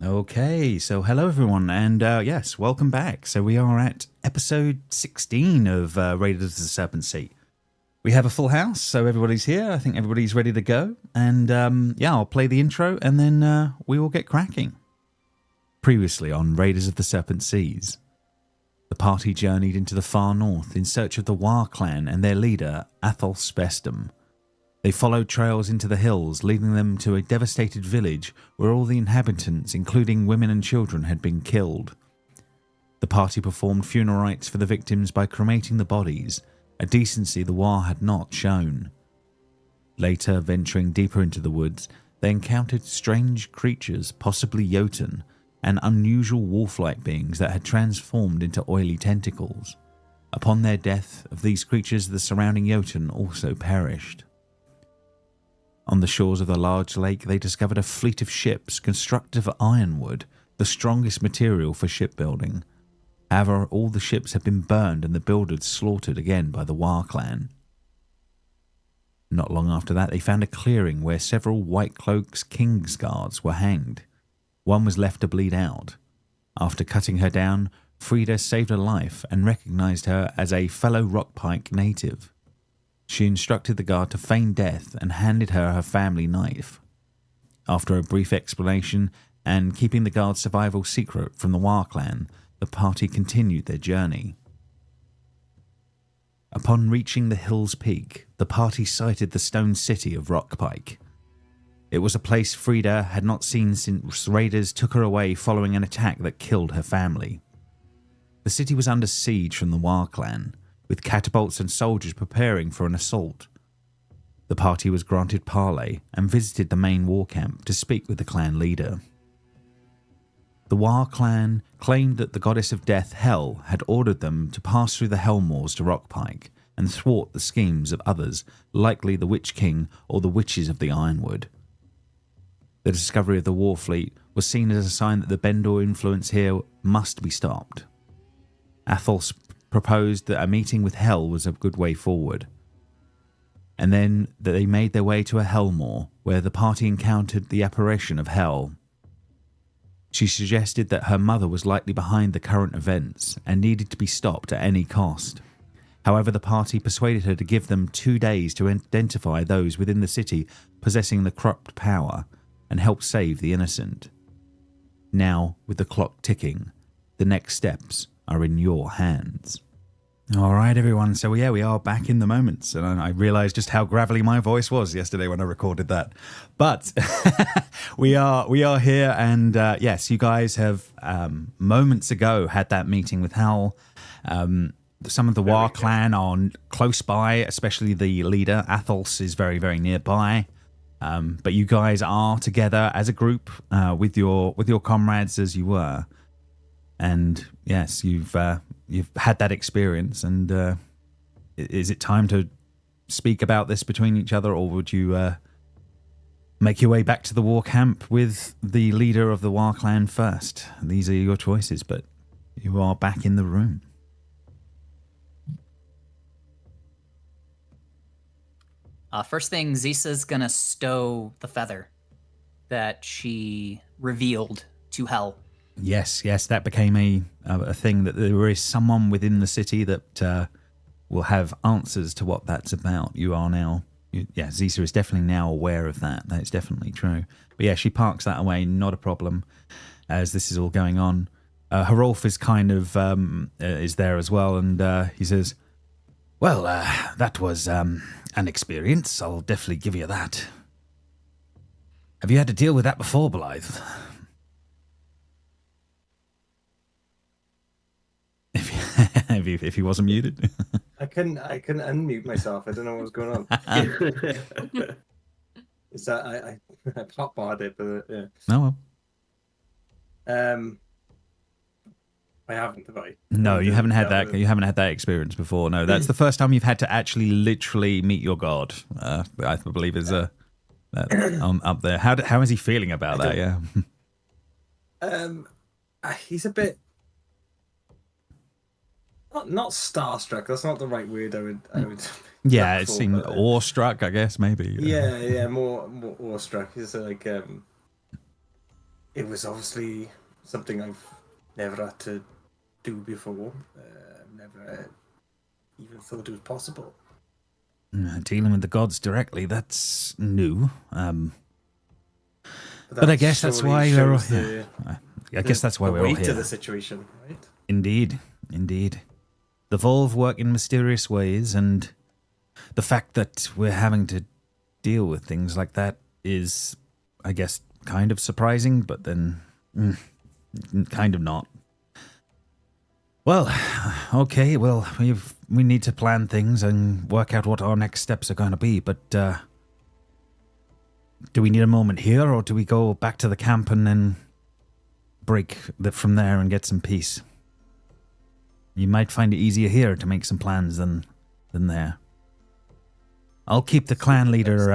Okay, so hello everyone, and yes, welcome back. So we are at episode 16 of Raiders of the Serpent Sea. We have a full house, so everybody's here. I think everybody's ready to go. And yeah, I'll play the intro, and then we will get cracking. Previously on Raiders of the Serpent Seas, the party journeyed into the far north in search of the War clan and their leader, Athos Bestum. They followed trails into the hills, leading them to a devastated village where all the inhabitants, including women and children, had been killed. The party performed funeral rites for the victims by cremating the bodies, a decency the War had not shown. Later, venturing deeper into the woods, they encountered strange creatures, possibly Jotun, and unusual wolf-like beings that had transformed into oily tentacles. Upon their death of these creatures, the surrounding Jotun also perished. On the shores of the large lake, they discovered a fleet of ships constructed of ironwood, the strongest material for shipbuilding. However, all the ships had been burned and the builders slaughtered again by the War clan. Not long after that, they found a clearing where several White Cloak's King's Guards were hanged. One was left to bleed out. After cutting her down, Frida saved her life and recognized her as a fellow Rockpike native. She instructed the guard to feign death and handed her family knife. After a brief explanation and keeping the guard's survival secret from the War clan, the party continued their journey. Upon reaching the hill's peak, the party sighted the stone city of Rockpike. It was a place Frida had not seen since raiders took her away following an attack that killed her family. The city was under siege from the War clan, with catapults and soldiers preparing for an assault. The party was granted parley and visited the main war camp to speak with the clan leader. The War clan claimed that the goddess of death, Hel, had ordered them to pass through the Hellmoors to Rockpike and thwart the schemes of others, likely the Witch King or the Witches of the Ironwood. The discovery of the war fleet was seen as a sign that the Bendor influence here must be stopped. Athos proposed that a meeting with Hel was a good way forward, and then that they made their way to a Hellmoor, where the party encountered the apparition of Hel. She suggested that her mother was likely behind the current events and needed to be stopped at any cost. However, the party persuaded her to give them 2 days to identify those within the city possessing the corrupt power and help save the innocent. Now, with the clock ticking, the next steps are in your hands. All right, everyone. So yeah, we are back in the moments, and I realized just how gravelly my voice was yesterday when I recorded that. But we are here, and yes, you guys have moments ago had that meeting with Hal. Some of the War clan are close by, especially the leader Athos is very, very nearby. But you guys are together as a group with your comrades as you were. And yes, you've had that experience, and is it time to speak about this between each other, or would you make your way back to the war camp with the leader of the War clan first? These are your choices, but you are back in the room. First thing, Zisa's gonna stow the feather that she revealed to Hel. Yes, that became a thing, that there is someone within the city that will have answers to what that's about. You are now, Zisa is definitely now aware of that. That's definitely true. But yeah, she parks that away, not a problem, as this is all going on. Herolf is kind of is there as well, and he says, "Well, that was an experience. I'll definitely give you that. Have you had to deal with that before, Blythe?" If he wasn't muted. I couldn't unmute myself. I don't know what was going on. Is that I hotbarred it, but yeah. No, well. I haven't, have I? No, you haven't had that. You haven't had that experience before. No, that's the first time you've had to actually literally meet your god. I believe is up there. How is he feeling about that? Yeah. He's a bit. Not starstruck. That's not the right word. I would. Yeah, it seemed awestruck. I guess maybe. Yeah, more awestruck. He's like it was obviously something I've never had to do before. Never even thought it was possible. Dealing with the gods directly, that's new. But that I guess that's surely why shows I guess that's why the we're all weight here. of the situation, right? Indeed. The Volve work in mysterious ways, and the fact that we're having to deal with things like that is, I guess, kind of surprising, but then kind of not. Well, okay, well, we need to plan things and work out what our next steps are going to be, but do we need a moment here, or do we go back to the camp and then break from there and get some peace? You might find it easier here to make some plans than there. I'll keep the clan leader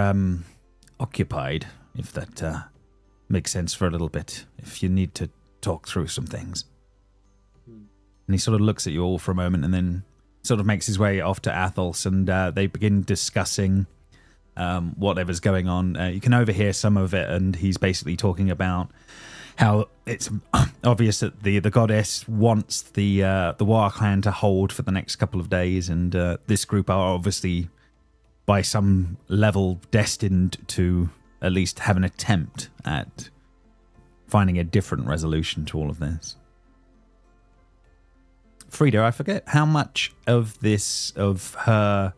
occupied, if that makes sense for a little bit, if you need to talk through some things. And he sort of looks at you all for a moment and then sort of makes his way off to Athos, and they begin discussing whatever's going on. You can overhear some of it, and he's basically talking about how it's obvious that the goddess wants the War clan to hold for the next couple of days, and this group are obviously by some level destined to at least have an attempt at finding a different resolution to all of this. Frida, I forget how much of her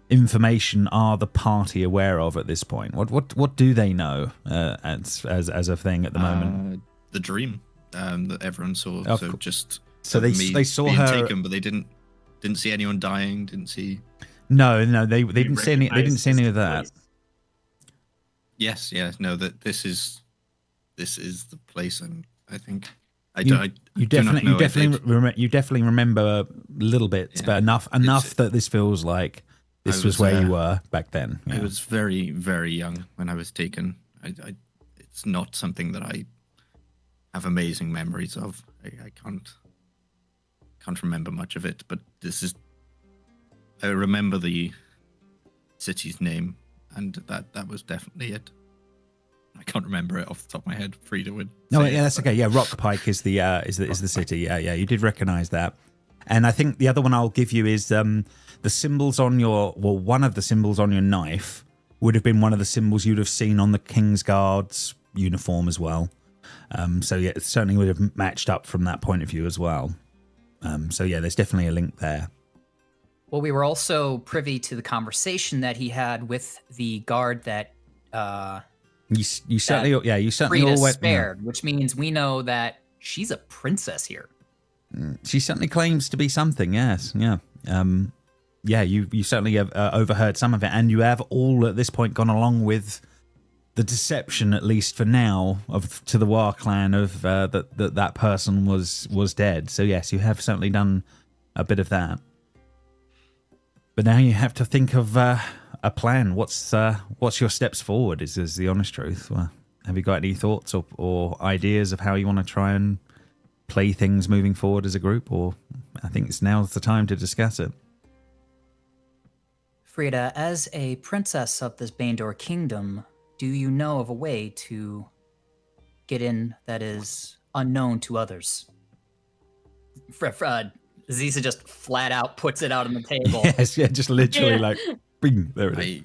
information are the party aware of at this point? What do they know as a thing at the moment? The dream that everyone saw. So they saw being her taken, but they didn't see anyone dying. Didn't see. No, they didn't see any. They didn't see any of that. Yes, no. That this is the place. I think. You definitely remember little bits, but enough that this feels like this was where you were back then. Yeah. I was very, very young when I was taken. It's not something that I have amazing memories of. I can't remember much of it, but I remember the city's name, and that was definitely it. I can't remember it off the top of my head. Frida would. No, yeah, that's okay. Yeah, Rock Pike is the city. Yeah, you did recognise that. And I think the other one I'll give you is the symbols on one of the symbols on your knife would have been one of the symbols you'd have seen on the King's Guard's uniform as well. So yeah, it certainly would have matched up from that point of view as well. So yeah, there's definitely a link there. Well, we were also privy to the conversation that he had with the guard that you certainly Frida all went spared, which means we know that she's a princess here. She certainly claims to be something. Yes, yeah. You certainly have overheard some of it, and you have all at this point gone along with the deception, at least for now, to the War clan of that person was dead. So yes, you have certainly done a bit of that. But now you have to think of a plan. What's your steps forward? Is the honest truth. Well, have you got any thoughts or ideas of how you want to try and play things moving forward as a group? Or I think now's the time to discuss it. Frida, as a princess of this Bandor kingdom, do you know of a way to get in that is unknown to others? Zisa just flat out puts it out on the table. Yes, yeah, just literally like, bing, there it is.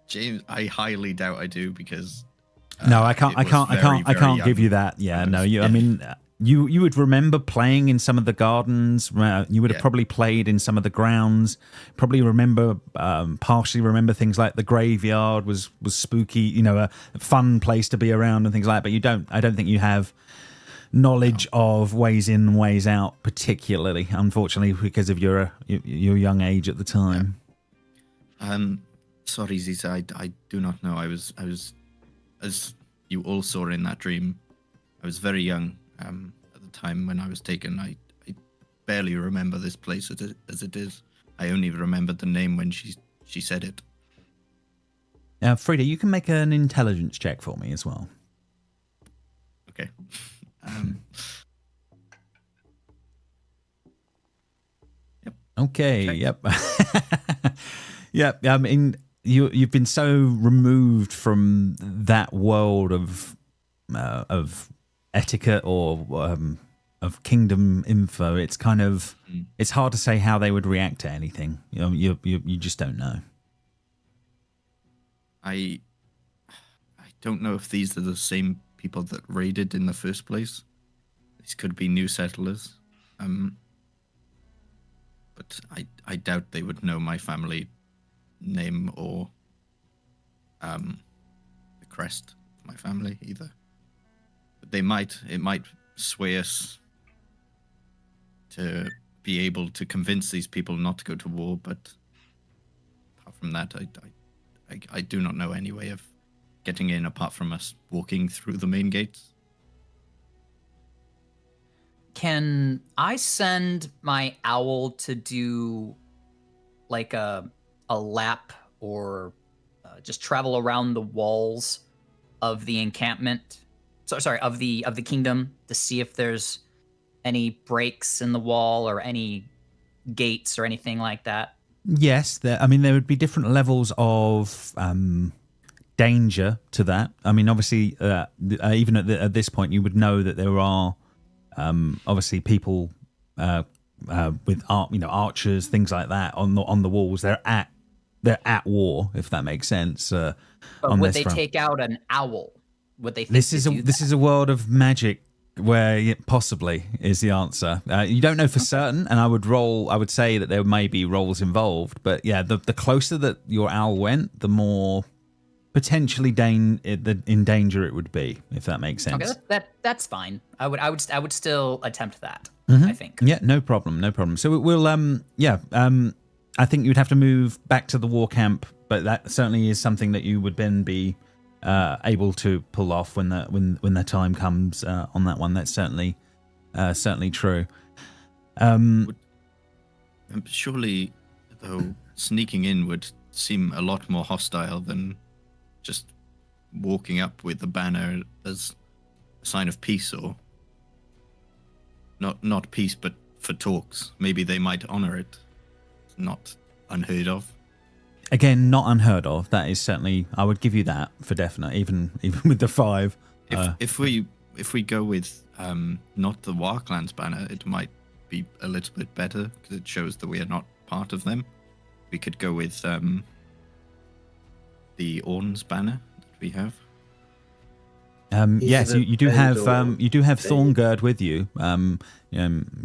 James, I highly doubt I do because. No, I can't give you that. Yeah, no, I mean, you would remember playing in some of the gardens. You would have probably played in some of the grounds. Probably partially remember things like the graveyard was spooky. A fun place to be around and things like that. But I don't think you have knowledge of ways in and ways out, particularly, unfortunately, because of your young age at the time. Sorry, Zisa, I do not know. I was as you all saw in that dream. I was very young at the time when I was taken. I barely remember this place as it is. I only remembered the name when she said it. Frida, you can make an intelligence check for me as well. Okay. Yep. Okay. Yep. Yep. I mean, you've been so removed from that world of etiquette or of kingdom info. It's kind of it's hard to say how they would react to anything. You know, you just don't know. I don't know if these are the same people that raided in the first place. These could be new settlers. But I doubt they would know my family name or the crest of my family either. But it might sway us to be able to convince these people not to go to war, but apart from that, I do not know any way of getting in apart from us walking through the main gates. Can I send my owl to do like a lap or just travel around the walls of the encampment? Sorry, of the kingdom to see if there's any breaks in the wall or any gates or anything like that? Yes, there would be different levels of danger to that. I mean, obviously, even at this point, you would know that there are obviously people with archers, things like that on the walls. They're at war, if that makes sense. But would they take out an owl? Would they? Think this is a world of magic where possibly is the answer. You don't know for certain, and I would say that there may be rolls involved. But yeah, the closer that your owl went, the more potentially in danger it would be, if that makes sense. Okay, that's fine. I would still attempt that. I think. Yeah, no problem. So we'll I think you'd have to move back to the war camp, but that certainly is something that you would then be able to pull off when the time comes on that one. That's certainly true. Surely, though, sneaking in would seem a lot more hostile than just walking up with the banner as a sign of peace, or not peace, but for talks. Maybe they might honor it. It's not unheard of. Again, not unheard of. That is certainly, I would give you that for definite, even with the 5. If we go with not the Warclan's banner, it might be a little bit better because it shows that we are not part of them. We could go with the Orn's banner that we have. Yes, you do have Thorngerd with you.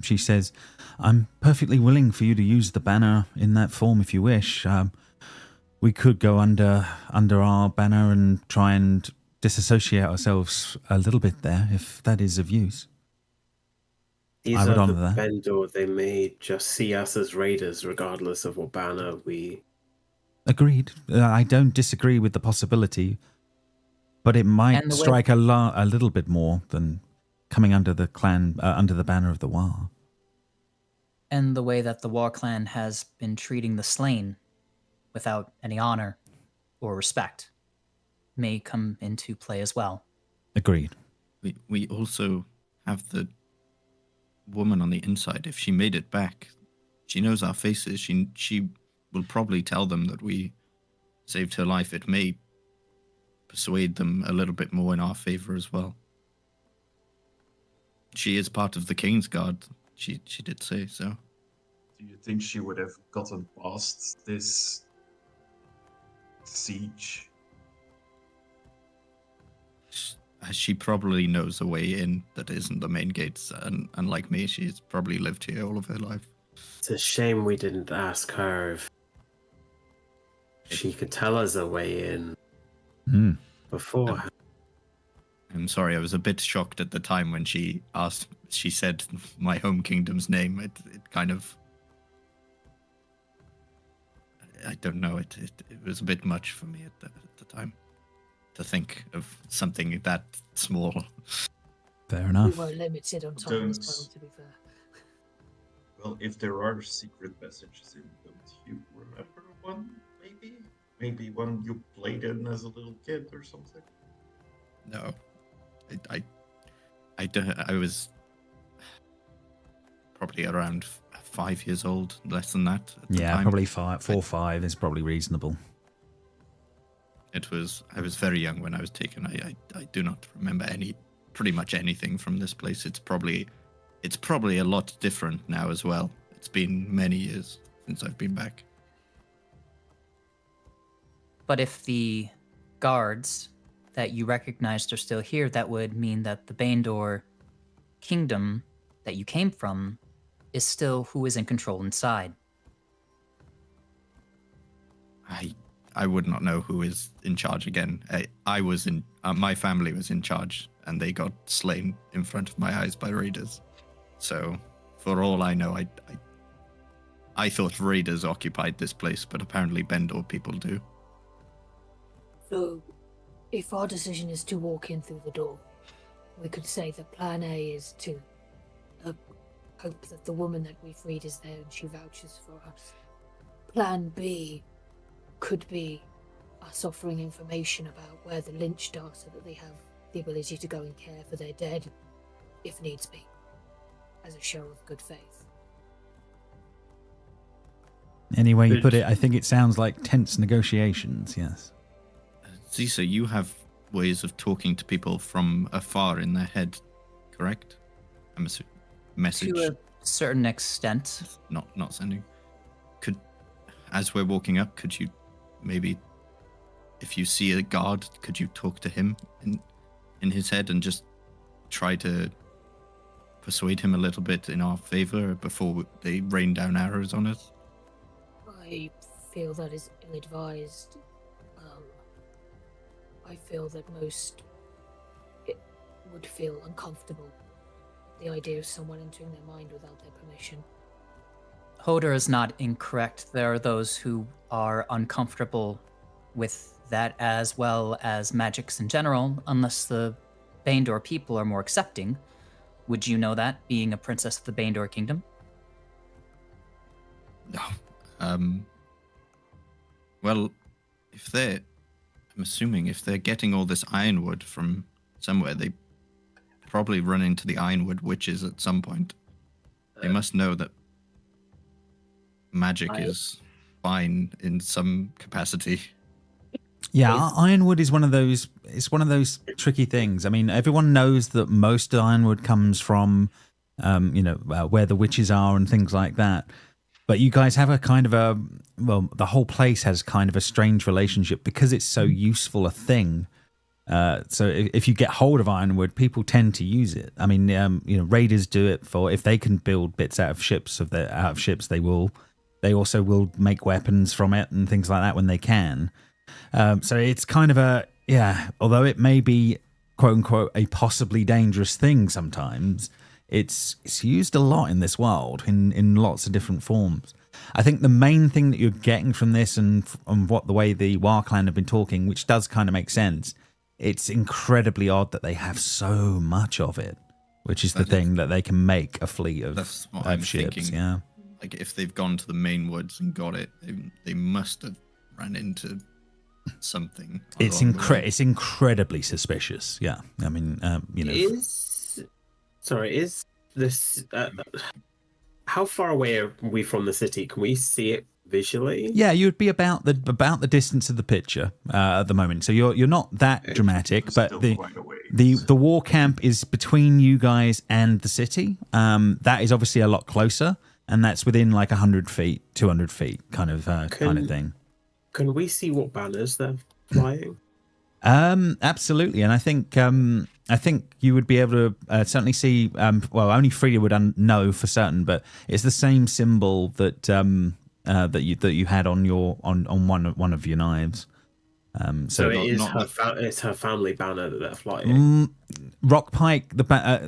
She says, "I'm perfectly willing for you to use the banner in that form if you wish. We could go under our banner and try and disassociate ourselves a little bit there, if that is of use." These I would are honor the that. vendor. They may just see us as raiders, regardless of what banner we. Agreed. I don't disagree with the possibility, but it might strike a little bit more than coming under the clan under the banner of the War. And the way that the War Clan has been treating the slain without any honor or respect may come into play as well. Agreed. We also have the woman on the inside. If she made it back, she knows our faces. She will probably tell them that we saved her life. It may persuade them a little bit more in our favor as well. She is part of the King's Guard. She did say so. Do you think she would have gotten past this siege? She probably knows a way in that isn't the main gates, and unlike me, she's probably lived here all of her life. It's a shame we didn't ask her if she could tell us a way in before. I'm sorry, I was a bit shocked at the time when she said my home kingdom's name. It kind of, I don't know, it was a bit much for me at the time to think of something that small. Fair enough. We were limited on time as well, to be fair. Well, if there are secret messages in, don't you remember one, maybe? Maybe one you played in as a little kid or something? No. I was probably around 5 years old, less than that at the time. Probably 4 or 5 is probably reasonable. I was very young when I was taken. I do not remember pretty much anything from this place. It's probably a lot different now as well. It's been many years since I've been back. But if the guards that you recognized are still here, that would mean that the Bandor kingdom that you came from is still who is in control inside. I would not know who is in charge again. I was in my family was in charge, and they got slain in front of my eyes by raiders. So, for all I know, I thought raiders occupied this place, but apparently Bendor people do. So, if our decision is to walk in through the door, we could say that plan A is to hope that the woman that we freed is there and she vouches for us. Plan B could be us offering information about where the lynched are so that they have the ability to go and care for their dead, if needs be, as a show of good faith. Any way you put it, I think it sounds like tense negotiations, yes. Zisa, you have ways of talking to people from afar in their head, correct? I'm assuming. Message. To a certain extent. Not sending. As we're walking up, could you maybe, if you see a guard, could you talk to him in his head and just try to persuade him a little bit in our favor before they rain down arrows on us? I feel that is ill-advised. I feel that most would feel uncomfortable the idea of someone entering their mind without their permission. Hodor is not incorrect. There are those who are uncomfortable with that, as well as magics in general, unless the Bandor people are more accepting. Would you know that, being a princess of the Bandor kingdom? No. Well, I'm assuming if they're getting all this ironwood from somewhere, they probably run into the ironwood witches at some point. They must know that magic is fine in some capacity. Yeah, ironwood is one of those. It's one of those tricky things. I mean, everyone knows that most ironwood comes from, where the witches are and things like that. But you guys have a kind of the whole place has kind of a strange relationship because it's so useful a thing. So if you get hold of ironwood, people tend to use it. I mean, raiders do it for if they can build bits out of ships. They will. They also will make weapons from it and things like that when they can. So it's kind of although it may be quote unquote a possibly dangerous thing sometimes, it's used a lot in this world in lots of different forms. I think the main thing that you're getting from this and what the way the War Clan have been talking, which does kind of make sense, it's incredibly odd that they have so much of it, which is the thing that they can make a fleet of ships. Thinking. Yeah, like if they've gone to the main woods and got it, they must have ran into something. It's incredibly suspicious. Yeah, I mean, Is this? How far away are we from the city? Can we see it visually? Yeah, you'd be about the distance of the picture at the moment. So you're not that dramatic, but the war camp is between you guys and the city. That is obviously a lot closer, and that's within like 100 feet, 200 feet, kind of thing. Can we see what banners they're flying? Absolutely, and I think you would be able to certainly see. Only Frida would know for certain, but it's the same symbol that that you had on one of your knives. So it's her family banner that they're flying. Rockpike.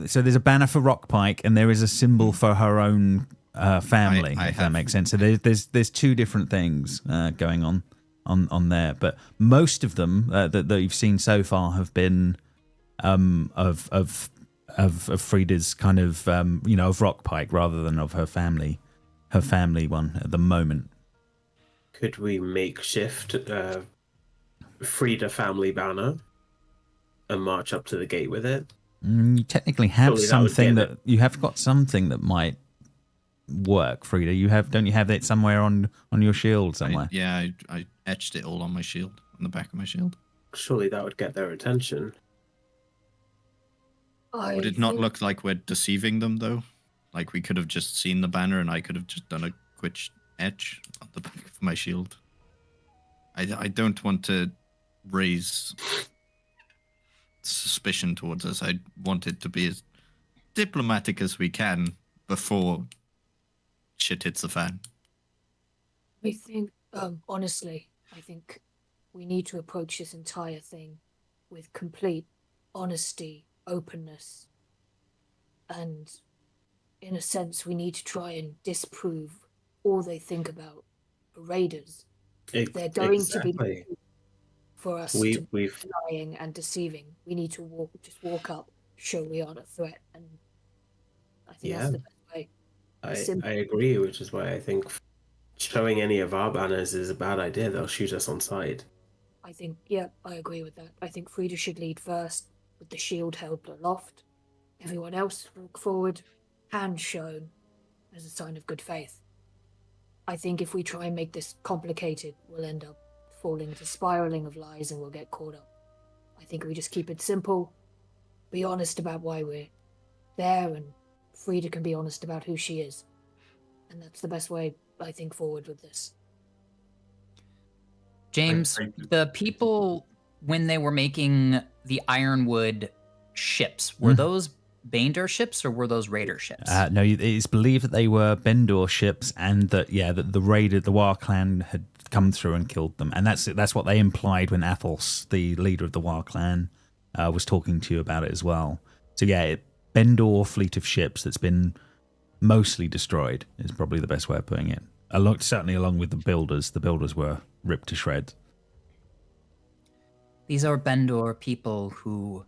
So there's a banner for Rockpike, and there is a symbol for her own family. If that makes sense. So there's two different things going on there, but most of them that you've seen so far have been of Frida's kind of of Rockpike rather than of her family one at the moment. Could we makeshift Frida family banner and march up to the gate with it? You technically have something that you have got something that might work, Frida. Don't you have it somewhere on your shield somewhere? I etched it all on my shield on the back of my shield. Surely that would get their attention. Would it not look like we're deceiving them, though? Like we could have just seen the banner and I could have just done a quick etch on the back of my shield. I don't want to raise suspicion towards us. I want it to be as diplomatic as we can before shit hits the fan. I think, honestly, I think we need to approach this entire thing with complete honesty, openness, and in a sense, we need to try and disprove all they think about raiders. They're going to be for us to be lying and deceiving. We need to walk up, show we aren't a threat, and I think that's the best way. I agree, which is why I think showing any of our banners is a bad idea. They'll shoot us on sight. I think, yeah, I agree with that. I think Frida should lead first, with the shield held aloft. Everyone else walk forward, hands shown, as a sign of good faith. I think if we try and make this complicated, we'll end up falling into spiraling of lies and we'll get caught up. I think we just keep it simple, be honest about why we're there, and Frida can be honest about who she is. And that's the best way, I think, forward with this. James, the people, when they were making the Ironwood ships, were those Baindor ships or were those Raider ships? No, it's believed that they were Bendor ships, and that that the Raider, the War clan, had come through and killed them, and that's what they implied when Athos, the leader of the War clan, was talking to you about it as well. So yeah, Bendor fleet of ships that's been mostly destroyed is probably the best way of putting it. Certainly along with the builders. The builders were ripped to shreds. These are Bendor people who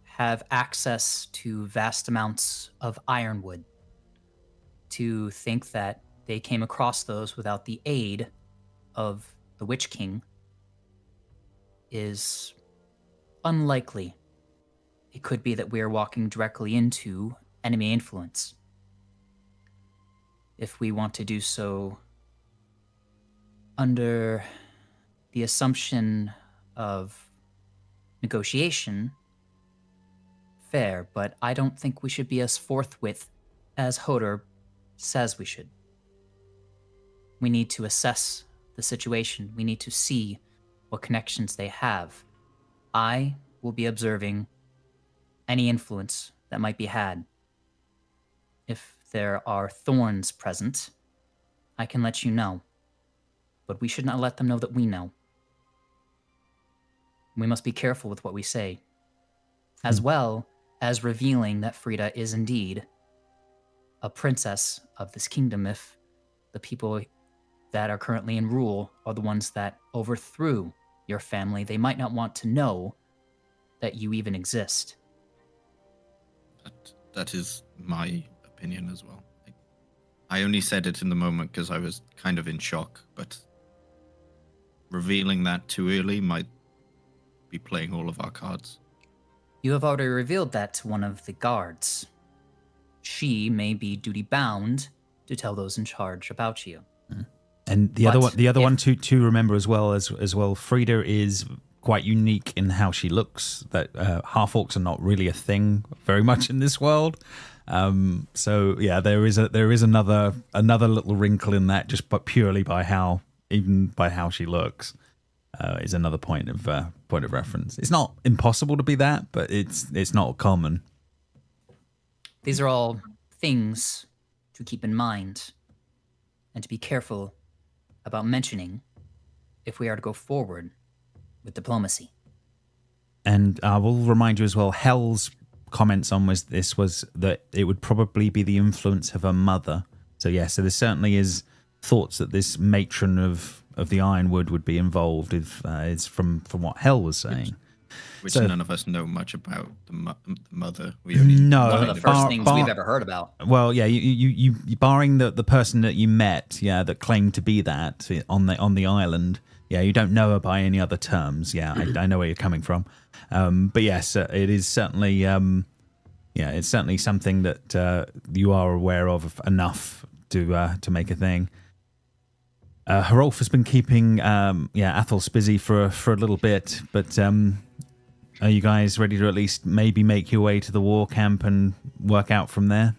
have access to vast amounts of ironwood. To think that they came across those without the aid of the Witch King is unlikely. It could be that we are walking directly into enemy influence. If we want to do so under the assumption of negotiation, fair, but I don't think we should be as forthwith as Hodor says we should. We need to assess the situation. We need to see what connections they have. I will be observing any influence that might be had. If there are thorns present, I can let you know. But we should not let them know that we know. We must be careful with what we say, as well as revealing that Frida is indeed a princess of this kingdom if the people that are currently in rule are the ones that overthrew your family. They might not want to know that you even exist. That is my opinion as well. I only said it in the moment because I was kind of in shock, but revealing that too early might be playing all of our cards. You have already revealed that to one of the guards. She may be duty-bound to tell those in charge about you. And the other one to remember as well, Frida is quite unique in how she looks. That half-orcs are not really a thing very much in this world. So yeah, there is another little wrinkle in that, just but purely by how she looks, is another point of reference. It's not impossible to be that, but it's not common. These are all things to keep in mind and to be careful about mentioning if we are to go forward with diplomacy. And I will remind you as well, Hel's comments on was that it would probably be the influence of her mother. So yeah, so there certainly is thoughts that this matron of the Ironwood would be involved. Is from what Hel was saying. Which none of us know much about the mother. We only one of the first things we've ever heard about. Well, yeah, you barring the person that you met, yeah, that claimed to be that on the island. Yeah, you don't know her by any other terms. Yeah, I know where you're coming from. But yes, it is certainly, it's certainly something that you are aware of enough to make a thing. Hrolf has been keeping Athos busy for a little bit, but are you guys ready to at least maybe make your way to the war camp and work out from there?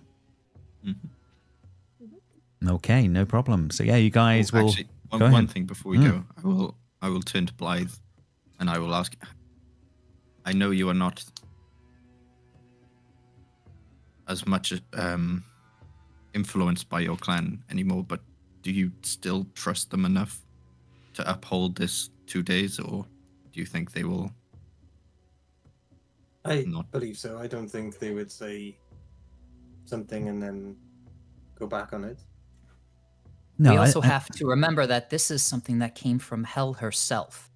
Mm-hmm. Okay, no problem. So yeah, you guys will. Actually, Go one ahead. thing before we go, I will turn to Blythe, and I will ask. I know you are not as much influenced by your clan anymore, but do you still trust them enough to uphold this 2 days, or do you think they will? I Not- believe so. I don't think they would say something and then go back on it. No, we also have to remember that this is something that came from Hell herself.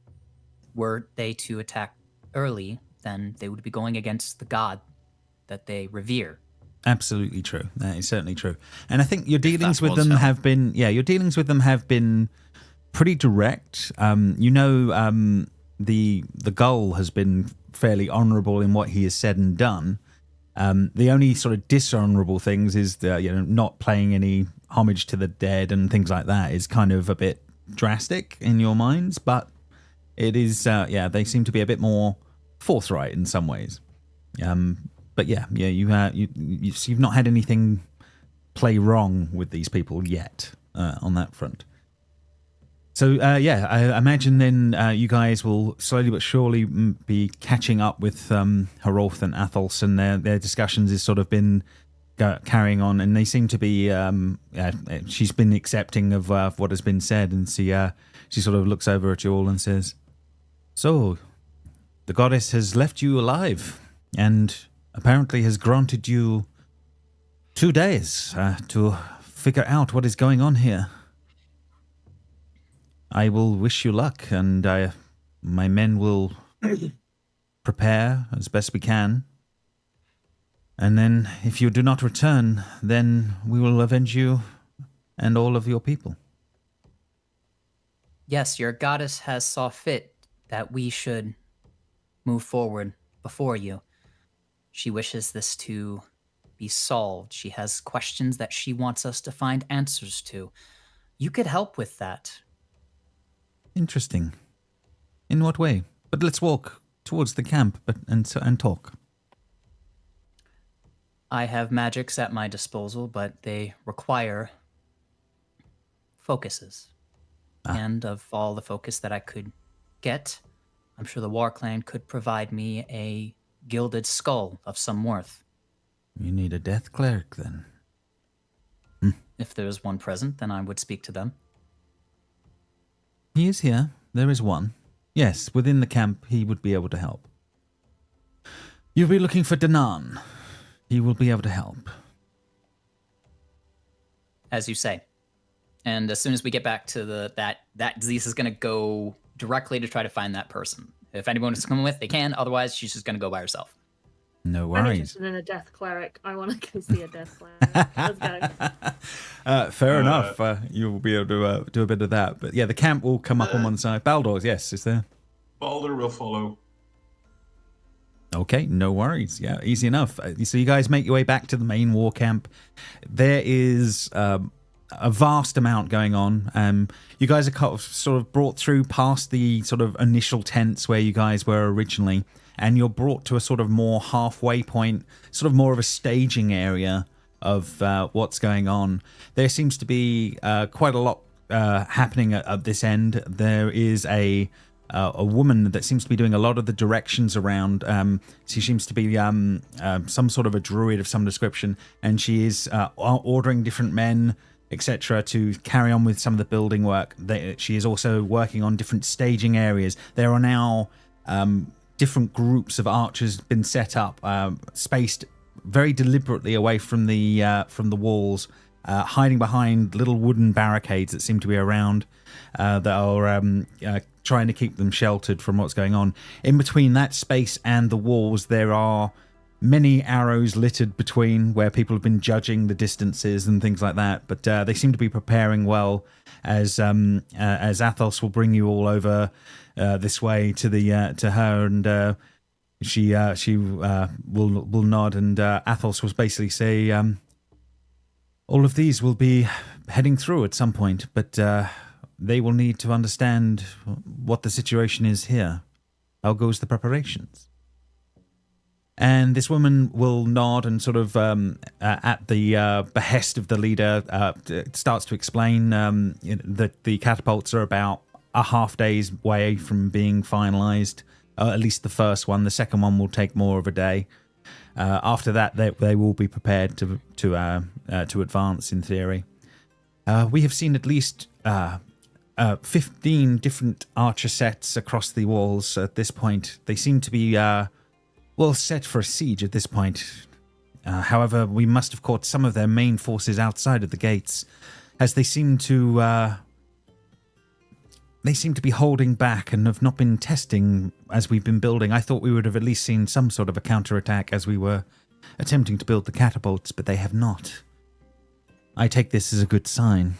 Were they to attack early, then they would be going against the god that they revere. Absolutely true. That is certainly true. And I think your dealings that with was them hell. have been, your dealings with them have been pretty direct. The gull has been fairly honourable in what he has said and done. The only sort of dishonourable things is the, not paying any homage to the dead and things like that is kind of a bit drastic in your minds, but it is, they seem to be a bit more forthright in some ways. But you've not had anything play wrong with these people yet on that front. So I imagine then you guys will slowly but surely be catching up with Hrolf and Athos, and their discussions has sort of been carrying on, and they seem to be. She's been accepting of what has been said, and she sort of looks over at you all and says, "So, the goddess has left you alive, and apparently has granted you 2 days to figure out what is going on here. I will wish you luck, and my men will prepare as best we can. And then, if you do not return, then we will avenge you and all of your people." Yes, your goddess has saw fit that we should move forward before you. She wishes this to be solved. She has questions that she wants us to find answers to. You could help with that. Interesting. In what way? But let's walk towards the camp and talk. I have magics at my disposal, but they require focuses. And of all the focus that I could get, I'm sure the War Clan could provide me a gilded skull of some worth. You need a death cleric, then. If there's one present, then I would speak to them. He is here. There is one. Yes, within the camp, he would be able to help. You'll be looking for Danan. He will be able to help. As you say. And as soon as we get back to that Zeus is going to go directly to try to find that person. If anyone wants to come with, they can. Otherwise, she's just going to go by herself. No I'm worries. interested in a death cleric. I want to go see a death cleric. Let's go. Fair enough. You'll be able to do a bit of that. But yeah, the camp will come up on one side. Baldor, yes, is there? Balder will follow. Okay, no worries. Yeah, easy enough. So you guys make your way back to the main war camp. There is a vast amount going on. You guys are sort of brought through past the sort of initial tents where you guys were originally, and you're brought to a sort of more halfway point, sort of more of a staging area of what's going on. There seems to be quite a lot happening at this end. There is a woman that seems to be doing a lot of the directions around. She seems to be some sort of a druid of some description, and she is ordering different men, etc., to carry on with some of the building work. She is also working on different staging areas. There are now different groups of archers been set up, spaced very deliberately away from the walls, hiding behind little wooden barricades that seem to be around that are trying to keep them sheltered from what's going on. In between that space and the walls, there are many arrows littered between where people have been judging the distances and things like that. But they seem to be preparing well, as Athos will bring you all over this way to her, and she will nod, and Athos will basically say, all of these will be heading through at some point, but they will need to understand what the situation is here. How goes the preparations? And this woman will nod and sort of, at the behest of the leader, starts to explain that the catapults are about a half day's way from being finalized. At least the first one. The second one will take more of a day. After that, they will be prepared to advance. In theory, we have seen at least 15 different archer sets across the walls at this point. They seem to be well set for a siege at this point. However, we must have caught some of their main forces outside of the gates, as they seem to be holding back and have not been testing as we've been building. I thought we would have at least seen some sort of a counterattack as we were attempting to build the catapults, but they have not. I take this as a good sign.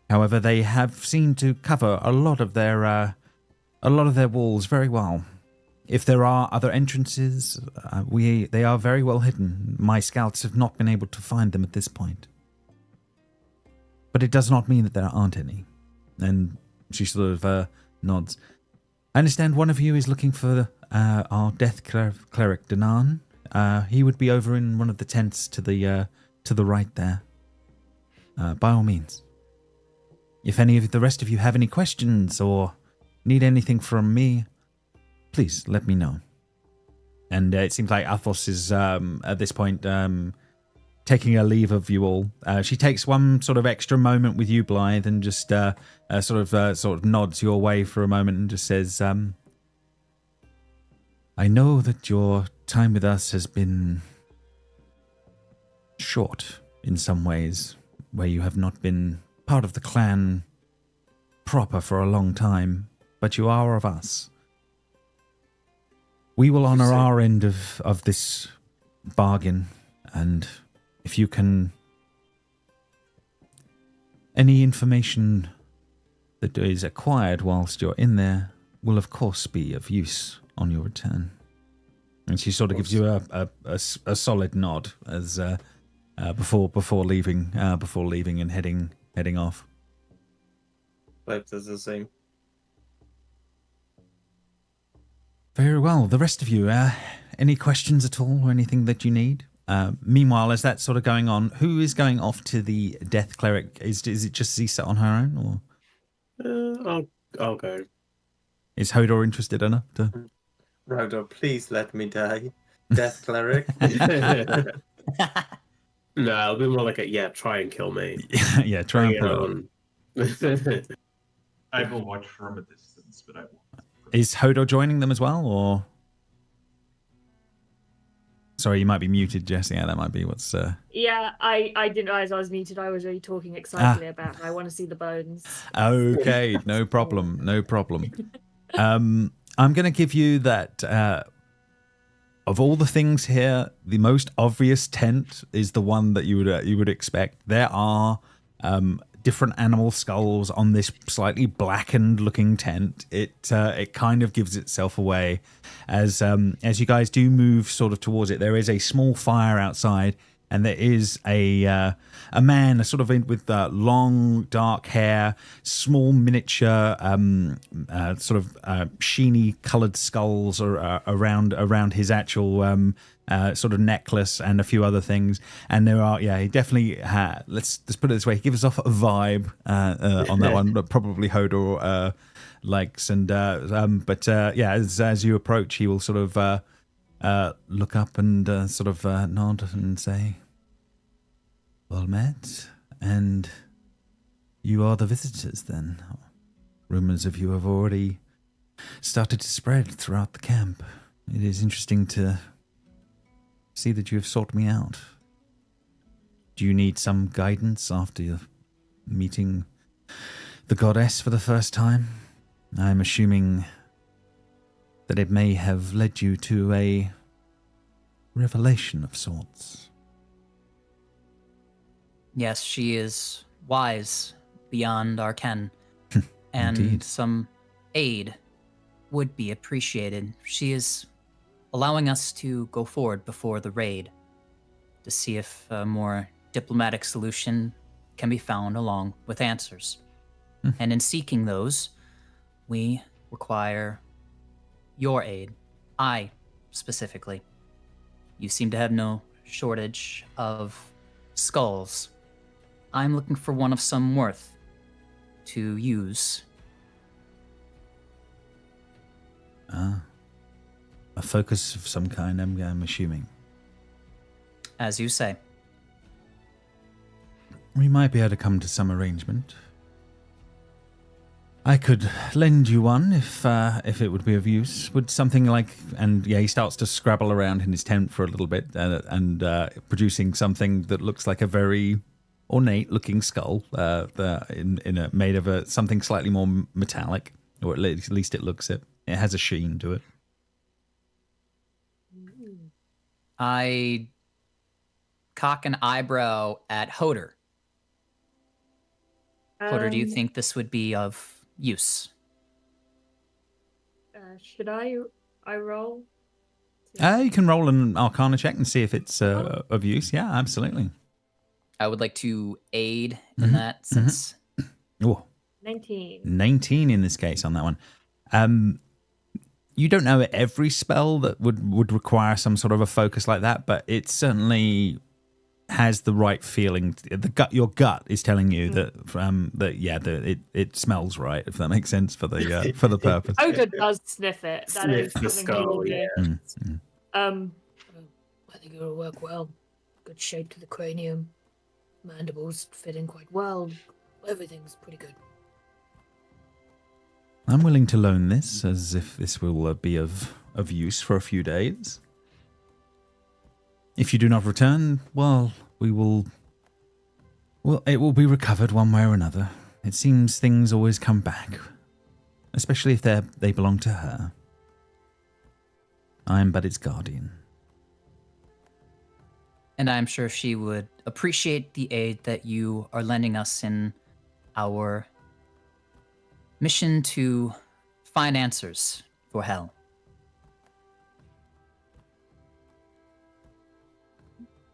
However, they have seemed to cover a lot of their walls very well. If there are other entrances, they are very well hidden. My scouts have not been able to find them at this point. But it does not mean that there aren't any. And she sort of nods. I understand one of you is looking for our death cleric, Danan. He would be over in one of the tents to the right there. By all means. If any of the rest of you have any questions or need anything from me, please let me know. And it seems like Athos is at this point taking a leave of you all. She takes one sort of extra moment with you, Blythe, and just sort of nods your way for a moment and just says, I know that your time with us has been short in some ways, where you have not been part of the clan proper for a long time, but you are of us. We will honor our end of this bargain, and if you can... Any information that is acquired whilst you're in there will, of course, be of use on your return. And she sort of gives you a solid nod as before leaving and heading off. Life does the same. Very well. The rest of you, any questions at all or anything that you need? Meanwhile, as that's sort of going on, who is going off to the death cleric? Is it just Zisa on her own, or I'll go. is Hodor interested enough to? Hodor, please let me die. Death cleric. No, it'll be more like try and kill me. Yeah, try and pull it on. I will watch from a distance, but I won't. Is Hodor joining them as well, or? Sorry, you might be muted, Jesse. Yeah, that might be what's... Yeah, I didn't realize I was muted. I was really talking excitedly about it. I want to see the bones. Okay, no problem. I'm going to give you that... of all the things here, the most obvious tent is the one that you would expect. There are different animal skulls on this slightly blackened looking tent. It kind of gives itself away as you guys do move sort of towards it. There is a small fire outside, and there is a man sort of with long dark hair, small miniature sort of sheeny coloured skulls around his actual sort of necklace and a few other things. And there are, he definitely let's put it this way, he gives off a vibe on that one, but probably Hodor likes. And but as you approach, he will sort of look up and sort of nod and say, well met, and you are the visitors then. Rumours of you have already started to spread throughout the camp. It is interesting to see that you have sought me out. Do you need some guidance after meeting the goddess for the first time? I'm assuming that it may have led you to a revelation of sorts. Yes, she is wise beyond our ken, and Indeed. some aid would be appreciated. She is allowing us to go forward before the raid to see if a more diplomatic solution can be found along with answers. And in seeking those, we require your aid. I, specifically. You seem to have no shortage of skulls. I'm looking for one of some worth to use. A focus of some kind, I'm assuming. As you say. We might be able to come to some arrangement. I could lend you one if it would be of use. Would something like... And yeah, he starts to scrabble around in his tent for a little bit and producing something that looks like a very ornate-looking skull made of something slightly more metallic, or at least it looks it. It has a sheen to it. I cock an eyebrow at Hoder. Hoder, do you think this would be of use? Should I roll? You can roll an Arcana check and see if it's of use. Yeah, absolutely. I would like to aid in that since... Oh, 19. 19 in this case on that one. You don't know every spell that would require some sort of a focus like that, but it certainly has the right feeling. Your gut is telling you that it smells right, if that makes sense for the purpose. Oda does sniff it. That is Sniff the something skull, he yeah. will do. I think it'll work well. Good shape to the cranium. Mandibles fit in quite well. Everything's pretty good. I'm willing to loan this, as if this will be of use for a few days. If you do not return, well, it will be recovered one way or another. It seems things always come back, especially if they belong to her. I am but its guardian. And I'm sure she would appreciate the aid that you are lending us in our mission to find answers for hell.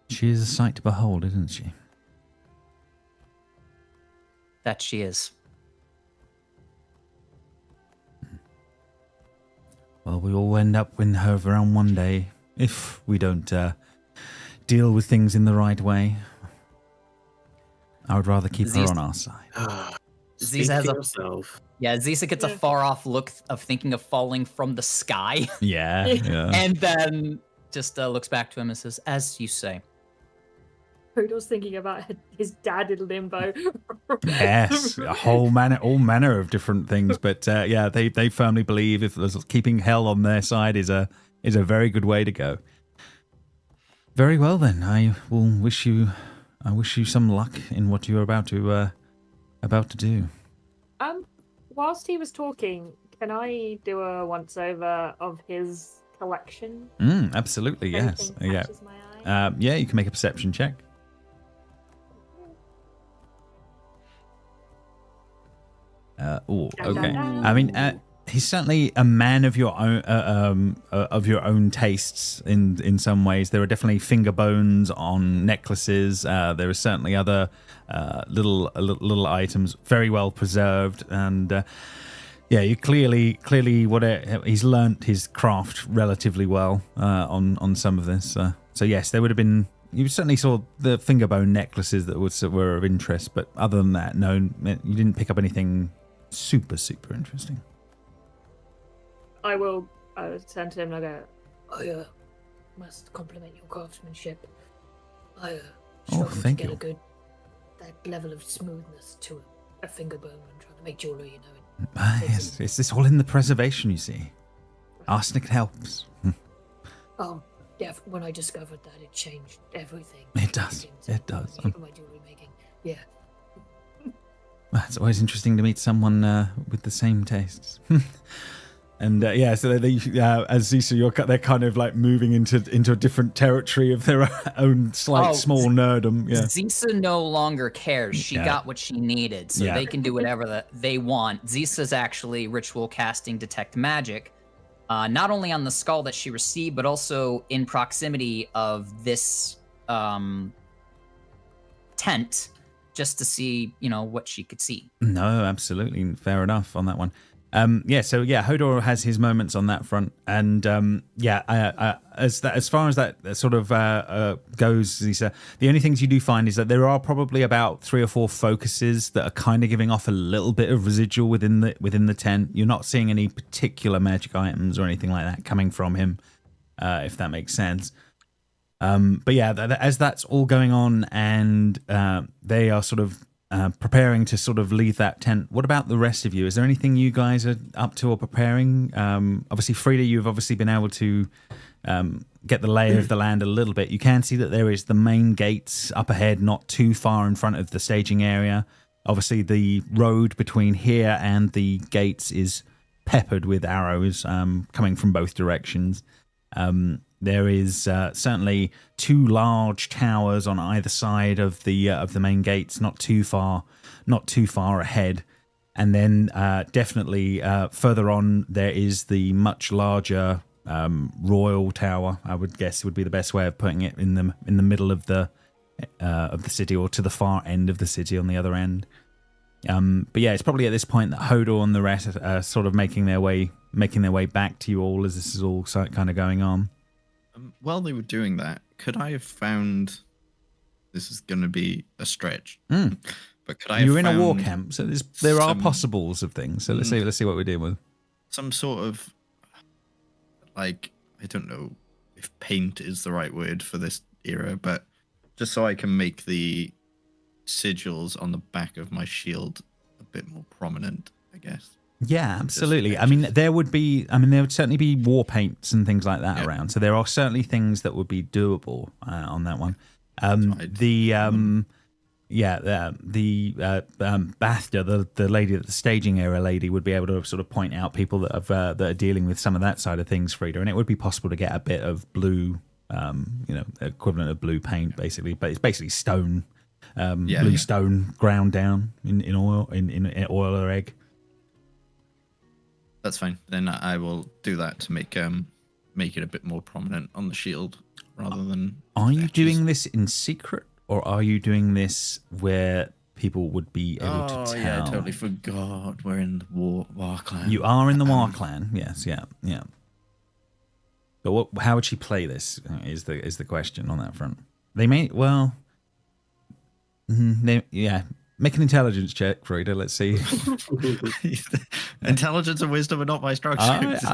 She is a sight to behold, isn't she? That she is. Well, we all end up with her around one day, if we don't deal with things in the right way. I would rather keep her on our side. Speak has for a- yourself. Yeah, Zisa gets a far-off look of thinking of falling from the sky, Yeah. and then just looks back to him and says, "As you say." Poodle's thinking about his dad in limbo. Yes, all manner of different things, but they firmly believe if keeping hell on their side is a very good way to go. Very well then, I wish you some luck in what you're about to do. Whilst he was talking, can I do a once over of his collection? Absolutely, yes. Anything Yeah. catches my eye? You can make a perception check. Okay. I mean, he's certainly a man of your own tastes in some ways. There are definitely finger bones on necklaces. There are certainly other little items, very well preserved, and you clearly he's learnt his craft relatively well on some of this. So yes, there would have been. You certainly saw the finger bone necklaces that were of interest, but other than that, no, you didn't pick up anything super interesting. I will turn to him and I'll go, I must compliment your craftsmanship. I Oh, struggle to thank get you. that level of smoothness to a finger bone when trying to make jewelry, you know. Yes, it's this all in the preservation, you see. Arsenic helps. Oh, when I discovered that, it changed everything. It does. It does. For my jewelry making. Yeah. It's always interesting to meet someone with the same tastes. And so they as Zisa, they're kind of like moving into a different territory of their own small nerdom. Yeah. Zisa no longer cares. She got what she needed, so they can do whatever that they want. Zisa's actually ritual casting detect magic, not only on the skull that she received, but also in proximity of this tent just to see, what she could see. No, absolutely. Fair enough on that one. Hodor has his moments on that front, and as far as that sort of goes, Lisa, the only things you do find is that there are probably about 3 or 4 focuses that are kind of giving off a little bit of residual within the tent. You're not seeing any particular magic items or anything like that coming from him, if that makes sense. As that's all going on, and they are sort of preparing to sort of leave that tent. What about the rest of you? Is there anything you guys are up to or preparing? Obviously, Frida, you've obviously been able to get the lay of the land a little bit. You can see that there is the main gates up ahead, not too far in front of the staging area. Obviously, the road between here and the gates is peppered with arrows coming from both directions. There is certainly 2 large towers on either side of the main gates, not too far ahead, and then definitely further on there is the much larger royal tower. I would guess would be the best way of putting it, in the middle of the city, or to the far end of the city on the other end. It's probably at this point that Hodor and the rest are sort of making their way back to you all as this is all kind of going on. While they were doing that, could I have found? This is going to be a stretch, but could I? You're in a war camp, so there are possibles of things. So let's see what we're dealing with. Some sort of, like, I don't know if paint is the right word for this era, but just so I can make the sigils on the back of my shield a bit more prominent, I guess. Yeah, absolutely. There would certainly be war paints and things like that around. So there are certainly things that would be doable on that one. Bafta, the lady, the staging area lady, would be able to sort of point out people that are dealing with some of that side of things, Frida, and it would be possible to get a bit of blue, equivalent of blue paint, basically. But it's basically stone, stone ground down in oil, in oil or egg. That's fine. Then I will do that to make it a bit more prominent on the shield rather than. Are you doing this in secret, or are you doing this where people would be able to tell? Oh yeah, I totally forgot. We're in the war clan. You are in the war clan. Yes, yeah. But how would she play this? Is the question on that front? They may Make an intelligence check, Frida. Let's see. Intelligence and wisdom are not my strong suits.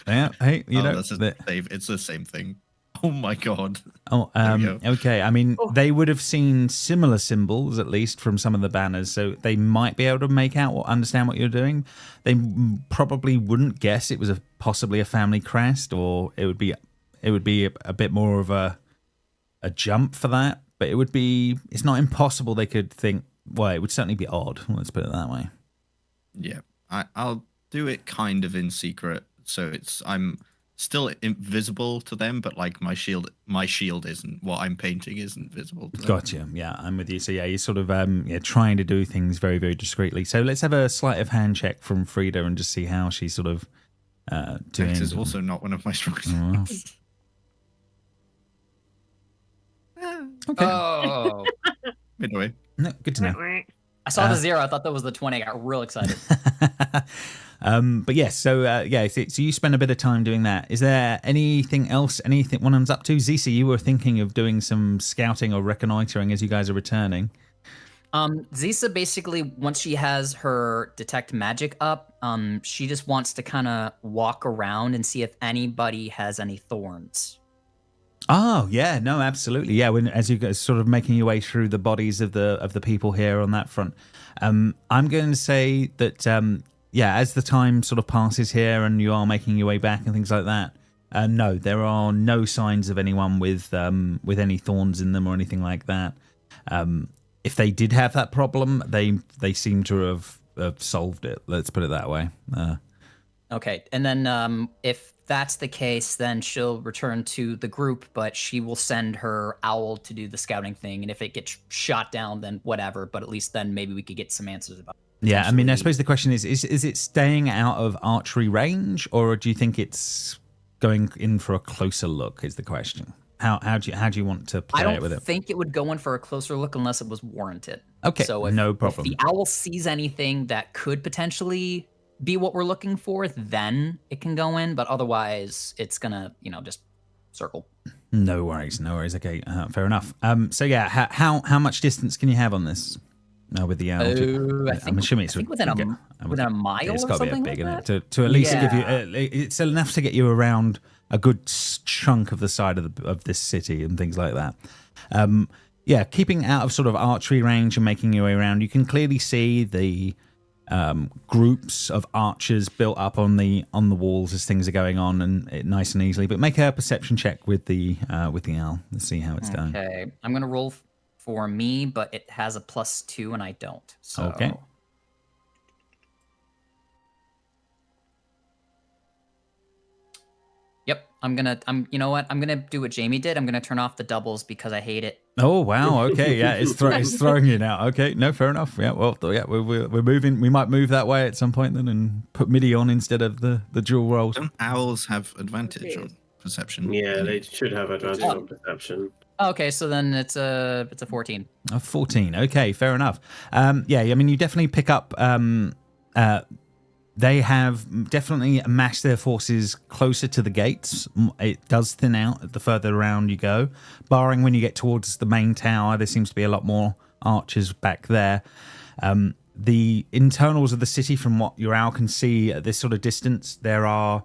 Hey, it's the same thing. Oh my god. Okay. They would have seen similar symbols, at least from some of the banners, so they might be able to make out or understand what you're doing. They probably wouldn't guess it was possibly a family crest, or it would be a bit more of a jump for that. But it's not impossible they could think. Well, it would certainly be odd. Let's put it that way. Yeah, I'll do it kind of in secret, so I'm still invisible to them, but like my shield isn't. What I'm painting isn't visible to them. Gotcha. Yeah, I'm with you. So yeah, you're sort of trying to do things very, very discreetly. So let's have a sleight of hand check from Frida and just see how she's sort of doing. This is also not one of my strong suits. Okay. Oh. Midway. No, good to know. I saw the 0. I thought that was the 20. I got real excited. But yes, so you spend a bit of time doing that. Is there anything else? Anything one of them's up to? Zisa, you were thinking of doing some scouting or reconnoitering as you guys are returning. Zisa basically, once she has her detect magic up, she just wants to kind of walk around and see if anybody has any thorns. Oh yeah, no, absolutely, yeah. As you guys sort of making your way through the bodies of the people here on that front, I'm going to say that as the time sort of passes here and you are making your way back and things like that, no, there are no signs of anyone with any thorns in them or anything like that. If they did have that problem, they seem to have solved it. Let's put it that way. Okay, and then if that's the case, then she'll return to the group, but she will send her owl to do the scouting thing. And if it gets shot down, then whatever. But at least then maybe we could get some answers about it. Yeah, I suppose the question is it staying out of archery range, or do you think it's going in for a closer look is the question? How do you want to play it with it? I don't think it would go in for a closer look unless it was warranted. Okay, So if, no problem. if the owl sees anything that could potentially be what we're looking for, then it can go in. But otherwise, it's gonna, just circle. No worries. Okay, fair enough. So yeah, how much distance can you have on this with the owl? I'm assuming it's within a mile it's or got to be something big, like isn't that. it? To at least give you, it's enough to get you around a good chunk of the side of this city and things like that. Yeah, keeping out of sort of archery range and making your way around, you can clearly see the groups of archers built up on the walls as things are going on, and nice and easily. But make a perception check with the owl. Let's see how it's done. Okay, I'm gonna roll for me, but it has a +2 and I don't. So. Okay. Yep, you know what? I'm gonna do what Jamie did. I'm gonna turn off the doubles because I hate it. Oh wow! Okay, yeah, it's throwing you now. Okay, no, fair enough. Yeah, well, yeah, we're moving. We might move that way at some point then, and put MIDI on instead of the dual rolls. Don't owls have advantage on perception? Yeah, they should have advantage on perception. Okay, so then it's a 14. A 14. Okay, fair enough. Yeah, I mean, you definitely pick up. They have definitely amassed their forces closer to the gates. It does thin out the further around you go, barring when you get towards the main tower. There seems to be a lot more archers back there. The internals of the city, from what your owl can see at this sort of distance, there are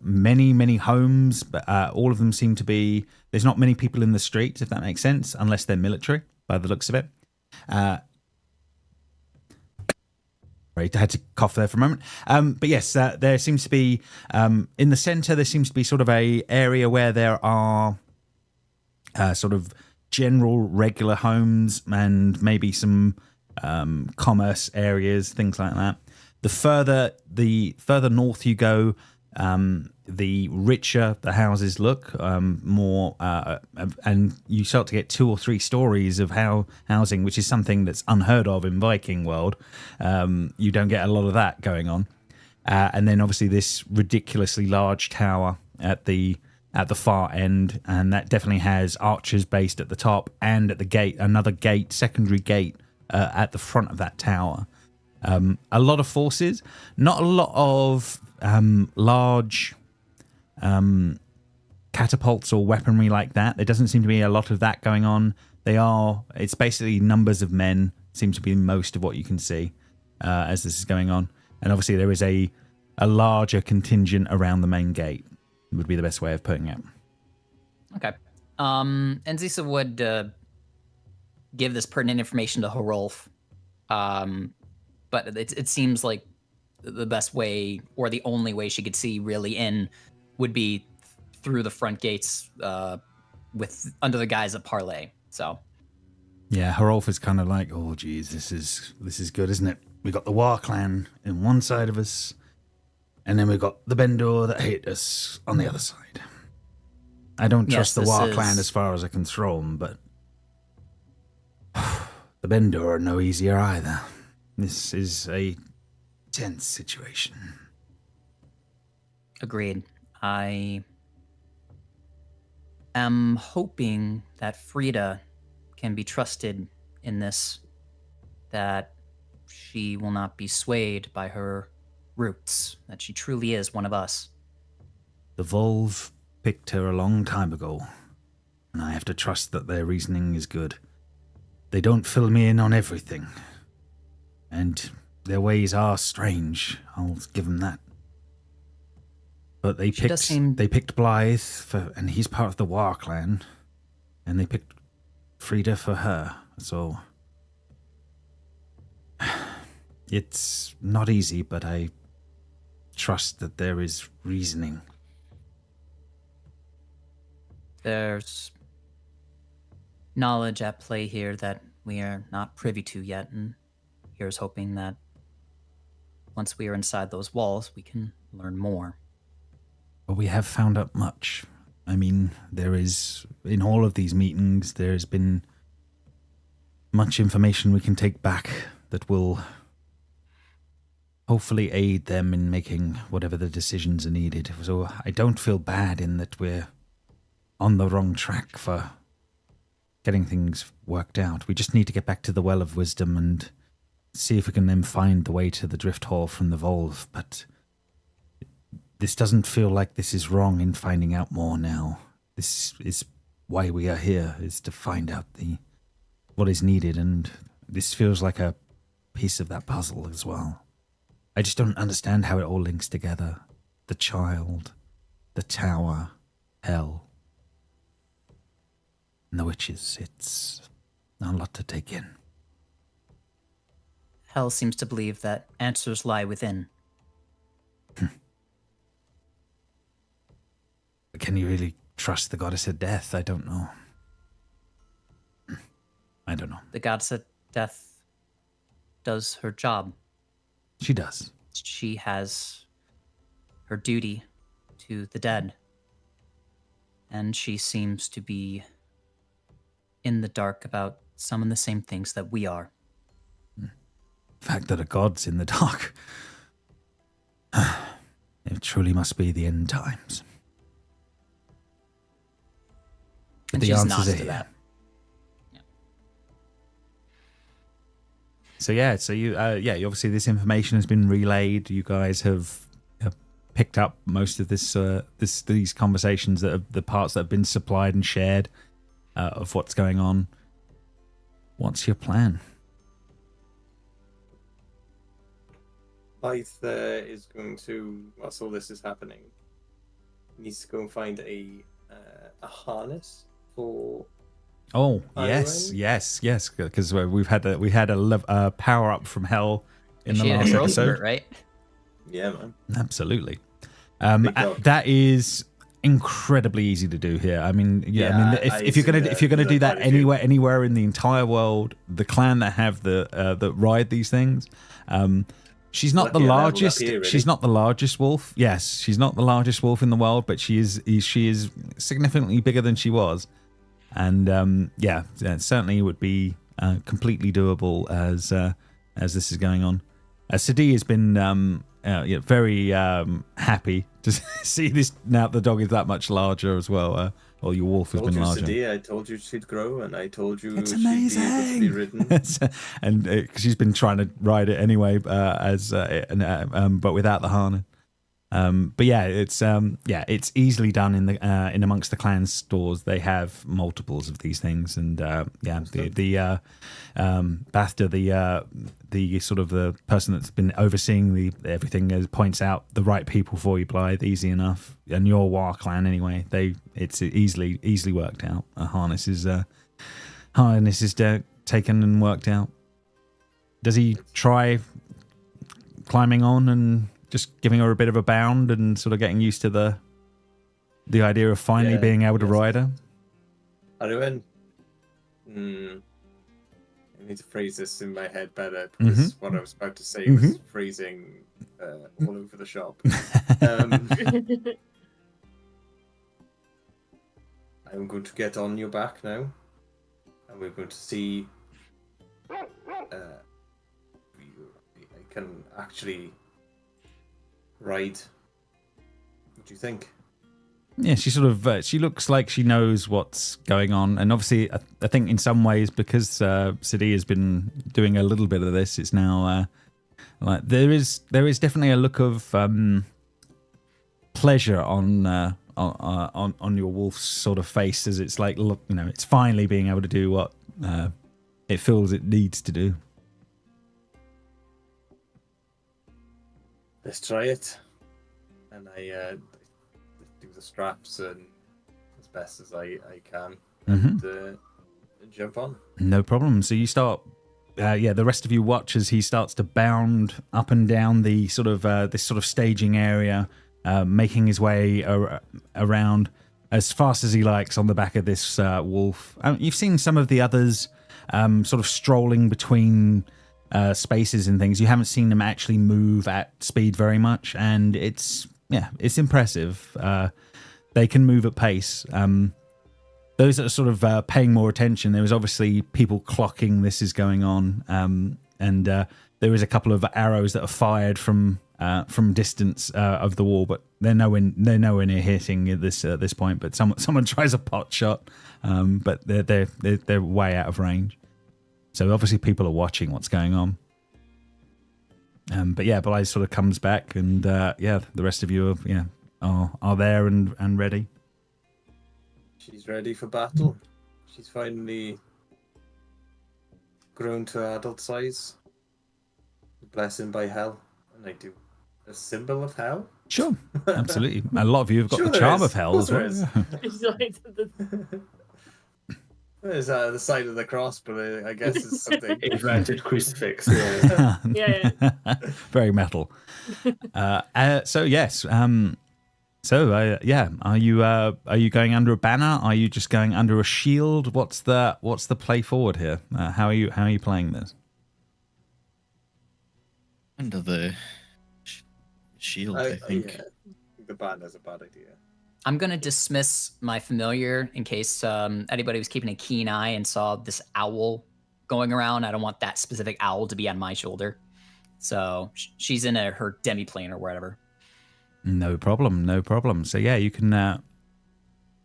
many homes, but all of them seem to be... There's not many people in the streets, if that makes sense, unless they're military, by the looks of it. Right, I had to cough there for a moment. But yes, there seems to be, in the centre, there seems to be sort of a area where there are sort of general regular homes and maybe some commerce areas, things like that. The further north you go, the richer the houses look, more, and you start to get 2 or 3 stories of housing, which is something that's unheard of in Viking world. You don't get a lot of that going on. And then obviously this ridiculously large tower at the far end, and that definitely has archers based at the top and at the gate, another gate, secondary gate at the front of that tower. A lot of forces, not a lot of large catapults or weaponry like that. There doesn't seem to be a lot of that going on. It's basically numbers of men seem to be most of what you can see as this is going on. And obviously there is a larger contingent around the main gate, would be the best way of putting it. Okay. And Zisa would give this pertinent information to Hrolf. But it seems like the best way, or the only way she could see really in, would be through the front gates under the guise of parley. So yeah, Hrolf is kind of like, oh geez, this is good, isn't it? We got the War Clan in one side of us, and then we got the Bendor that hate us on the other side. I don't trust the War Clan as far as I can throw them, but the Bendor are no easier either. This is a tense situation. Agreed. I am hoping that Frida can be trusted in this, that she will not be swayed by her roots, that she truly is one of us. The Volve picked her a long time ago, and I have to trust that their reasoning is good. They don't fill me in on everything, and their ways are strange, I'll give them that. But they picked Blythe, and he's part of the War Clan, and they picked Frida for her, so... It's not easy, but I trust that there is reasoning. There's knowledge at play here that we are not privy to yet, and here's hoping that once we are inside those walls, we can learn more. But we have found out much. I mean, there is, in all of these meetings, there's been much information we can take back that will hopefully aid them in making whatever the decisions are needed. So I don't feel bad in that we're on the wrong track for getting things worked out. We just need to get back to the Well of Wisdom and see if we can then find the way to the Drift Hall from the Volve. But this doesn't feel like this is wrong in finding out more now. This is why we are here, is to find out what is needed, and this feels like a piece of that puzzle as well. I just don't understand how it all links together. The child, the tower, hell, and the witches. It's a lot to take in. Hell seems to believe that answers lie within. Can you really trust the goddess of death? I don't know. I don't know. The goddess of death does her job. She does. She has her duty to the dead. And she seems to be in the dark about some of the same things that we are. The fact that a god's in the dark. It truly must be the end times. And the she's answers nodded are to here. that. So you obviously this information has been relayed. You guys have picked up most of these conversations, that are the parts that have been supplied and shared of what's going on. What's your plan? Blythe is going to, whilst all this is happening, needs to go and find a harness for. Oh yes, because we had a power up from hell in the She had last a growth episode, spurt, right? Yeah, man. Absolutely. Big dog. That is incredibly easy to do here. I mean, if you're gonna do that anywhere in the entire world, the clan that have that ride these things, she's not the largest. Here, really. She's not the largest wolf. Yes, she's not the largest wolf in the world, but she is significantly bigger than she was. And it certainly would be completely doable as this is going on. Sadi has been very happy to see this now. The dog is that much larger as well. Or your wolf has been larger. Sadi, I told you she'd grow, and I told you It's she'd be able to be ridden. And she's been trying to ride it anyway, but without the harness. But yeah, it's easily done in amongst the clan stores. They have multiples of these things, and the Bafta, the sort of the person that's been overseeing everything, points out the right people for you, Blythe. Easy enough, and your War clan anyway. It's easily worked out. A harness is taken and worked out. Does he try climbing on and just giving her a bit of a bound and sort of getting used to the idea of finally being able to ride her? Arwen, I need to phrase this in my head better, because what I was about to say was phrasing all over the shop. I'm going to get on your back now, and we're going to see I can actually ride. What do you think? Yeah, she sort of she looks like she knows what's going on, and obviously I think in some ways, because Sadi has been doing a little bit of this, it's now like there is definitely a look of pleasure on your wolf's sort of face, as it's like, look, it's finally being able to do what it feels it needs to do. Let's try it. And I do the straps and as best as I can, and jump on. No problem. So you start, the rest of you watch as he starts to bound up and down the sort of this sort of staging area, making his way around as fast as he likes on the back of this wolf. You've seen some of the others sort of strolling between spaces and things. You haven't seen them actually move at speed very much, and it's impressive. They can move at pace. Those that are sort of paying more attention, there was obviously people clocking this is going on, and there is a couple of arrows that are fired from from distance of the wall, but they're nowhere near hitting at this point. But someone tries a pot shot, but they're way out of range. So obviously people are watching what's going on. But yeah, Blythe sort of comes back, and the rest of you are there and ready. She's ready for battle. She's finally grown to adult size. Blessing by hell, and I do a symbol of hell. Sure, absolutely. A lot of you have got Sure the charm is. of hell as well. There's the side of the cross, but I guess it's something. Inverted crucifix. Yeah. Yeah. Very metal. So yes. Are you going under a banner? Are you just going under a shield? What's the play forward here? How are you playing this? Under the shield, I think. Yeah. The banner's a bad idea. I'm going to dismiss my familiar in case anybody was keeping a keen eye and saw this owl going around. I don't want that specific owl to be on my shoulder. So she's in her demi-plane or whatever. No problem. So yeah, you can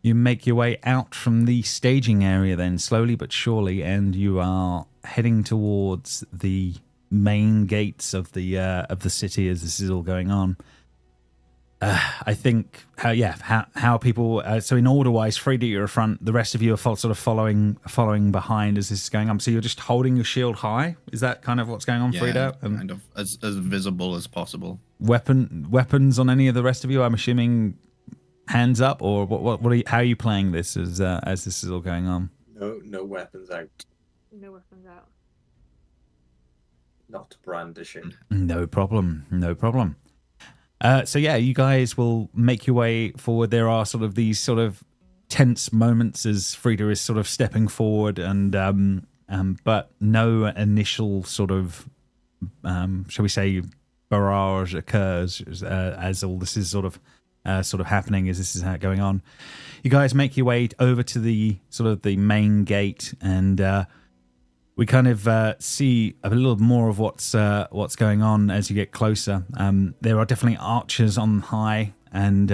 you make your way out from the staging area then, slowly but surely, and you are heading towards the main gates of the city as this is all going on. I think how people so in order wise, Frida, you're front, the rest of you are sort of following behind as this is going on. So you're just holding your shield high. Is that kind of what's going on, Frida? Kind of as visible as possible. Weapons on any of the rest of you? I'm assuming hands up, or how are you playing this as this is all going on? No weapons out. No weapons out. Not brandishing. No problem. So yeah, you guys will make your way forward. There are sort of these sort of tense moments as Frida is sort of stepping forward, and but no initial sort of shall we say barrage occurs as all this is sort of happening as this is going on. You guys make your way over to the sort of the main gate, and we kind of see a little more of what's going on as you get closer. There are definitely archers on high, and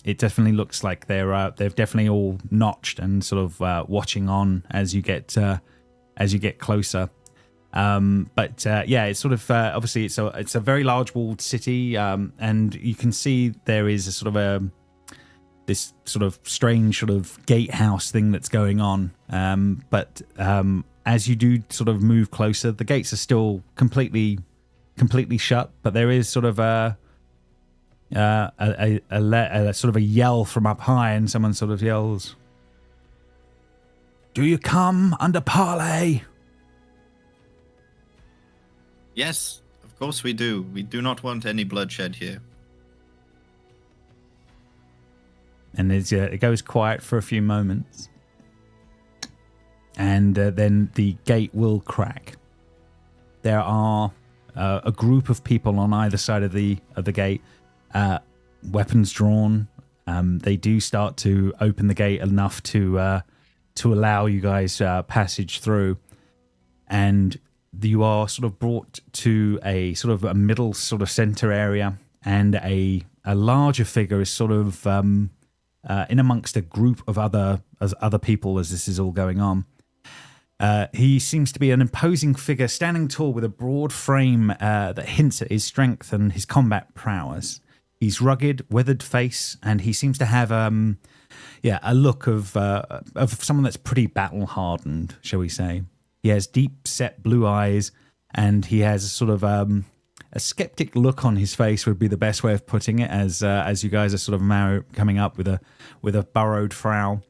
it definitely looks like they've definitely all notched and sort of watching on as you get closer. It's sort of obviously it's a very large walled city, and you can see there is a sort of this sort of strange sort of gatehouse thing that's going on. But as you do sort of move closer, the gates are still completely shut, but there is sort of a sort of a yell from up high, and someone sort of yells, "Do you come under parley?" Yes, of course we do. We do not want any bloodshed here. And it goes quiet for a few moments. And then the gate will crack. There are a group of people on either side of the gate, weapons drawn. They do start to open the gate enough to allow you guys passage through, and you are sort of brought to a sort of a middle sort of center area, and a larger figure is sort of in amongst a group of other people as this is all going on. He seems to be an imposing figure, standing tall with a broad frame that hints at his strength and his combat prowess. He's rugged, weathered face, and he seems to have a look of someone that's pretty battle hardened, shall we say. He has deep set blue eyes, and he has a sort of a skeptic look on his face would be the best way of putting it, as you guys are sort of coming up with a burrowed frown.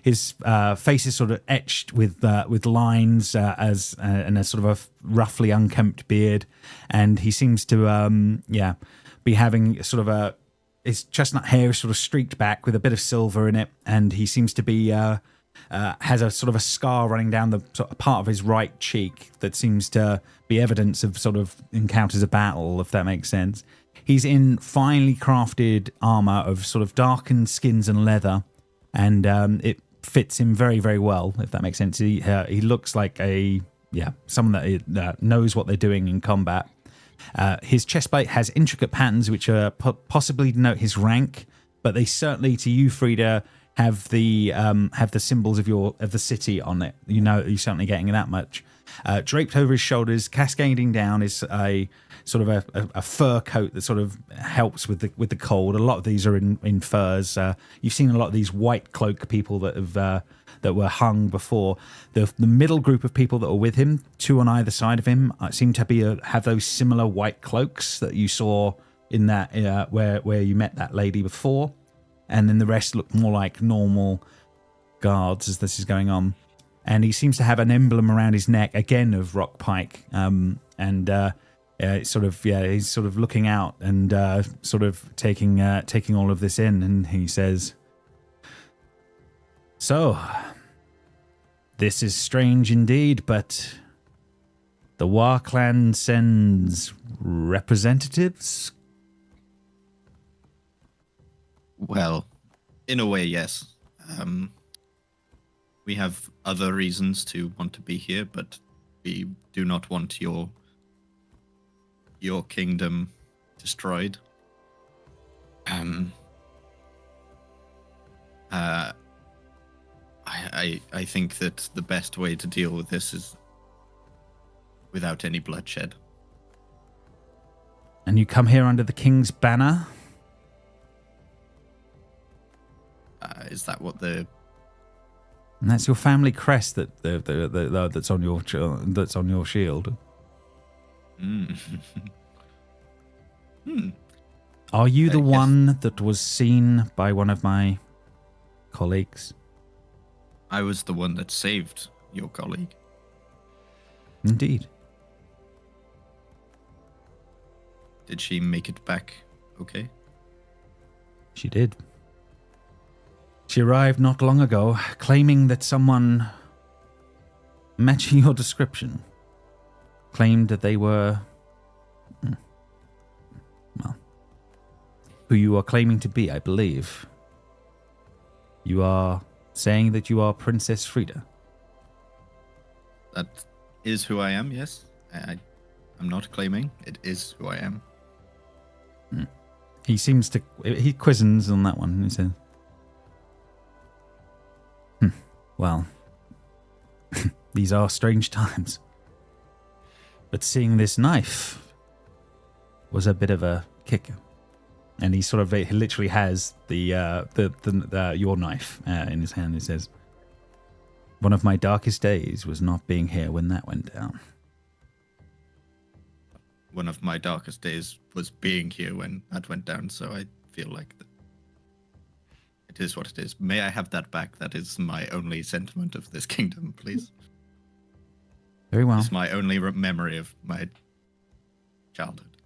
His face is sort of etched with lines and a sort of a roughly unkempt beard, and he seems to be having sort of his chestnut hair is sort of streaked back with a bit of silver in it, and he seems to be has a sort of a scar running down the sort of part of his right cheek that seems to be evidence of sort of encounters of battle, if that makes sense. He's in finely crafted armor of sort of darkened skins and leather, and it fits him very, very well, if that makes sense. He looks like someone that knows what they're doing in combat. His chestplate has intricate patterns which are possibly denote his rank, but they certainly, to you, Frida, have the symbols of the city on it. You know, you're certainly getting that much. Draped over his shoulders, cascading down, is a sort of a fur coat that sort of helps with the cold. A lot of these are in furs. You've seen a lot of these white cloak people that have that were hung before. The middle group of people that are with him, two on either side of him, seem to have those similar white cloaks that you saw in that where you met that lady before, and then the rest look more like normal guards as this is going on. And he seems to have an emblem around his neck again of Rock Pike, he's sort of looking out and sort of taking all of this in, and he says, "So, this is strange indeed, but the War Clan sends representatives?" Well, in a way, yes. We have other reasons to want to be here, but we do not want your kingdom destroyed. I think that the best way to deal with this is without any bloodshed. And you come here under the king's banner? Is that what the? And that's your family crest that's on your shield. Mm. Are you the Yes. one that was seen by one of my colleagues? I was the one that saved your colleague. Indeed. Did she make it back okay? She did. She arrived not long ago, claiming that someone matching your description claimed that they were, well, who you are claiming to be, I believe. You are saying that you are Princess Frida. That is who I am, yes. I'm not claiming. It is who I am. He seems to, he quizzens on that one. He says, well, these are strange times. But seeing this knife was a bit of a kicker. And he sort of, he literally has your knife in his hand. He says, one of my darkest days was not being here when that went down. One of my darkest days was being here when that went down, so I feel like it is what it is. May I have that back? That is my only sentiment of this kingdom, please. Very well. It's my only memory of my childhood.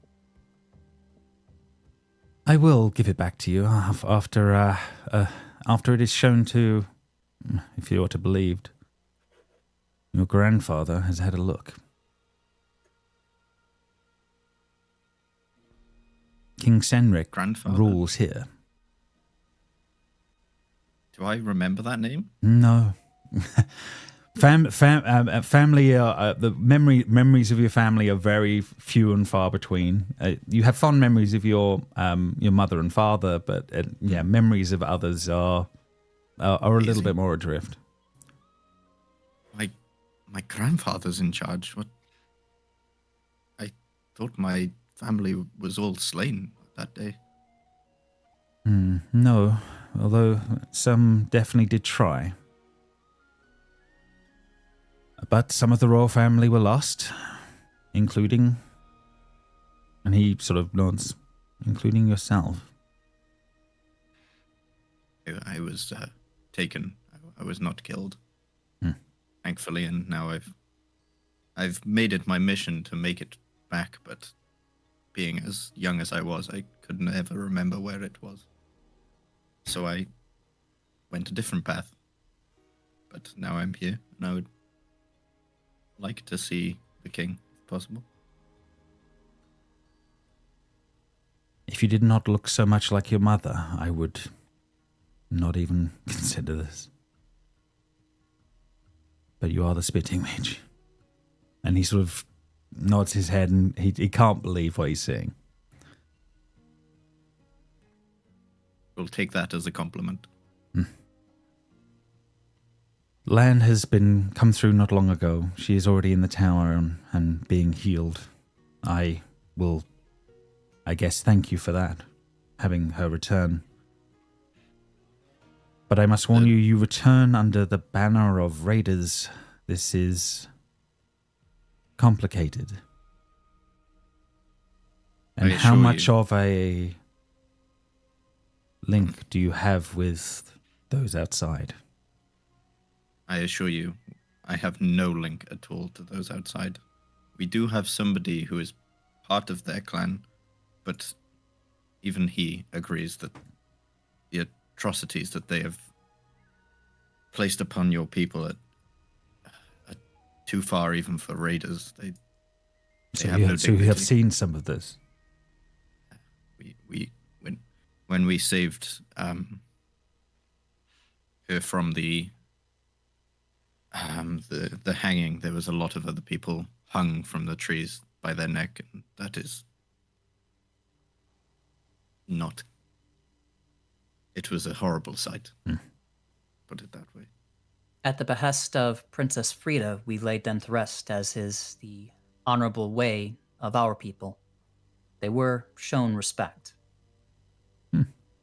I will give it back to you after it is shown to, if you are to believed, your grandfather has had a look. King Senric Grandfather? rules here. Do I remember that name? No. Family. The memories of your family are very few and far between. You have fond memories of your mother and father, but memories of others are a little bit more adrift. My grandfather's in charge. What? I thought my family was all slain that day. No, although some definitely did try. But some of the royal family were lost, including, and he sort of nods, including yourself. I was taken. I was not killed, thankfully, and now I've made it my mission to make it back. But being as young as I was, I couldn't ever remember where it was. So I went a different path. But now I'm here, and I would like to see the king, if possible. If you did not look so much like your mother, I would not even consider this. But you are the spitting mage. And he sort of nods his head, and he can't believe what he's seeing. We'll take that as a compliment. Lan has come through not long ago. She is already in the tower and being healed. I will, I guess, thank you for that, having her return. But I must warn you, you return under the banner of raiders. This is complicated. And how much of a link do you have with those outside? I assure you, I have no link at all to those outside. We do have somebody who is part of their clan, but even he agrees that the atrocities that they have placed upon your people are too far even for raiders. They have no dignity. So you have seen some of this? When we saved her from the hanging, there was a lot of other people hung from the trees by their neck, and that is not. It was a horrible sight. Put it that way. At the behest of Princess Frida, we laid them to rest, as is the honorable way of our people. They were shown respect.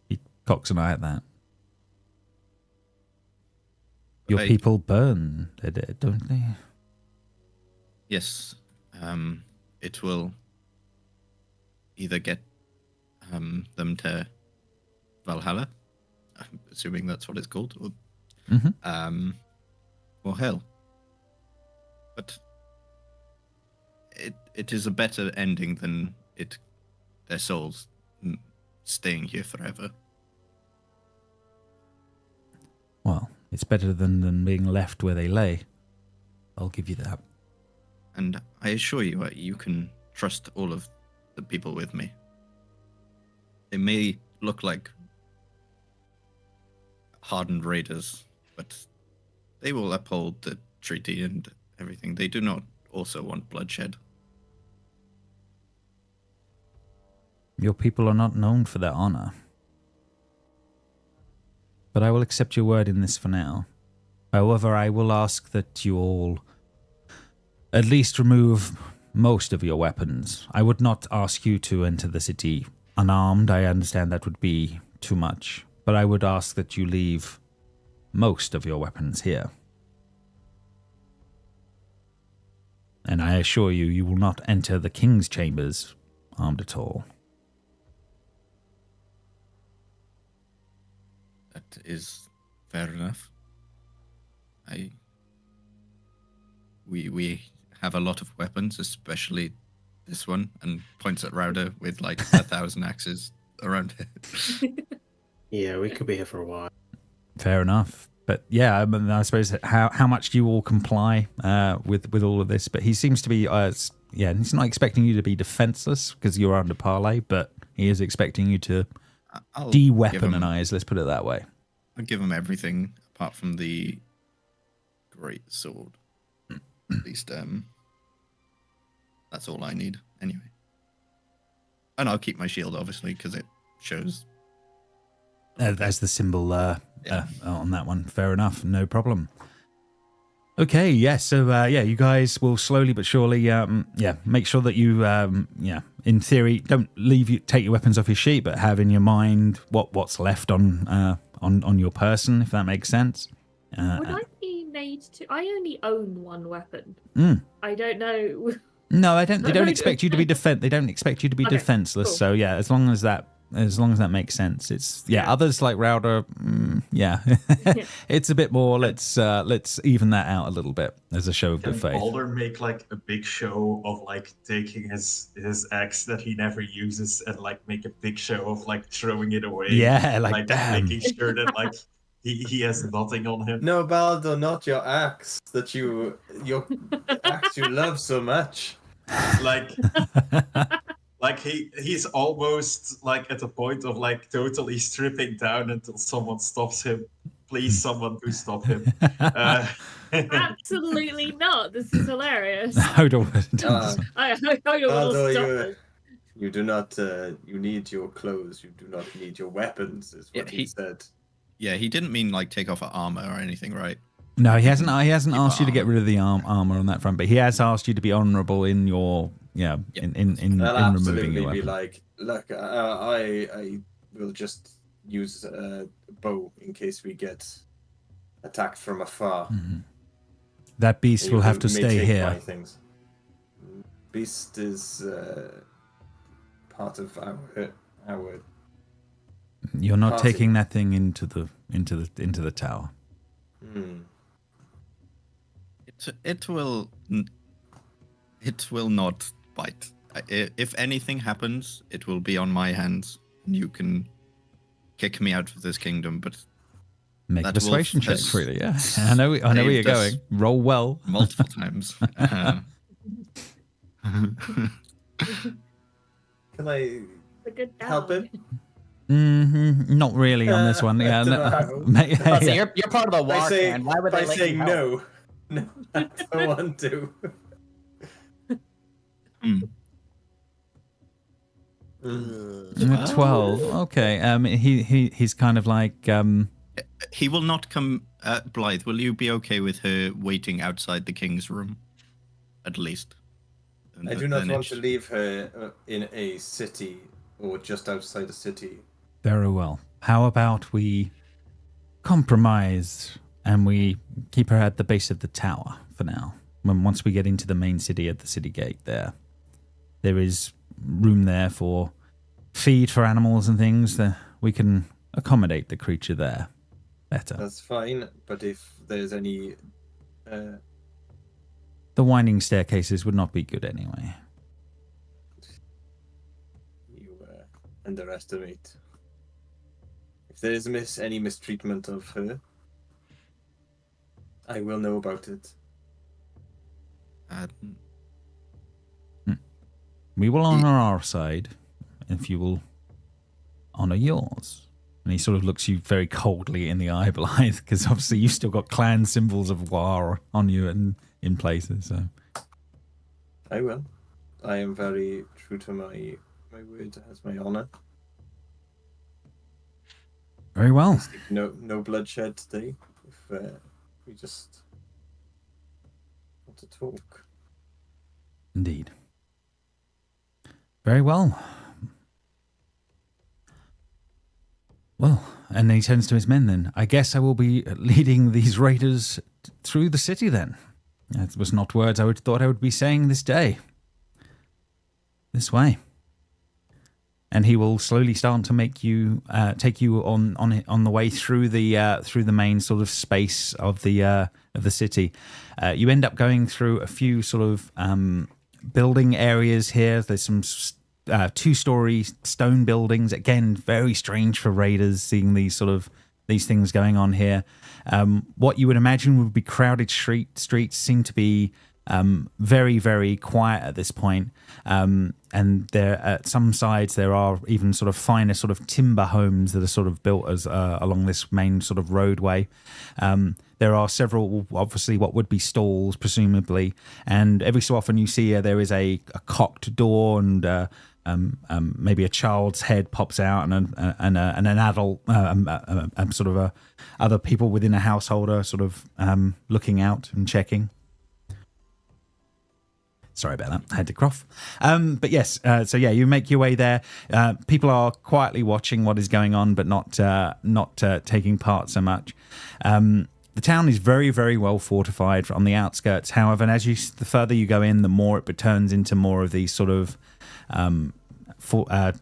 He cocks an eye at that. Your people burn, don't they? Yes. It will either get them to Valhalla, I'm assuming that's what it's called, or hell. But it is a better ending than their souls staying here forever. Well, it's better than being left where they lay. I'll give you that. And I assure you, you can trust all of the people with me. They may look like hardened raiders, but they will uphold the treaty and everything. They do not also want bloodshed. Your people are not known for their honor. But I will accept your word in this for now. However, I will ask that you all at least remove most of your weapons. I would not ask you to enter the city unarmed. I understand that would be too much. But I would ask that you leave most of your weapons here. And I assure you, you will not enter the king's chambers armed at all. That is fair enough. We have a lot of weapons, especially this one, and points at Rauda with like 1,000 axes around it. Yeah, we could be here for a while. Fair enough. But yeah, I mean, I suppose how much do you all comply with all of this? But he seems to be, he's not expecting you to be defenseless because you're under parlay, but he is expecting you to de-weaponize, let's put it that way. I'll give him everything apart from the great sword. At least, that's all I need anyway. And I'll keep my shield, obviously, because it shows. That's the symbol on that one. Fair enough. No problem. Okay, yes. So, you guys will slowly but surely, make sure that you, in theory, don't take your weapons off your sheet, but have in your mind what's left on your person, if that makes sense. Would I be made to? I only own one weapon. I don't know. No, I don't. They don't expect you to be They don't expect you to be defenseless. Cool. So yeah, as long as that makes sense. It's others like Rauda, it's a bit more. Let's even that out a little bit as a show of good faith. Can Balder make like a big show of like taking his axe that he never uses and like make a big show of like throwing it away? Yeah, like damn. Making sure that like he has nothing on him. No, Balder, not your axe your axe you love so much. Like he's almost like at the point of like totally stripping down until someone stops him Please, someone to stop him. Absolutely not. This is hilarious. Hodor I will although stop this. you do not, you need your clothes. You do not need your weapons, is what he said. Yeah, he didn't mean like take off armor or anything, right? No, he hasn't. He hasn't asked you to get rid of the armor on that front, but he has asked you to be honourable in your in removing your absolutely weapon. be like, look, I will just use a bow in case we get attacked from afar. Mm-hmm. That beast will have to stay here. Beast is part of our. You're not party. taking that thing into the tower. It will not bite. If anything happens, it will be on my hands. You can kick me out of this kingdom, but make a persuasion check, really. Yeah, has I know where you're saved going. us Roll well. multiple times. Can I A good help him? Not really on this one. Yeah, So you're part of the war clan. Why would they let say you help? no? I don't want to. 12. Okay. He's kind of like. He will not come. Blythe, will you be okay with her waiting outside the king's room, at least? I do not want to leave her in a city or just outside a city. Very well. How about we compromise and we keep her at the base of the tower for now? Once we get into the main city at the city gate there is room there for feed for animals and things. We can accommodate the creature there better. That's fine, but if there's any... The winding staircases would not be good anyway. You underestimate. If there is any mistreatment of her, I will know about it. We will honor our side if you will honor yours. And he sort of looks you very coldly in the eye, Blythe, because obviously you've still got clan symbols of war on you and in places. So I will. I am very true to my word as my honor. Very well. No bloodshed today. If we just want to talk. Indeed. Very well. Well, and then he turns to his men then. I guess I will be leading these raiders through the city then. That was not words I thought I would be saying this day. This way. And he will slowly start to make you take you on the way through the main sort of space of the city. You end up going through a few sort of building areas here. There's some 2-story stone buildings. Again, very strange for raiders seeing these things going on here. What you would imagine would be crowded streets seem to be very, very quiet at this point. And there, at some sides, there are even sort of finer sort of timber homes that are sort of built as along this main sort of roadway. There are several, obviously, what would be stalls, presumably, and every so often you see there is a cocked door and maybe a child's head pops out and an adult, sort of other people within a household are sort of looking out and checking. Sorry about that. I had to cough. But yes, so yeah, you make your way there. People are quietly watching what is going on, but not taking part so much. The town is very, very well fortified on the outskirts. However, and the further you go in, the more it turns into more of these sort of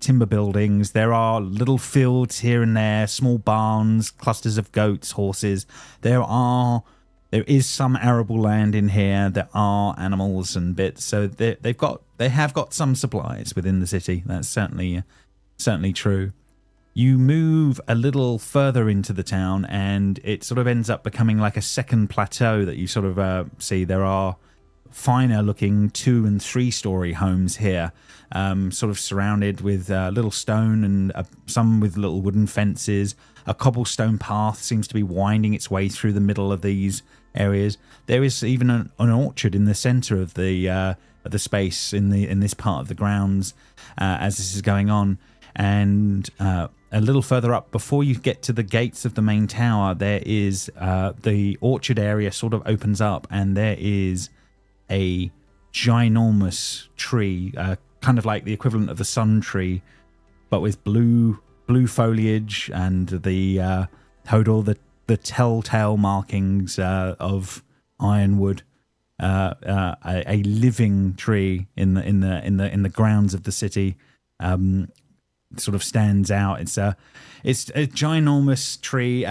timber buildings. There are little fields here and there, small barns, clusters of goats, horses. There is some arable land in here. There are animals and bits. So they have got some supplies within the city. That's certainly true. You move a little further into the town, and it sort of ends up becoming like a second plateau that you sort of see. There are finer looking 2- and 3-story homes here, sort of surrounded with little stone and some with little wooden fences. A cobblestone path seems to be winding its way through the middle of these areas. There is even an orchard in the center of the space in this part of the grounds as this is going on. And a little further up, before you get to the gates of the main tower, there is the orchard area sort of opens up, and there is a ginormous tree, kind of like the equivalent of the sun tree, but with blue foliage and the Hodor, the telltale markings of ironwood. A living tree in the grounds of the city. Sort of stands out. It's a ginormous tree.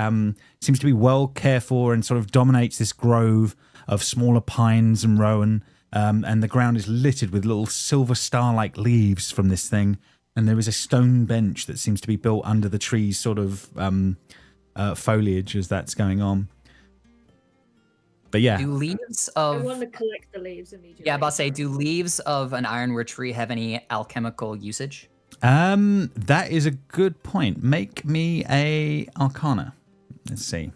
Seems to be well cared for and sort of dominates this grove of smaller pines and rowan. And the ground is littered with little silver star-like leaves from this thing. And there is a stone bench that seems to be built under the tree's sort of foliage as that's going on. But yeah. Do leaves I of want to collect the leaves immediately. yeah, about to say, do leaves of an ironwood tree have any alchemical usage? That is a good point. Make me a Arcana. Let's see.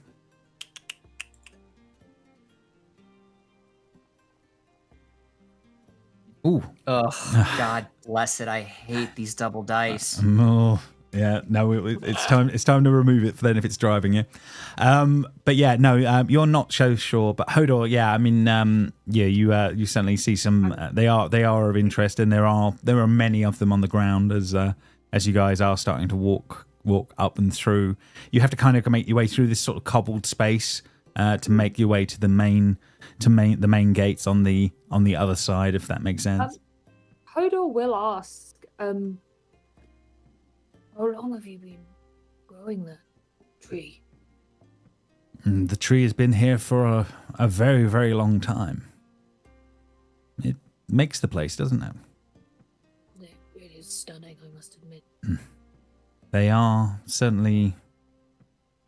Ooh. Ugh, God bless it. I hate these double dice. Oh, yeah. No, it's time. It's time to remove it then if it's driving you. But yeah, no, you're not so sure. But Hodor, yeah, I mean, yeah, you certainly see some. They are of interest, and there are many of them on the ground as you guys are starting to walk up and through. You have to kind of make your way through this sort of cobbled space to make your way to the main gates on the other side, if that makes sense. Hodor will ask, How long have you been growing that tree? The tree has been here for a very, very long time. It makes the place, doesn't it? It is stunning, I must admit. They are certainly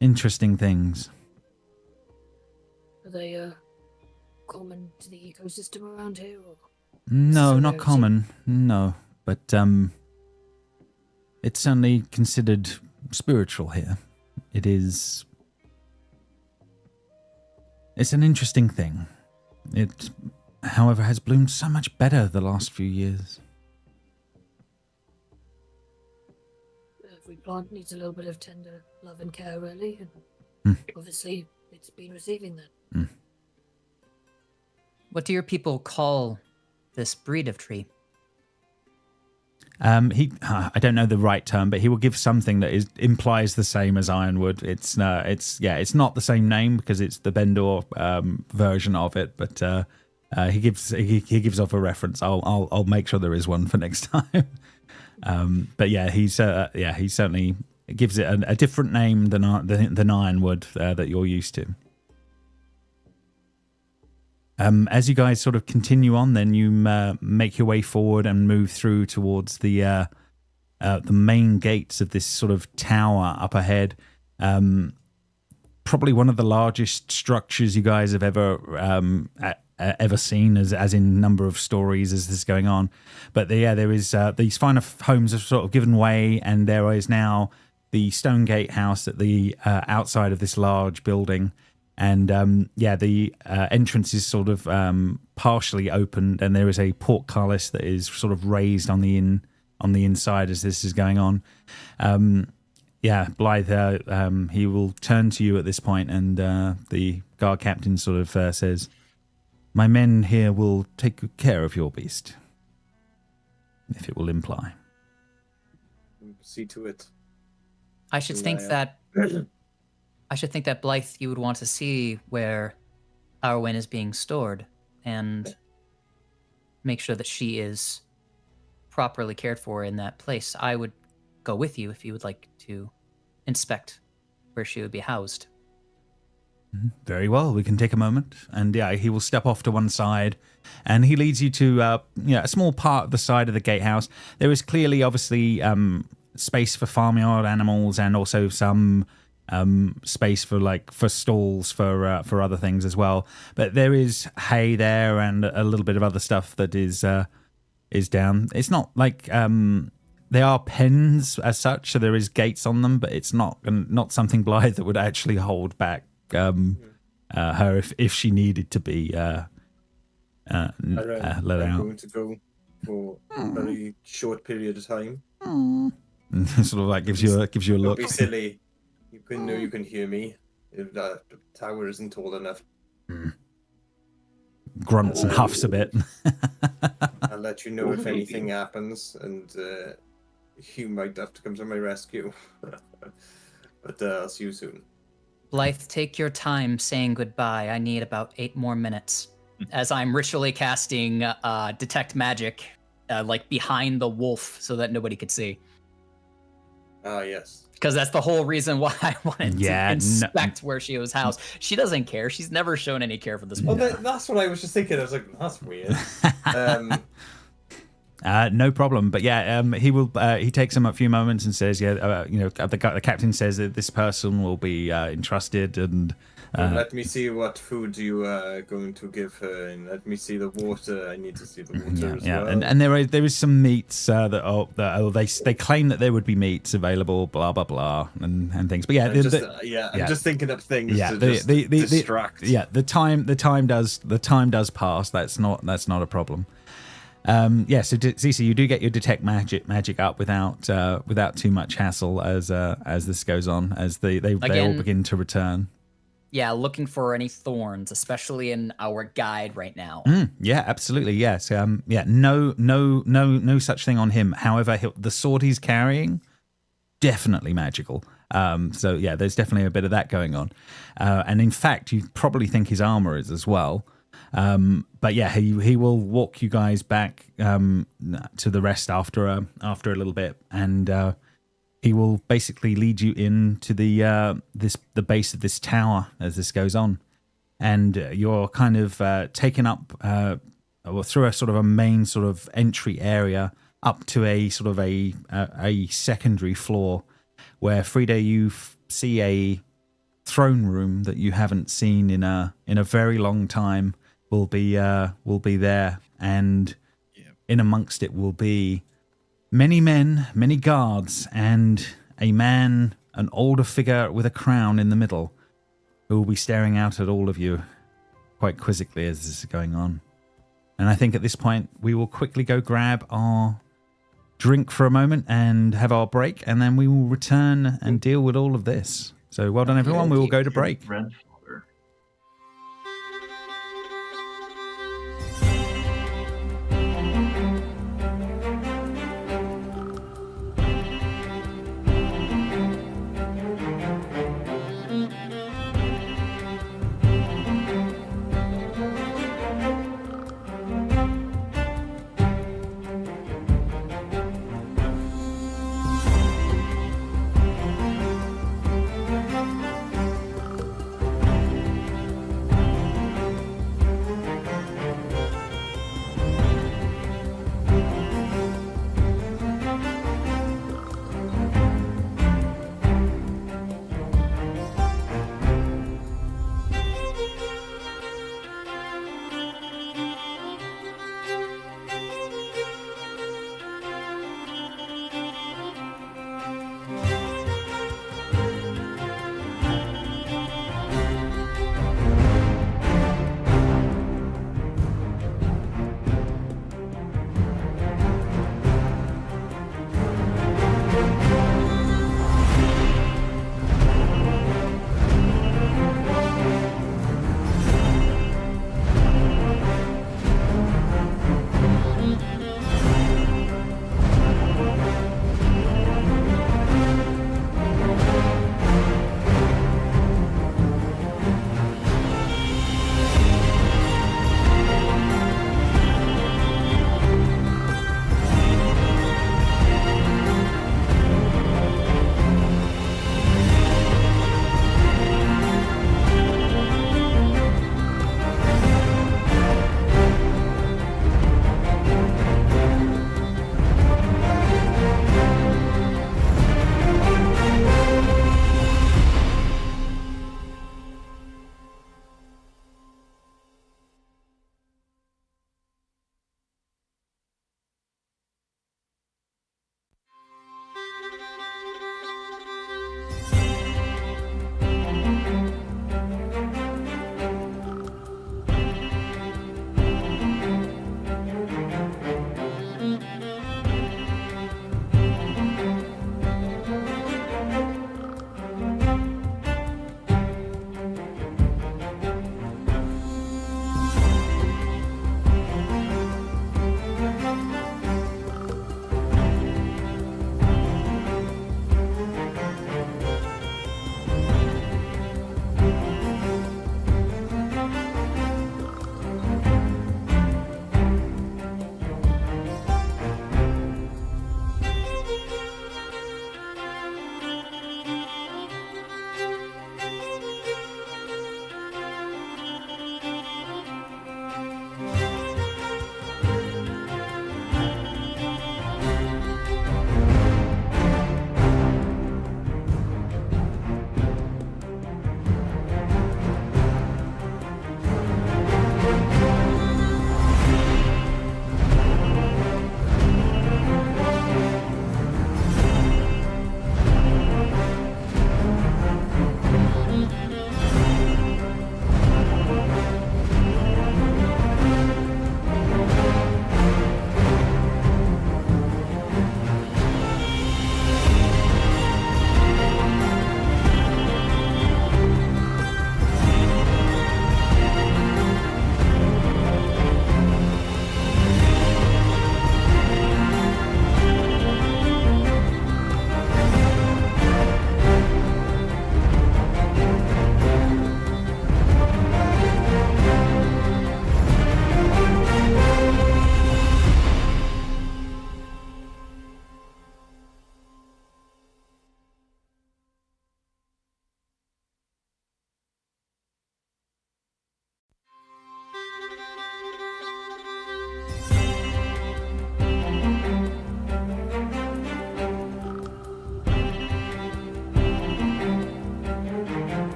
interesting things. Are they common to the ecosystem around here? Or No, not rarity? common. No, but it's certainly considered spiritual here. It's an interesting thing. It, however, has bloomed so much better the last few years. Every plant needs a little bit of tender love and care, really. Mm. Obviously, it's been receiving that. Mm. What do your people call this breed of tree? I don't know the right term, but he will give something that implies the same as ironwood. It's not the same name because it's the Bendor version of it, but he gives off a reference. I'll make sure there is one for next time. But yeah, he certainly gives it a different name than ironwood that you're used to. As you guys sort of continue on, then you make your way forward and move through towards the main gates of this sort of tower up ahead. Probably one of the largest structures you guys have ever seen, as in number of stories as this is going on. But there is these finer homes have sort of given way, and there is now the stone gate house at the outside of this large building. And the entrance is sort of partially opened, and there is a portcullis that is sort of raised on the inside as this is going on. Blythe, he will turn to you at this point, and the guard captain sort of says, "My men here will take good care of your beast, if it will imply." See to it. I should think that Blythe, you would want to see where Arwen is being stored and make sure that she is properly cared for in that place. I would go with you if you would like to inspect where she would be housed. Very well, we can take a moment. And he will step off to one side, and he leads you to a small part of the side of the gatehouse. There is clearly, obviously, space for farmyard animals and also some space for stalls for other things as well. But there is hay there and a little bit of other stuff that is down. It's not like they are pens as such, so there is gates on them, but it's not something Blythe that would actually hold back her if she needed to be let out. I'm going to go for a very short period of time. Sort of like gives you a look. Don't be silly. You can hear me. If the tower isn't tall enough. Grunts and huffs a bit. I'll let you know if anything happens, and you might have to come to my rescue. But I'll see you soon. Blythe, take your time saying goodbye. I need about 8 more minutes. As I'm ritually casting Detect Magic, like behind the wolf so that nobody could see. Ah, yes. Because that's the whole reason why I wanted to inspect where she was housed. She doesn't care. She's never shown any care for this Well, woman. that's what I was just thinking. I was like, that's weird. No problem. But yeah, he will. He takes him a few moments and says, the captain says that this person will be entrusted, and let me see what food you are going to give her, and let me see the water. I need to see the water as well. And there is some meats they claim that there would be meats available, blah blah blah, and things. But yeah, I'm just thinking up things. Yeah, to distract. The time does pass. That's not a problem. So Cece, you do get your detect magic up without too much hassle as this goes on, as they all begin to return. Yeah, looking for any thorns, especially in our guide right now. Yeah, absolutely. Yes. No such thing on him. However, the sword he's carrying, definitely magical. So yeah, there's definitely a bit of that going on. And in fact, you probably think his armor is as well. But yeah, he will walk you guys back to the rest after a little bit, and he will basically lead you into the base of this tower as this goes on, and you're kind of taken up through a sort of a main sort of entry area up to a sort of a secondary floor, where Frida, you see a throne room that you haven't seen in a very long time. Will be there, and in amongst it will be many men, many guards, and a man, an older figure with a crown in the middle, who will be staring out at all of you quite quizzically as this is going on. And I think at this point we will quickly go grab our drink for a moment and have our break, and then we will return and deal with all of this. So well done, everyone. We will go to break.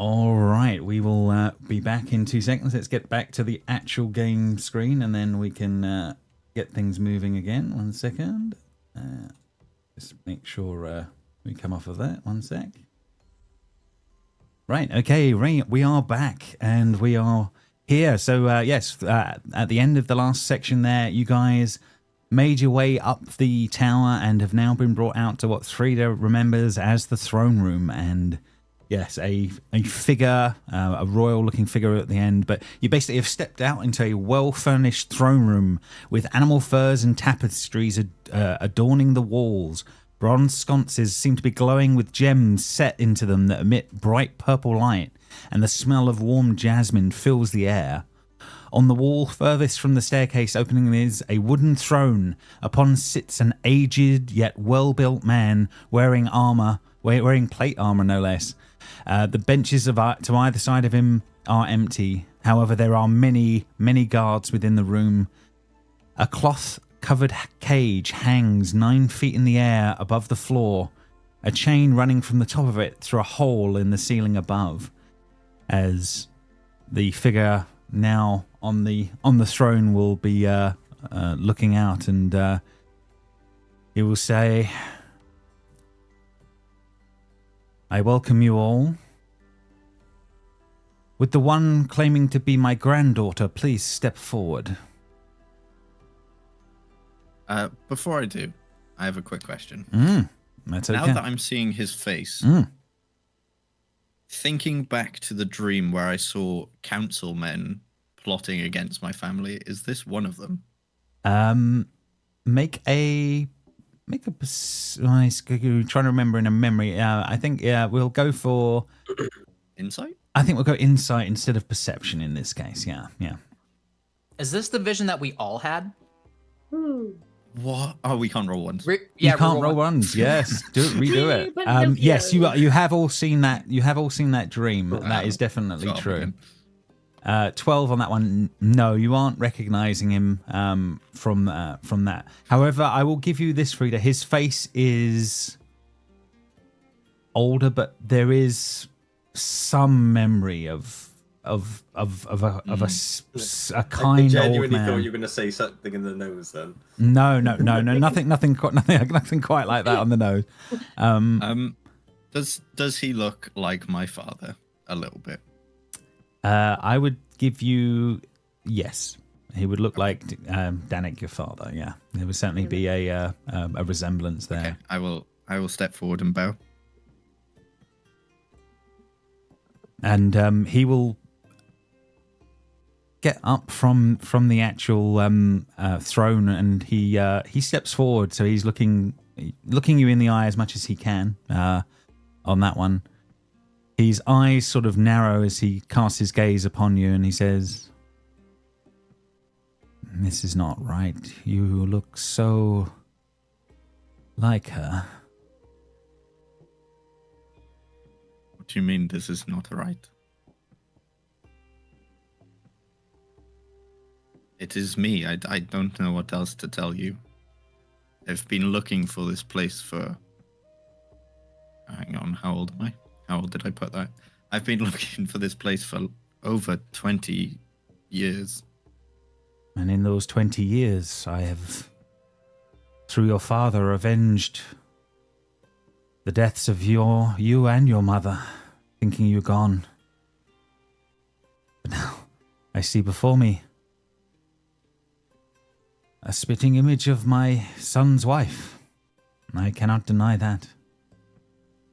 All right, we will be back in 2 seconds. Let's get back to the actual game screen, and then we can get things moving again. 1 second. Just make sure we come off of that. 1 sec. Right, okay, we are back, and we are here. So, yes, at the end of the last section there, you guys made your way up the tower and have now been brought out to what Frida remembers as the throne room. And yes, a figure, a royal-looking figure at the end, but you basically have stepped out into a well-furnished throne room with animal furs and tapestries adorning the walls. Bronze sconces seem to be glowing with gems set into them that emit bright purple light, and the smell of warm jasmine fills the air. On the wall furthest from the staircase opening is a wooden throne. Upon sits an aged yet well-built man wearing plate armor, no less. The benches to either side of him are empty. However, there are many, many guards within the room. A cloth-covered cage hangs 9 feet in the air above the floor, a chain running from the top of it through a hole in the ceiling above. As the figure now on the throne will be looking out, and he will say, "I welcome you all. Would the one claiming to be my granddaughter please step forward?" Before I do, I have a quick question. That's okay. Now that I'm seeing his face, thinking back to the dream where I saw councilmen plotting against my family, is this one of them? Make a I'm trying to remember in a memory. I think we'll go for Insight. I think we'll go insight instead of perception in this case. Yeah. Is this the vision that we all had? What? Oh, we can't roll ones. You can't roll ones. Yes, redo it. Yes, you have all seen that. You have all seen that dream. That is definitely true. 12 on that one. No, you aren't recognizing him from that. However, I will give you this, Frida. His face is older, but there is some memory of a kind I old genuinely man. thought you were going to say something in the nose then. No, nothing quite like that on the nose. Does he look like my father a little bit? I would give you yes. He would look like Danik, your father. Yeah, there would certainly be a resemblance there. Okay. I will step forward and bow. And he will get up from the actual throne, and he steps forward. So he's looking you in the eye as much as he can on that one. His eyes sort of narrow as he casts his gaze upon you, and he says, "This is not right. You look so like her." What do you mean this is not right? It is me. I don't know what else to tell you. I've been looking for this place for... Hang on, how old am I? How old did I put that? I've been looking for this place for over 20 years. And in those 20 years, I have, through your father, avenged the deaths of you and your mother, thinking you gone. But now, I see before me a spitting image of my son's wife. I cannot deny that.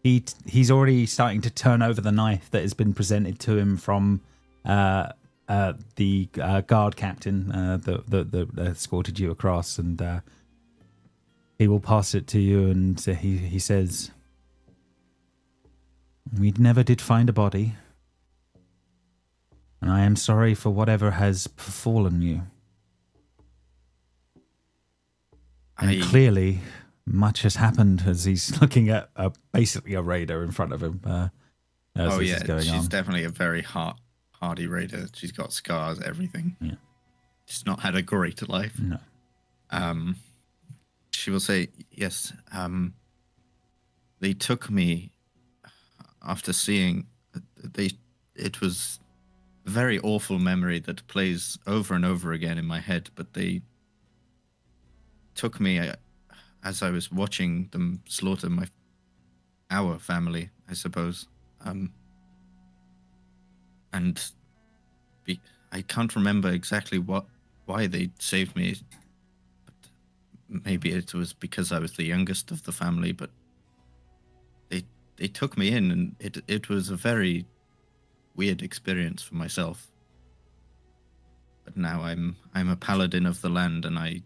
He's already starting to turn over the knife that has been presented to him from the guard captain that escorted you across, and he will pass it to you, and he says, "We never did find a body, and I am sorry for whatever has befallen you." And clearly, much has happened as he's looking at basically a raider in front of him. She's definitely a very hardy raider. She's got scars, everything. Yeah, she's not had a great life. No. She will say, "Yes. They took me after seeing It was a very awful memory that plays over and over again in my head, but they took me as I was watching them slaughter our family, I suppose. And I can't remember exactly why they saved me. But maybe it was because I was the youngest of the family, but they took me in, and it was a very weird experience for myself. But now I'm a paladin of the land, and I'm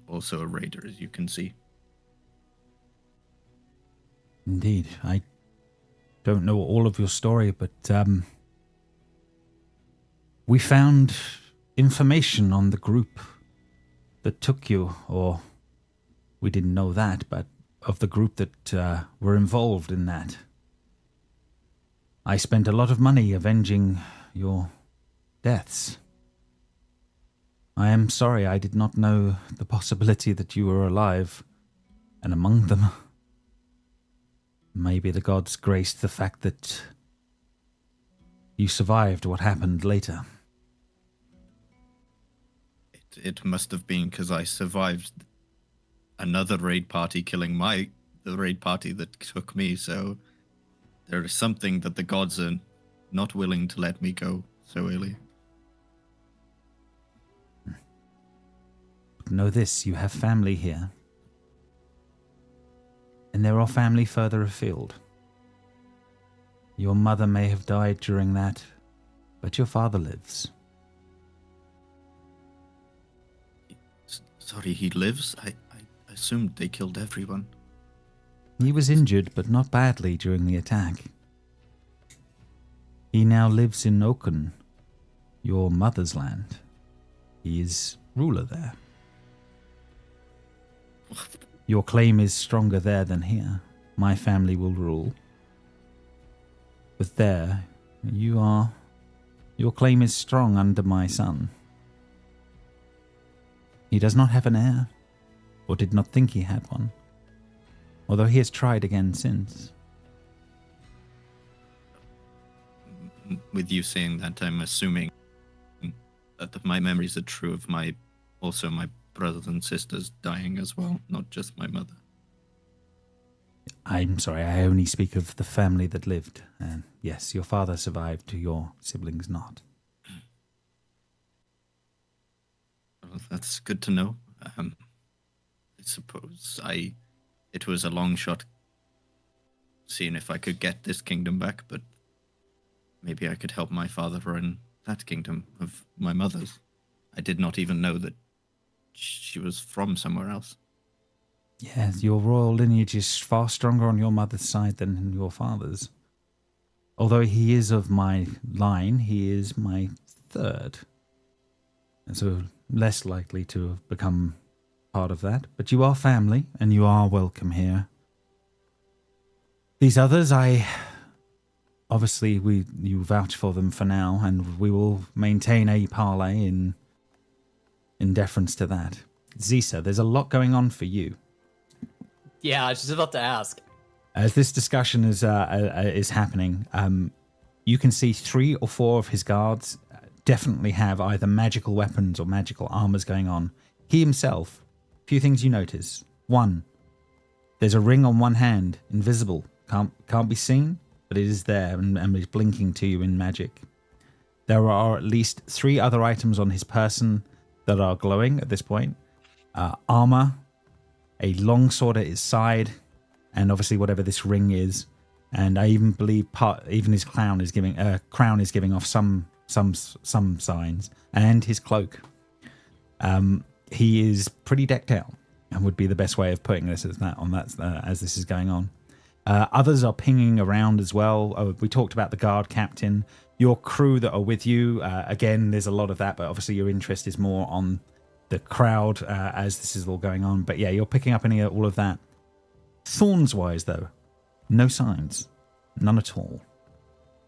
also a raider, as you can see. Indeed. I don't know all of your story, but we found information on the group that took you, or we didn't know that, but of the group that were involved in that. I spent a lot of money avenging your deaths. I am sorry I did not know the possibility that you were alive and among them. Maybe the gods graced the fact that you survived what happened later. It must have been because I survived another raid party killing the raid party that took me, so there is something that the gods are not willing to let me go so early. Know this, you have family here. And there are family further afield. Your mother may have died during that, but your father lives. Sorry, he lives? I assumed they killed everyone. He was injured, but not badly during the attack. He now lives in Oaken, your mother's land. He is ruler there. Your claim is stronger there than here. My family will rule. But there, your claim is strong under my son. He does not have an heir, or did not think he had one, although he has tried again since. With you saying that, I'm assuming that my memories are true of my brothers and sisters dying as well, not just my mother. I'm sorry, I only speak of the family that lived. And yes, your father survived, your siblings not. Well, that's good to know. I suppose it was a long shot seeing if I could get this kingdom back, but maybe I could help my father run that kingdom of my mother's. I did not even know that she was from somewhere else. Yes, your royal lineage is far stronger on your mother's side than your father's. Although he is of my line, he is my third. And so less likely to have become part of that. But you are family, and you are welcome here. These others, obviously, you vouch for them for now, and we will maintain a parley in deference to that. Zisa, there's a lot going on for you. Yeah, I was just about to ask. As this discussion is happening, you can see 3 or 4 of his guards definitely have either magical weapons or magical armors going on. He himself, a few things you notice. 1, there's a ring on one hand, invisible, can't be seen, but it is there and is blinking to you in magic. There are at least 3 other items on his person that are glowing at this point. Armor, a long sword at his side, and obviously whatever this ring is. And I even believe even his crown is giving off some signs, and his cloak. He is pretty decked out, and would be the best way of putting this as this is going on. Others are pinging around as well. We talked about the guard captain. Your crew that are with you, again, there's a lot of that, but obviously your interest is more on the crowd as this is all going on. But yeah, you're picking up all of that. Thorns-wise, though, no signs. None at all.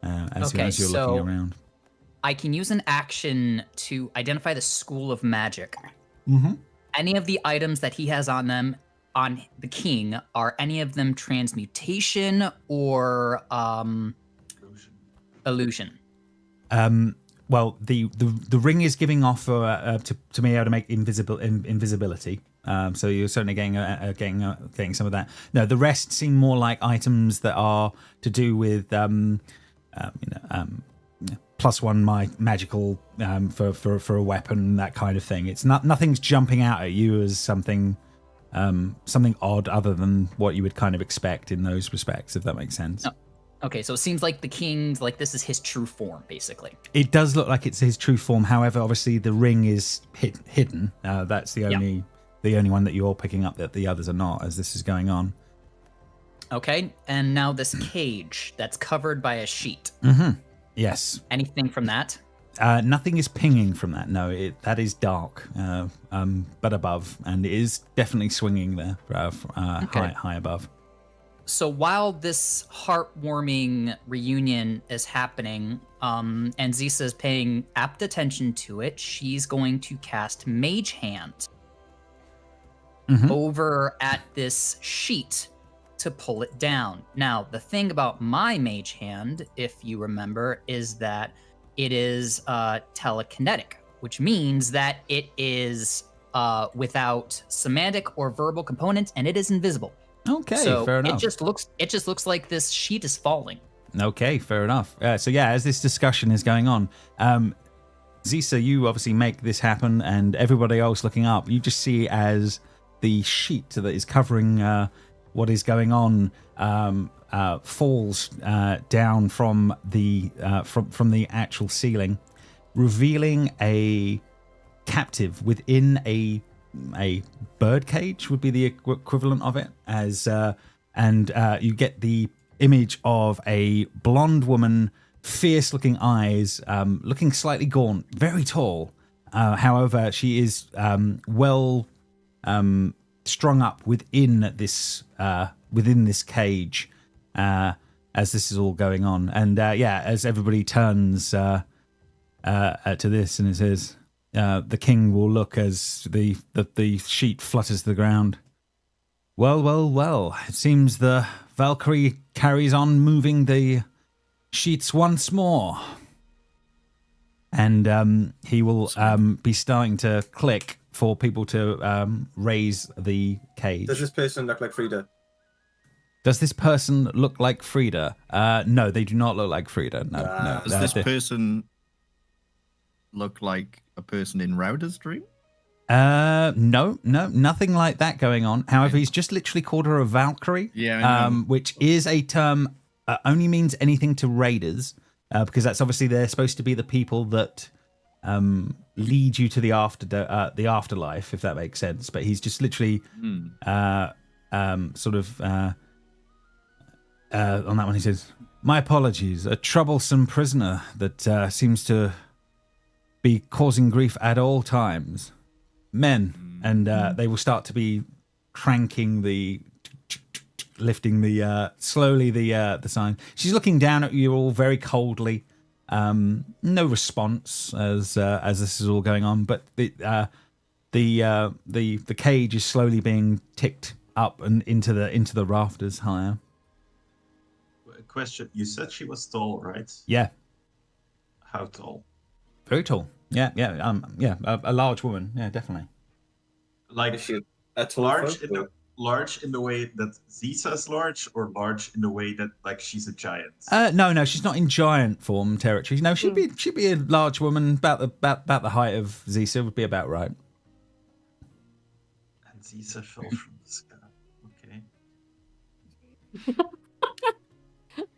As you're looking around. I can use an action to identify the school of magic. Mm-hmm. Any of the items that he has on them on the king, are any of them transmutation or illusion? Well, the ring is giving off to be able to make invisibility. So you're certainly getting some of that. No, the rest seem more like items that are to do with +1 magical for a weapon, that kind of thing. It's nothing's jumping out at you as something odd other than what you would kind of expect in those respects, if that makes sense. No. Okay, so it seems like the king's like this is his true form, basically. It does look like it's his true form. However, obviously the ring is hidden. That's the only one that you're picking up, that the others are not, as this is going on. Okay, and now this cage that's covered by a sheet. Mm-hmm. Yes. Anything from that? Nothing is pinging from that. No, that is dark, but above, and it is definitely swinging there, high above. So while this heartwarming reunion is happening, and Zisa is paying apt attention to it, she's going to cast Mage Hand over at this sheet to pull it down. Now, the thing about my Mage Hand, if you remember, is that it is telekinetic, which means that it is without semantic or verbal components, and it is invisible. Okay, so fair enough. It just looks like this sheet is falling. Okay, fair enough. So yeah, as this discussion is going on, Zisa, you obviously make this happen, and everybody else looking up, you just see as the sheet that is covering what is going on falls down from the actual ceiling, revealing a captive within a bird cage would be the equivalent of it, and you get the image of a blonde woman, fierce looking eyes, looking slightly gaunt, very tall. However, she is strung up within this cage as this is all going on. And as everybody turns to this, and it says, the king will look as the sheet flutters to the ground. Well, it seems the Valkyrie carries on moving the sheets once more. And he will be starting to click for people to raise the cage. Does this person look like Frida? Does this person look like Frida? No, they do not look like Frida. No. Does this person look like a person in Rauda's dream? No, nothing like that going on. However, he's just literally called her a Valkyrie, which is a term only means anything to raiders, because that's obviously they're supposed to be the people that lead you to the afterlife, if that makes sense. But he's just literally sort of on that one. He says, "My apologies, a troublesome prisoner that seems to be causing grief at all times. Men," and they will start to be cranking lifting the slowly the sign. She's looking down at you all very coldly. No response as this is all going on, but the cage is slowly being ticked up and into the rafters higher. Question: you said she was tall, right? Yeah. How tall? Very tall. Yeah. A large woman. Yeah, definitely. Like Is she a tall large folk? large in the way that Zisa is large, or large in the way that like she's a giant? No, she's not in giant form territory. No, she'd be a large woman, about the height of Zisa would be about right. And Zisa fell from the sky. Okay.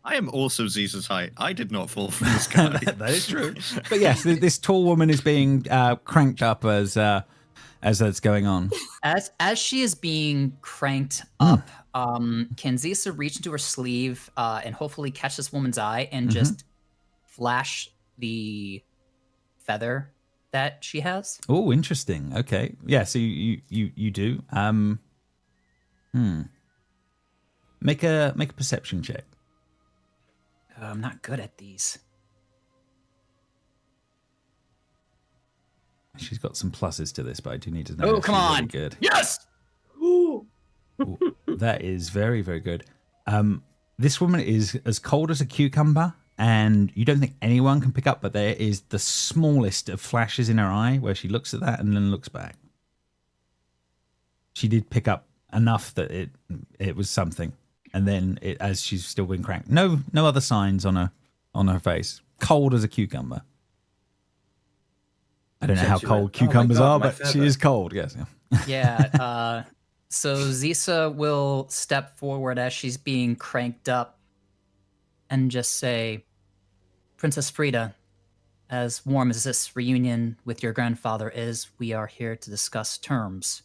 I am also Zisa's height. I did not fall from the sky. That is true. But yes, this tall woman is being cranked up as that's going on. As she is being cranked up, can Zisa reach into her sleeve and hopefully catch this woman's eye and just flash the feather that she has? Oh, interesting. Okay. Yeah, so you do. Make a perception check. I'm not good at these. She's got some pluses to this, but I do need to know. Oh, if come she's on. really good. Yes! That is very, very good. This woman is as cold as a cucumber, and you don't think anyone can pick up, but there is the smallest of flashes in her eye where she looks at that and then looks back. She did pick up enough that it was something, and then as she's still being cranked, no other signs on her face. Cold as a cucumber. I don't know how cold cucumbers are, but she is cold. Yes. Yeah. So Zisa will step forward as she's being cranked up and just say, Princess Frida, as warm as this reunion with your grandfather is, we are here to discuss terms.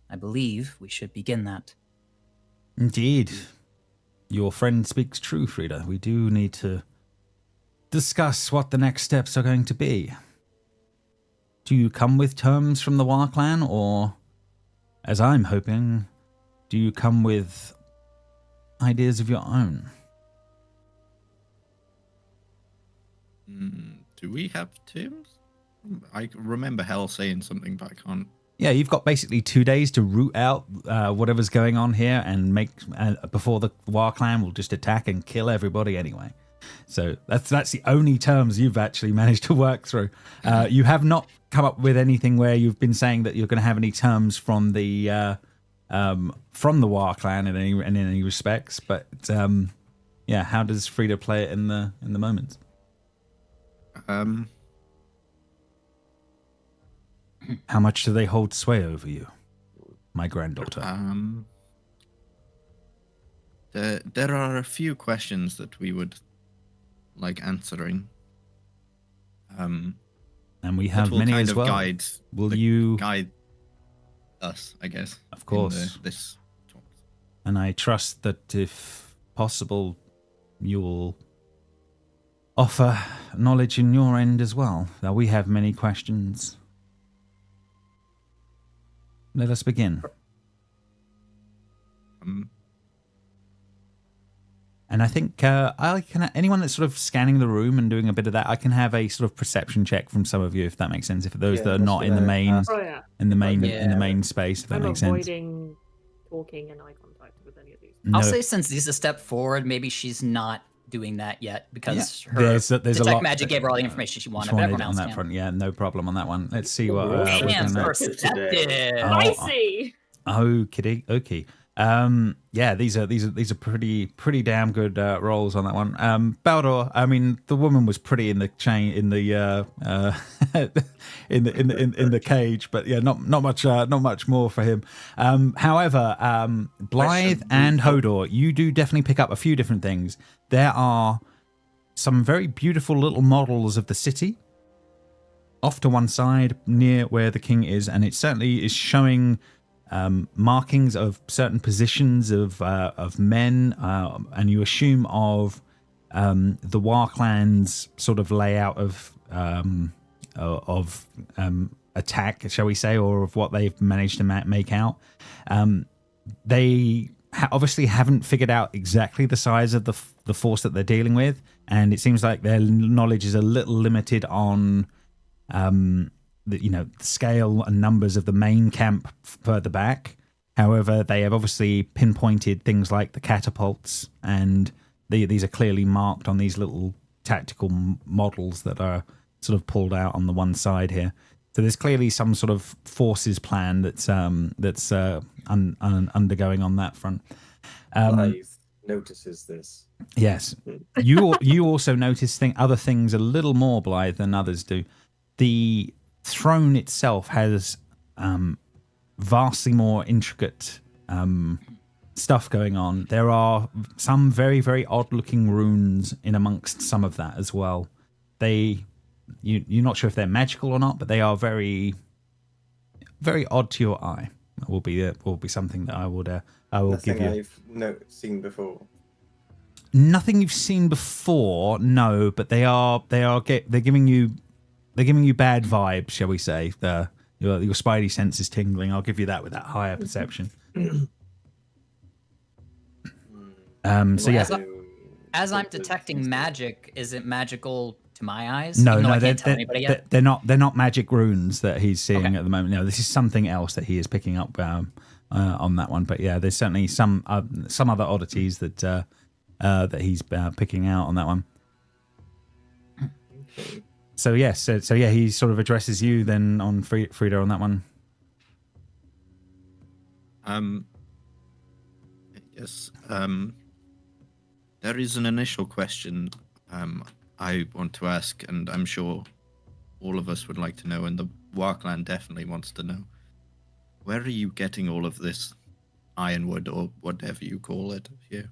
I believe we should begin that. Indeed. Your friend speaks true, Frida. We do need to discuss what the next steps are going to be. Do you come with terms from the War clan, or, as I'm hoping, do you come with ideas of your own? Do we have terms? I remember Hell saying something, but I can't. Yeah, you've got basically 2 days to root out whatever's going on here and make before the War clan will just attack and kill everybody anyway. So that's the only terms you've actually managed to work through. You have not come up with anything where you've been saying that you're going to have any terms from the War clan in any respects. But yeah, how does Frida play it in the moment? How much do they hold sway over you, my granddaughter? There are a few questions that we would like answering. And we have many as well. Will you guide us, I guess? Of course. This talk. And I trust that if possible, you'll offer knowledge in your end as well. Now we have many questions. Let us begin. And I think anyone that's sort of scanning the room and doing a bit of that, I can have a sort of perception check from some of you, if that makes sense. If those that are not in the main, in the main space, if that makes sense. I'm avoiding talking and eye contact with any of these. I'll say since Zisa stepped forward, maybe she's not doing that yet because her there's detect a lot magic gave her all the information she wanted. But everyone on else that can. front. Yeah, no problem on that one. Let's see what. Perceptive. I see. Oh, kitty. Okay. Yeah, these are pretty damn good rolls on that one. Baldor, I mean, the woman was pretty in the chain in the in the cage, but yeah, not much more for him. However, Blythe and Hodor, you do definitely pick up a few different things. There are some very beautiful little models of the city off to one side near where the king is, and it certainly is showing markings of certain positions of men, and you assume of the War clan's sort of layout of attack, shall we say, or of what they've managed to make out. They obviously haven't figured out exactly the size of the force that they're dealing with, and it seems like their knowledge is a little limited on the scale and numbers of the main camp further back. However, they have obviously pinpointed things like the catapults, and these are clearly marked on these little tactical models that are sort of pulled out on the one side here. So there's clearly some sort of forces plan that's undergoing on that front. Blythe notices this. Yes, you also notice other things a little more, Blythe, than others do. The throne itself has vastly more intricate stuff going on. There are some very, very odd-looking runes in amongst some of that as well. You're not sure if they're magical or not, but they are very, very odd to your eye. Will be something that I will Nothing give you. I've seen before. Nothing you've seen before, no, but they're giving you bad vibes, shall we say? Your spidey sense is tingling. I'll give you that with that higher perception. So yeah. As I'm detecting magic, is it magical to my eyes? No, Even though I can't tell anybody yet? they're not magic runes that he's seeing at the moment. No, this is something else that he is picking up on that one. But yeah, there's certainly some other oddities that he's picking out on that one. So yes, so yeah, he sort of addresses you then on Frida on that one. Yes. There is an initial question I want to ask, and I'm sure all of us would like to know, and the Warclan definitely wants to know. Where are you getting all of this ironwood, or whatever you call it, here?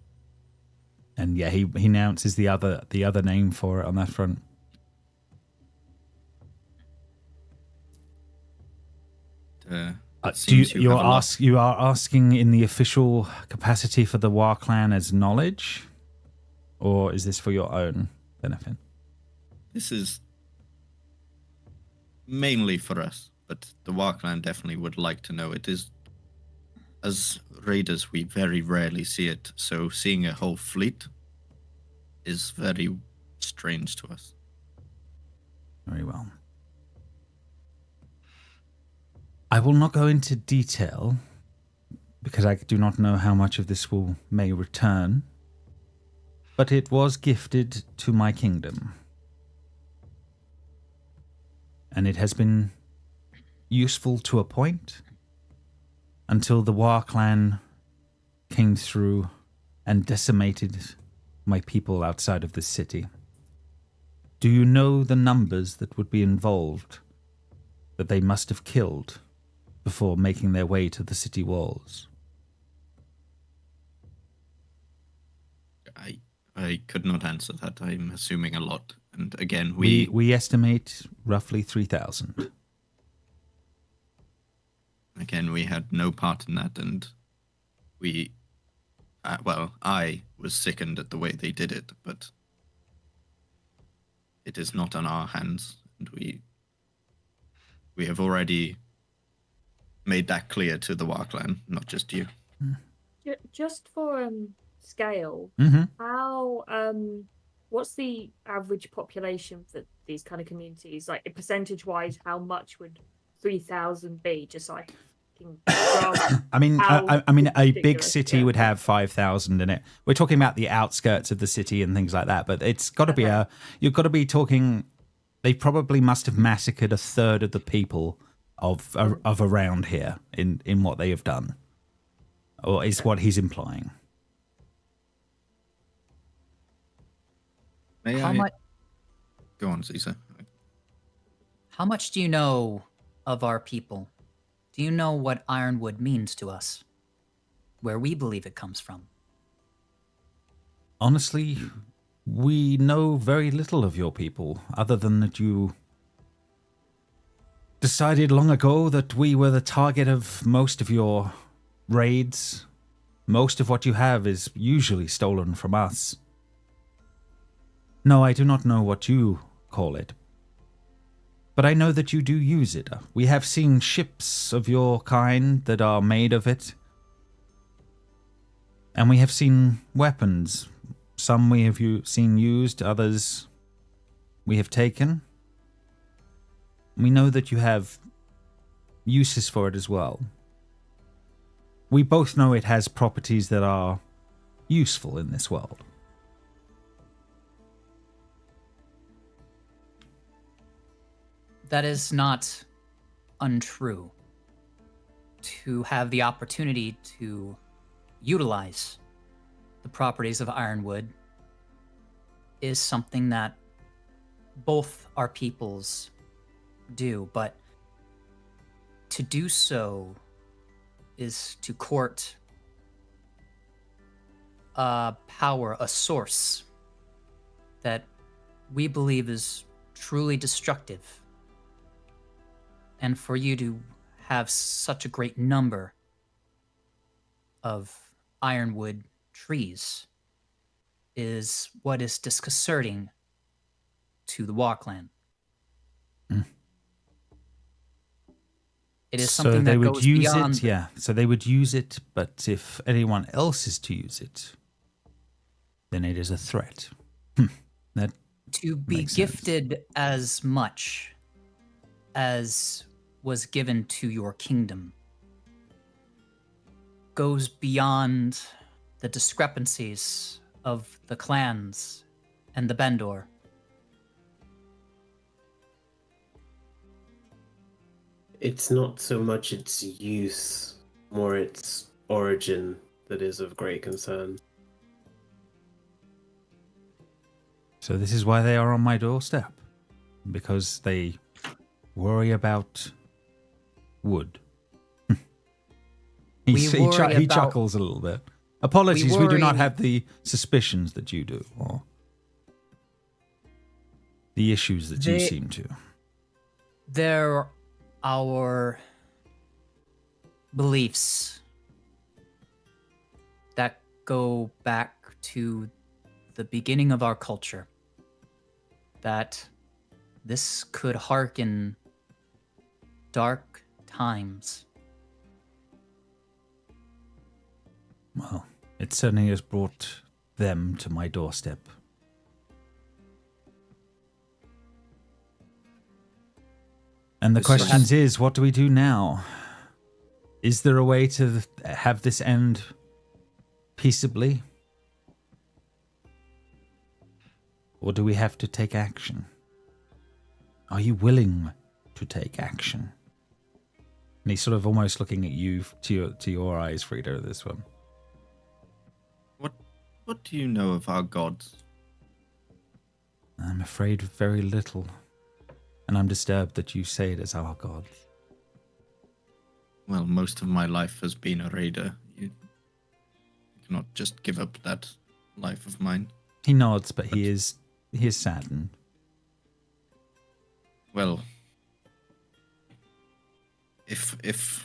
And yeah, he announces the other name for it on that front. You are asking in the official capacity for the Warclan as knowledge, or is this for your own benefit? This is mainly for us, but the Warclan definitely would like to know. It is, as raiders, we very rarely see it, so seeing a whole fleet is very strange to us. Very well. I will not go into detail because I do not know how much of this may return, but it was gifted to my kingdom. And it has been useful to a point until the Warclan came through and decimated my people outside of the city. Do you know the numbers that would be involved that they must have killed before making their way to the city walls? I could not answer that. I'm assuming a lot. And again, we estimate roughly 3,000. Again, we had no part in that, and I was sickened at the way they did it, but it is not on our hands, and we have already made that clear to the Warclan, not just you. Just for scale, how what's the average population for these kind of communities? Like percentage-wise, how much would 3,000 be? Just so I can I mean, a big city would have 5,000 in it. We're talking about the outskirts of the city and things like that, but it's got to be you've got to be talking. They probably must have massacred a third of the people of around here in what they have done, or is what he's implying. Go on, Caesar. How much do you know of our people? Do you know what ironwood means to us? Where we believe it comes from? Honestly, we know very little of your people, other than that you decided long ago that we were the target of most of your raids. Most of what you have is usually stolen from us. No, I do not know what you call it, but I know that you do use it. We have seen ships of your kind that are made of it, and we have seen weapons. Some we have seen used, others we have taken. We know that you have uses for it as well. We both know it has properties that are useful in this world. That is not untrue. To have the opportunity to utilize the properties of ironwood is something that both our peoples do, but to do so is to court a power, a source that we believe is truly destructive. And for you to have such a great number of ironwood trees is what is disconcerting to the Warclan. It is something that goes beyond. So they would use it, but if anyone else is to use it, then it is a threat. That to be gifted as much as was given to your kingdom goes beyond the discrepancies of the clans and the Bendor. It's not so much its use, more its origin that is of great concern. So this is why they are on my doorstep. Because they worry about wood. He chuckles a little bit. Apologies, we do not have the suspicions that you do, or the issues that you seem to. They're our beliefs that go back to the beginning of our culture. That this could hearken dark times. Well, it certainly has brought them to my doorstep. And the question is, what do we do now? Is there a way to have this end peaceably? Or do we have to take action? Are you willing to take action? And he's sort of almost looking at you, to your eyes, Frida, this one. What do you know of our gods? I'm afraid very little. And I'm disturbed that you say it as our gods. Well, most of my life has been a raider. You cannot just give up that life of mine. He nods, but he is saddened. Well, if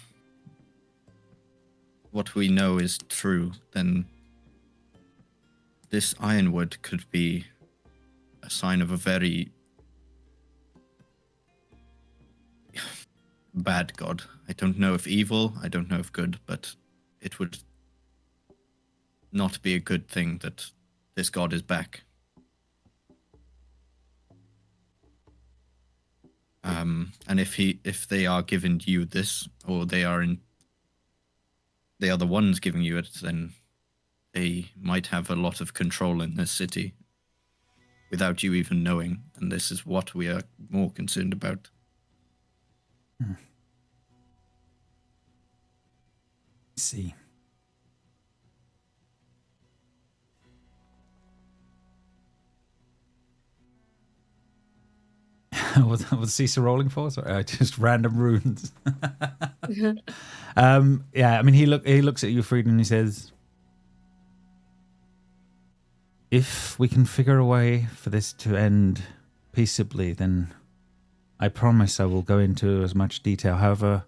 what we know is true, then this ironwood could be a sign of a very bad god. I don't know if evil, I don't know if good, but it would not be a good thing that this god is back. And if they are giving you this, or they are the ones giving you it, then they might have a lot of control in this city without you even knowing, and this is what we are more concerned about. See. What's Cesar rolling for? Sorry, just random runes. Yeah, I mean, he looks at you, Frieden, and he says, if we can figure a way for this to end peaceably, then I promise I will go into as much detail. However,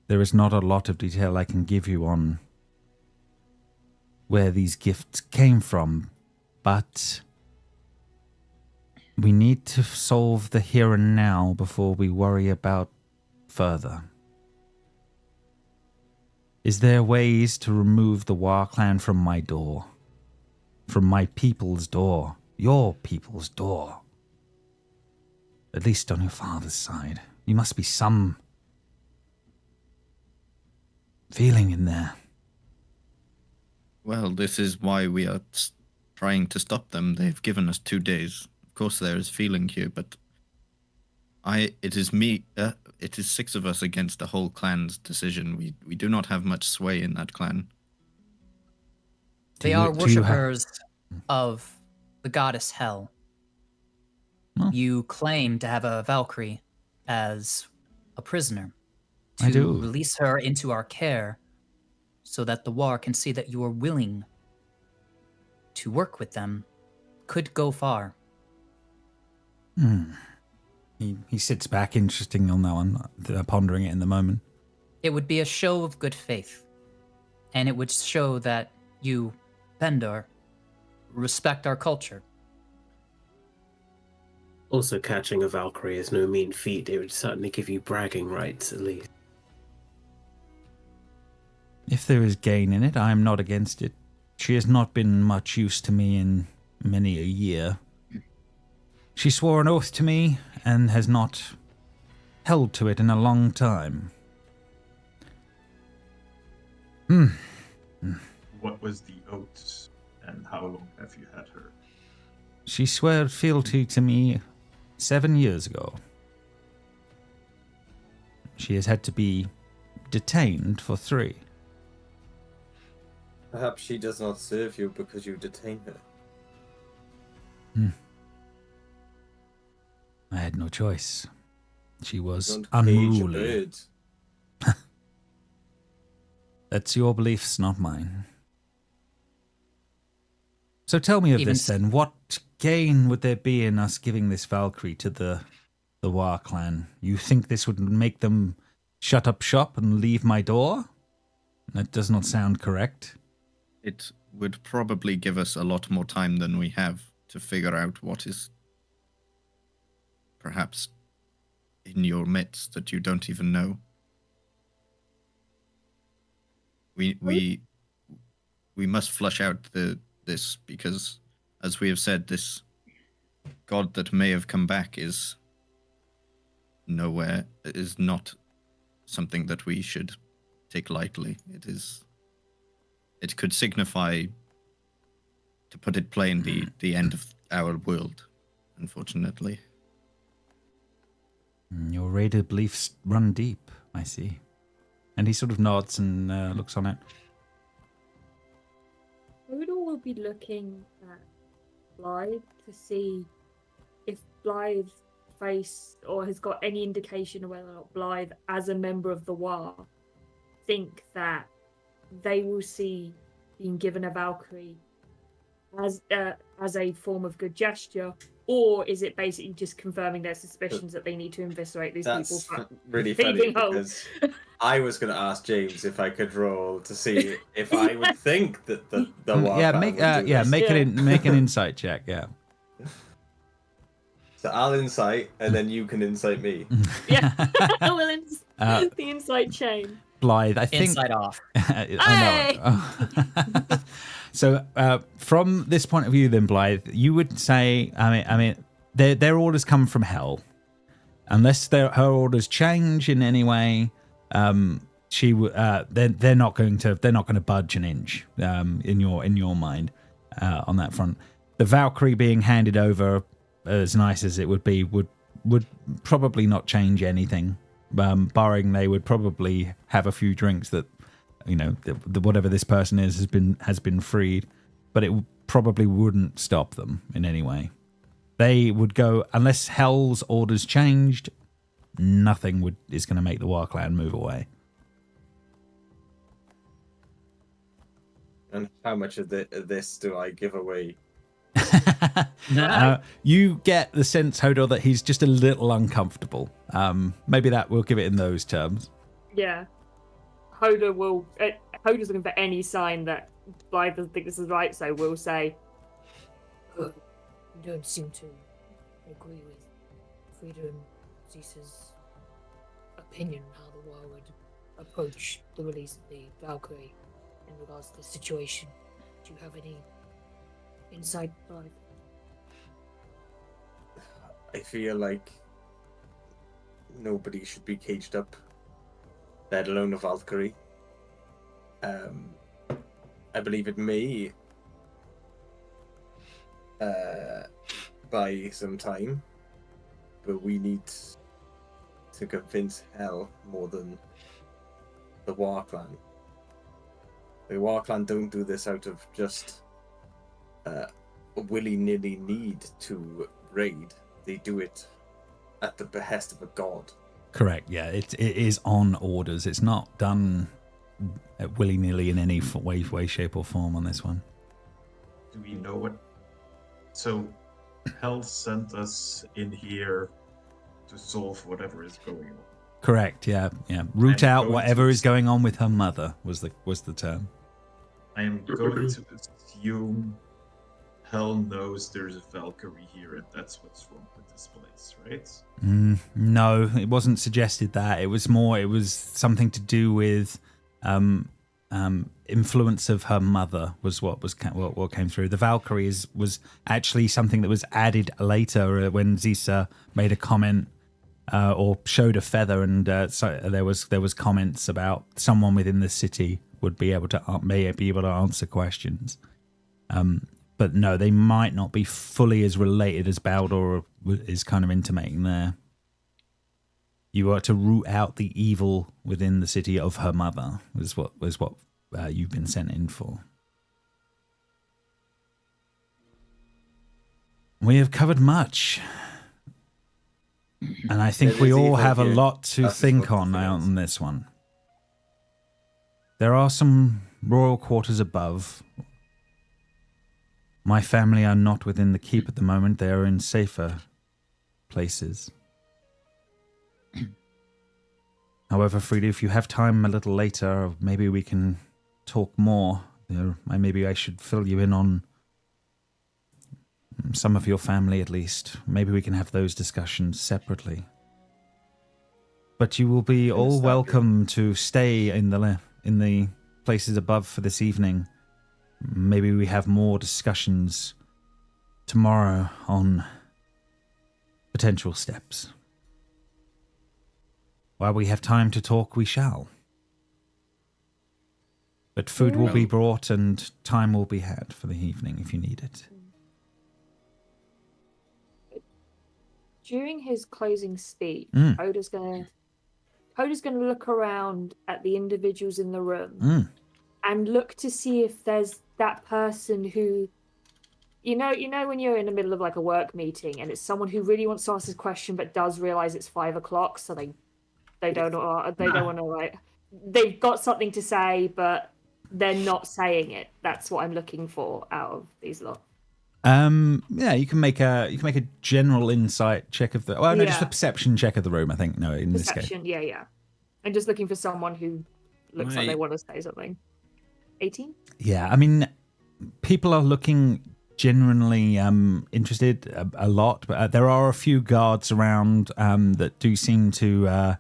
there is not a lot of detail I can give you on where these gifts came from, but we need to solve the here and now before we worry about further. Is there ways to remove the War clan from my door? From my people's door? Your people's door? At least on your father's side. You must be some feeling in there. Well, this is why we are trying to stop them. They've given us 2 days. Of course there is feeling here, but it is 6 of us against the whole clan's decision. We do not have much sway in that clan. They are worshippers of the goddess Hel. Oh. You claim to have a Valkyrie as a prisoner. I do. To release her into our care so that the War can see that you are willing to work with them could go far. He sits back, interesting on that one, pondering it in the moment. It would be a show of good faith, and it would show that you, Bendor, respect our culture. Also, catching a Valkyrie is no mean feat. It would certainly give you bragging rights, at least. If there is gain in it, I am not against it. She has not been much use to me in many a year. She swore an oath to me and has not held to it in a long time. What was the oath, and how long have you had her? She swore fealty to me 7 years ago. She has had to be detained for 3. Perhaps she does not serve you because you detain her. I had no choice. She was Don't cage a unruly. bird. That's your beliefs, not mine. So tell me of Even this then. What gain would there be in us giving this Valkyrie to the War clan? You think this would make them shut up shop and leave my door? That does not sound correct. It would probably give us a lot more time than we have to figure out what is perhaps in your midst that you don't even know. We must flush out this because, as we have said, this god that may have come back is not something that we should take lightly. It could signify, to put it plain, the end of our world, unfortunately. Your raider beliefs run deep, I see. And he sort of nods and looks on it. Hodor will be looking at Blythe to see if Blythe face or has got any indication of whether or not Blythe, as a member of the War, think that they will see being given a Valkyrie as a form of good gesture, or is it basically just confirming their suspicions that they need to eviscerate these That's people? really funny because I was going to ask James if I could roll to see if I would think that the War clan would do this. Make an insight check. Yeah. So I'll insight, and then you can insight me. Yeah, well, the insight chain. Blythe, I think. Inside off. So from this point of view, then Blythe, you would say, I mean, their orders come from hell, unless her orders change in any way. They're not going to budge an inch in your mind on that front. The Valkyrie being handed over, as nice as it would be, would probably not change anything. Barring they would probably have a few drinks that, whatever this person is has been freed, but it probably wouldn't stop them in any way. They would go, unless Hell's orders changed, nothing is going to make the War clan move away. And how much of this do I give away? You get the sense, Hodor, that he's just a little uncomfortable. Maybe that we'll give it in those terms. Yeah. Hodor's looking for any sign that Blythe doesn't think this is right, so we'll say, You don't seem to agree with Frida and Zeus's opinion on how the war would approach the release of the Valkyrie in regards to the situation. Do you have any insight, Blythe? I feel like nobody should be caged up, let alone a Valkyrie. I believe it may buy some time, but we need to convince Hell more than the War clan. The War clan don't do this out of just a willy-nilly need to raid. They do it at the behest of a god. Correct, yeah. It is on orders. It's not done willy-nilly in any way, shape or form on this one. Do we know what? So, Hell sent us in here to solve whatever is going on. Correct, yeah. Root I'm out going whatever to- is going on with her mother was the term. I am going to assume Hell knows there's a Valkyrie here, and that's what's wrong with this place, right? No, it wasn't suggested that. It was something to do with influence of her mother was what came through. The Valkyrie was actually something that was added later when Zisa made a comment or showed a feather, and so there was comments about someone within the city would be able to may be able to answer questions. But no, they might not be fully as related as Baldur is kind of intimating there. You are to root out the evil within the city of her mother, was what you've been sent in for. We have covered much, and I think we all have a lot to think on this one. There are some royal quarters above. My family are not within the keep at the moment. They are in safer places. However, Frida, if you have time a little later, maybe we can talk more. Maybe I should fill you in on some of your family at least. Maybe we can have those discussions separately. But you will be all welcome to stay in the places above for this evening. Maybe we have more discussions tomorrow on potential steps. While we have time to talk, we shall. But food will be brought and time will be had for the evening if you need it. During his closing speech, Coda's gonna look around at the individuals in the room and look to see if there's that person who, you know when you're in the middle of like a work meeting and it's someone who really wants to ask a question but does realize it's 5 o'clock, so they don't want to, like, they've got something to say but they're not saying it. That's what I'm looking for out of these lot. Yeah, you can make a general insight check of just a perception check of the room, I think. No, in Perception, this case. yeah. I'm just looking for someone who looks like they want to say something. 18? Yeah, I mean, people are looking genuinely interested a lot, but there are a few guards around that do seem to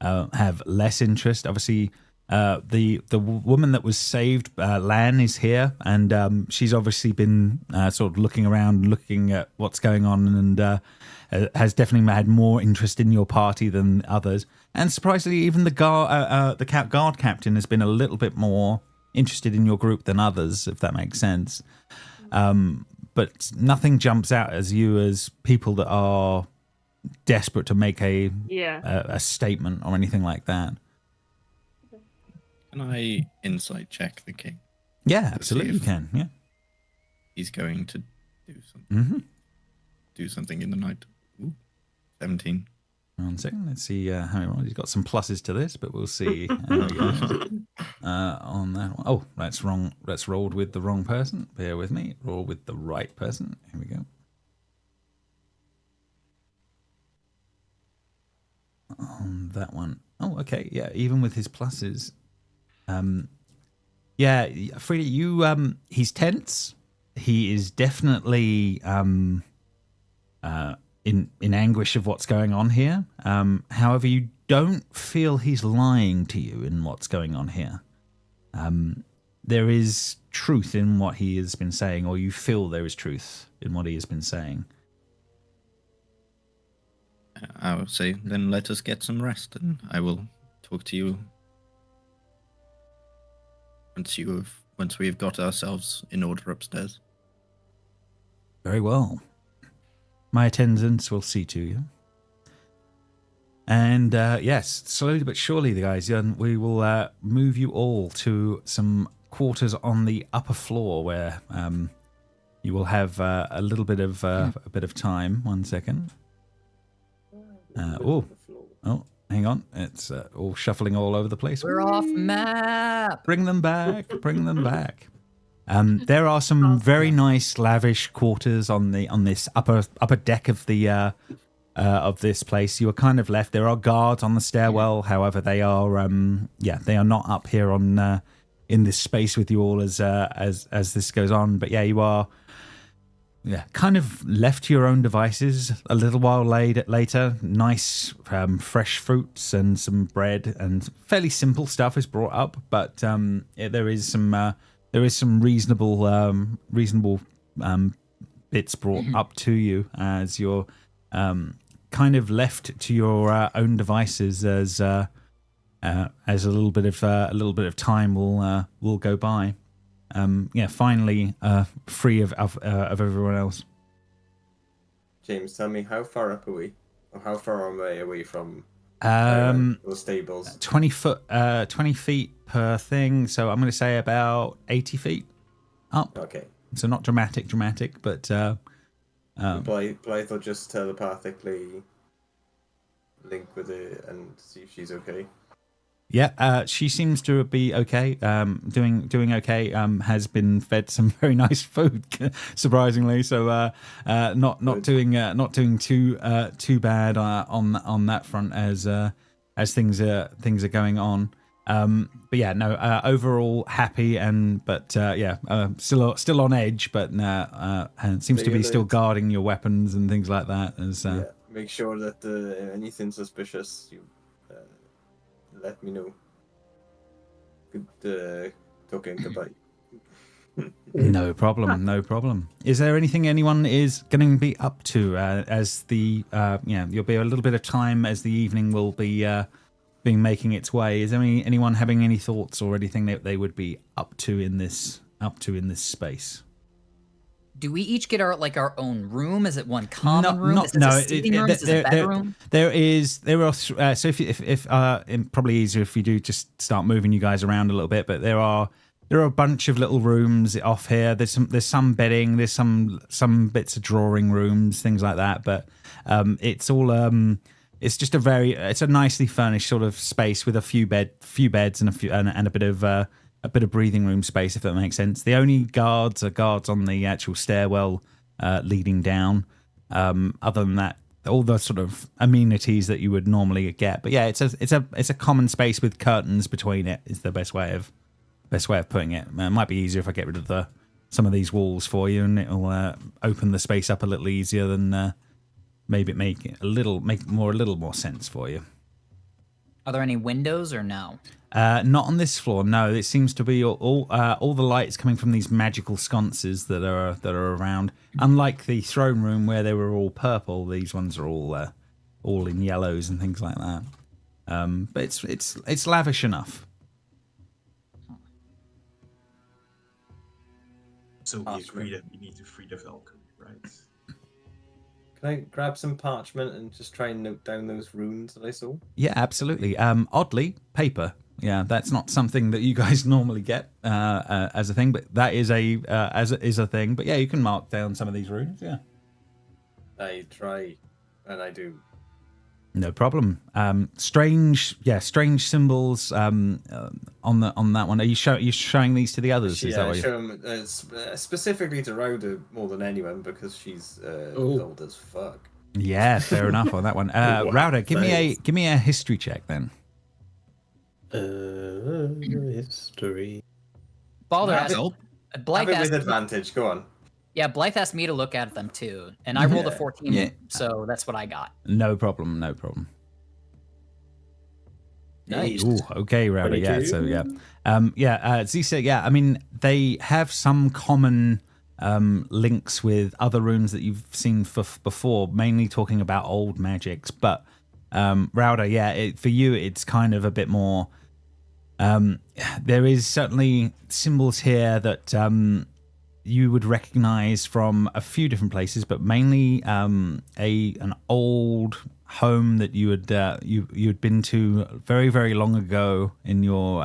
have less interest. Obviously, the woman that was saved, Lan, is here, and she's obviously been sort of looking around, looking at what's going on, and has definitely had more interest in your party than others. And surprisingly, even the guard captain has been a little bit more interested in your group than others, if that makes sense. But nothing jumps out as people that are desperate to make a statement or anything like that. Can I insight check the king? Yeah, absolutely you can. Yeah, he's going to do something. Do something in the night. Ooh, 17. 1 second. Let's see how he rolls. He's got some pluses to this, but we'll see how he goes on that one. Oh, that's wrong. That's rolled with the wrong person. Bear with me. Roll with the right person. Here we go. On that one. Oh, okay. Yeah, even with his pluses. Yeah, Frida, he's tense. He is definitely in anguish of what's going on here. However, you don't feel he's lying to you in what's going on here. There is truth in what he has been saying, or you feel there is truth in what he has been saying. I will say, then let us get some rest, and I will talk to you once we have got ourselves in order upstairs. Very well. My attendants will see to you. And yes, slowly but surely, the guys, we will move you all to some quarters on the upper floor where you will have a little bit of time. 1 second. Oh, hang on. It's all shuffling all over the place. We're off map. Bring them back. Bring them back. There are some very nice, lavish quarters on this upper deck of the of this place. You are kind of left. There are guards on the stairwell. However, they are they are not up here on in this space with you all as this goes on. But yeah, you are kind of left to your own devices a little while later. Nice fresh fruits and some bread and fairly simple stuff is brought up, but there is some reasonable bits brought up to you as you're kind of left to your own devices as a little bit of time will go by. Finally free of everyone else. James, tell me, how far up are we? Or how far am I away from those stables? 20 feet per thing, so I'm going to say about 80 feet up. Okay. So not dramatic, but Blythe will just telepathically link with her and see if she's okay. Yeah, she seems to be okay. Doing okay. Has been fed some very nice food, surprisingly. So not doing too bad on that front as things are going on. But yeah, no. Overall happy still on edge, but and seems to be still guarding your weapons and things like that. Make sure that anything suspicious you. Let me know. Good talking. Goodbye. No problem. Is there anything anyone is going to be up to as the you'll be a little bit of time as the evening will be being making its way? Is there anyone having any thoughts or anything that they would be up to in this space? Do we each get our own room? Is it one common room? Is it a seating room? Is it a bedroom? There are so if probably easier if you do just start moving you guys around a little bit, but there are a bunch of little rooms off here. There's some bedding, there's some bits of drawing rooms, things like that, but it's all it's just it's a nicely furnished sort of space with a few beds and a bit of breathing room space, if that makes sense. The only guards are guards on the actual stairwell leading down. Other than that, all the sort of amenities that you would normally get. But yeah, it's a common space with curtains between it. Is the best way of putting it. It might be easier if I get rid of some of these walls for you, and it'll open the space up a little easier than maybe make a little more sense for you. Are there any windows or no? Not on this floor. No, it seems to be all the lights coming from these magical sconces that are around. Unlike the throne room where they were all purple, these ones are all in yellows and things like that. But it's lavish enough. So we agree that we need to free the Valkyrie, right? Can I grab some parchment and just try and note down those runes that I saw? Yeah, absolutely. Oddly, paper. Yeah, that's not something that you guys normally get as a thing, but that is a thing. But yeah, you can mark down some of these runes. Yeah, I try, and I do. No problem. Strange symbols on that one. Are you showing these to the others? Yeah, I show them specifically to Rhoda more than anyone because she's old as fuck. Yeah, fair enough on that one. Rhoda, give me a history check then. History. Balder asked. Blythe with asked. Advantage. Go on. Yeah, Blythe asked me to look at them too, and I rolled a 14, so that's what I got. No problem. Nice. Ooh, okay, Rowdy. Yeah, so yeah. Zisa, yeah, I mean, they have some common links with other runes that you've seen before, mainly talking about old magics, but Rowder, yeah, for you, it's kind of a bit more... there is certainly symbols here that you would recognize from a few different places, but mainly an old home that you'd been to very, very long ago in your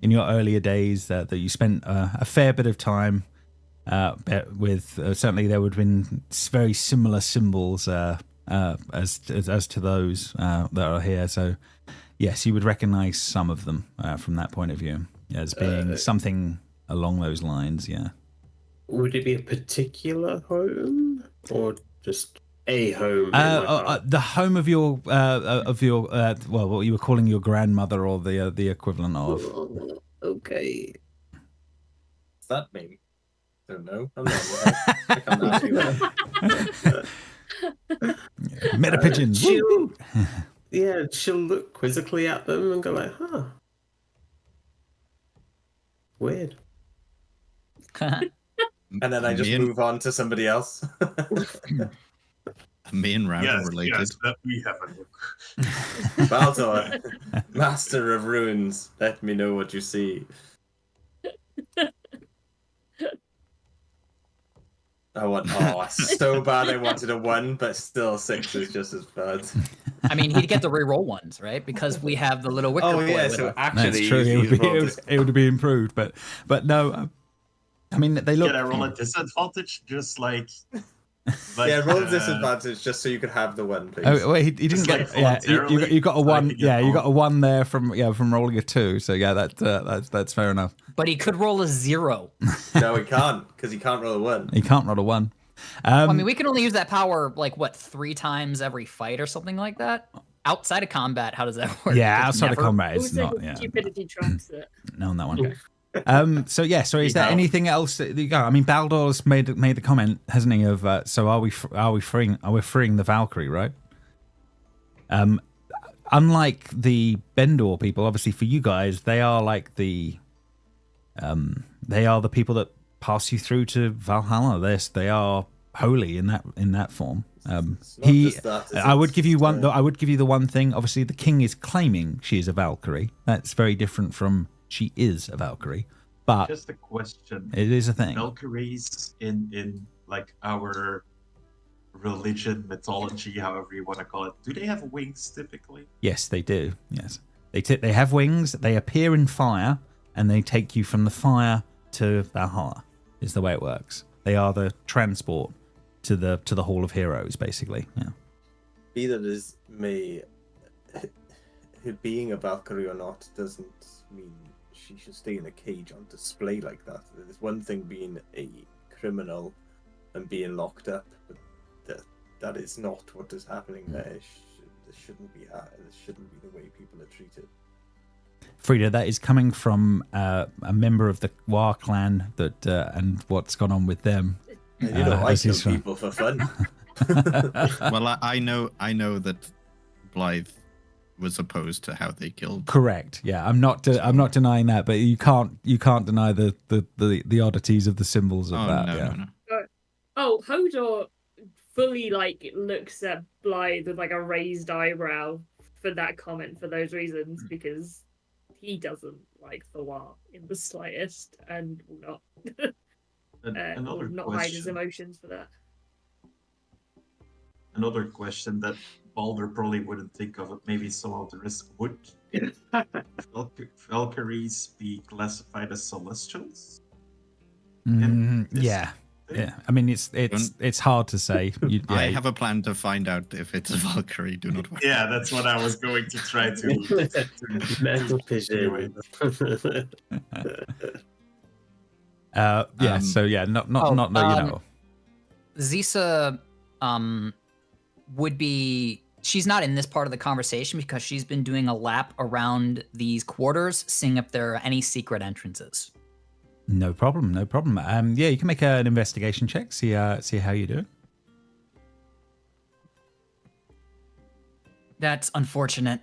earlier days that you spent a fair bit of time with. Certainly, there would have been very similar symbols as to those that are here. So, yes, you would recognize some of them from that point of view as being something along those lines. Yeah. Would it be a particular home or just a home? The home of your what you were calling your grandmother or the equivalent of. Okay. What's that mean? Don't know. I'm not. I can't ask you that. Meta pigeon. She'll look quizzically at them and go like, "Huh, weird." And then I just move on to somebody else. Me and Router Yes, related. yes, let me have a look. Baldur, master of runes, let me know what you see. So bad I wanted a 1, but still 6 is just as bad. I mean, he'd get the reroll ones, right? Because we have the little wicker boy with so us. actually, That's true. It would be improved, but no. I mean, they look. Can I roll a disadvantage? Just like yeah, roll disadvantage just so you could have the 1, please. Oh, wait, he didn't get. You got a 1. Yeah, you got a 1 there from rolling a 2. So yeah, that's fair enough. But he could roll a 0. No, he can't, because he can't roll a 1. He can't roll a 1. I mean, we can only use that power like what 3 times every fight or something like that. Outside of combat, how does that work? Yeah, Just outside of never? combat, it's Also, not. Yeah, stupidity trumps it. no on that one. So is there anything else that you got? I mean, Baldor's made the comment, hasn't he? Of so are we freeing the Valkyrie, right? Unlike the Bendor people, obviously for you guys, they are like the people that pass you through to Valhalla. They are holy in that form. I would give you one. I would give you the one thing. Obviously, the king is claiming she is a Valkyrie. That's very different from she is a Valkyrie. But just a question. It is a thing. Valkyries in like our religion, mythology, however you want to call it, do they have wings typically? Yes, they do. Yes, they have wings. They appear in fire, and they take you from the fire to Valhalla. Is the way it works. They are the transport to the Hall of Heroes, basically. Yeah. Be that as may, being a Valkyrie or not doesn't mean she should stay in a cage on display like that. There's one thing being a criminal and being locked up, but that is not what is happening there. This shouldn't be the way people are treated. Frida, that is coming from a member of the War clan and what's gone on with them. I kill people for fun. Well, I know that Blythe was opposed to how they killed. Correct. Yeah, I'm not denying that, but you can't deny the oddities of the symbols of that. No. Hodor fully looks at Blythe with a raised eyebrow for that comment for those reasons, because he doesn't like the War in the slightest and will not hide his emotions for that. Another question that Baldur probably wouldn't think of, maybe some of the rest would. Valkyries be classified as celestials? Yeah. I mean, it's hard to say. I have a plan to find out if it's a Valkyrie. Do not worry. Yeah, that's what I was going to try to mental vision. Not Zisa would be. She's not in this part of the conversation because she's been doing a lap around these quarters, seeing if there are any secret entrances. No problem. Yeah, you can make an investigation check. See how you do. That's unfortunate.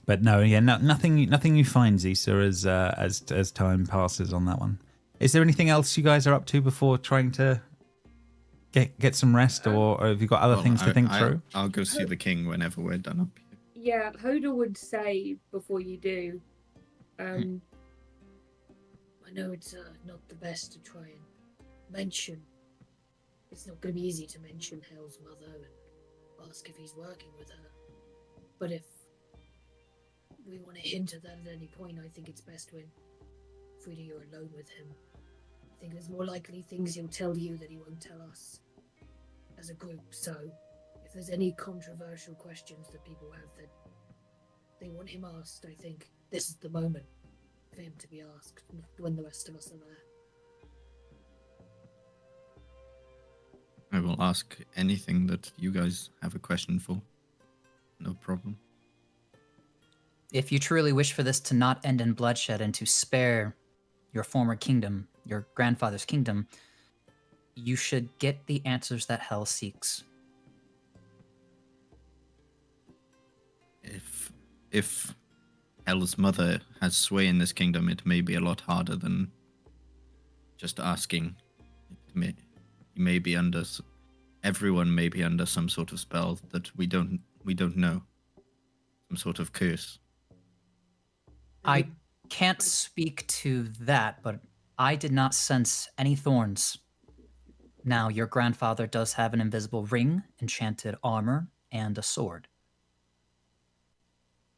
But no, yeah, nothing you find, Zisa, as time passes on that one. Is there anything else you guys are up to before trying to get some rest, or have you got other things to think through? I'll go see the king whenever we're done up here. Yeah, Hodor would say before you do, I know it's not the best to try and mention. It's not going to be easy to mention Hel's mother and ask if he's working with her. But if we want to hint at that at any point, I think it's best when Frida, you're alone with him. I think there's more likely things he'll tell you that he won't tell us as a group. So if there's any controversial questions that people have that they want him asked, I think this is the moment for him to be asked when the rest of us are there. I will ask anything that you guys have a question for. No problem. If you truly wish for this to not end in bloodshed and to spare your former kingdom, your grandfather's kingdom, you should get the answers that Hel seeks. If Hel's mother has sway in this kingdom, it may be a lot harder than just asking He may be under. Everyone may be under some sort of spell that we don't know. Some sort of curse. I can't speak to that, but I did not sense any thorns. Now, your grandfather does have an invisible ring, enchanted armor, and a sword.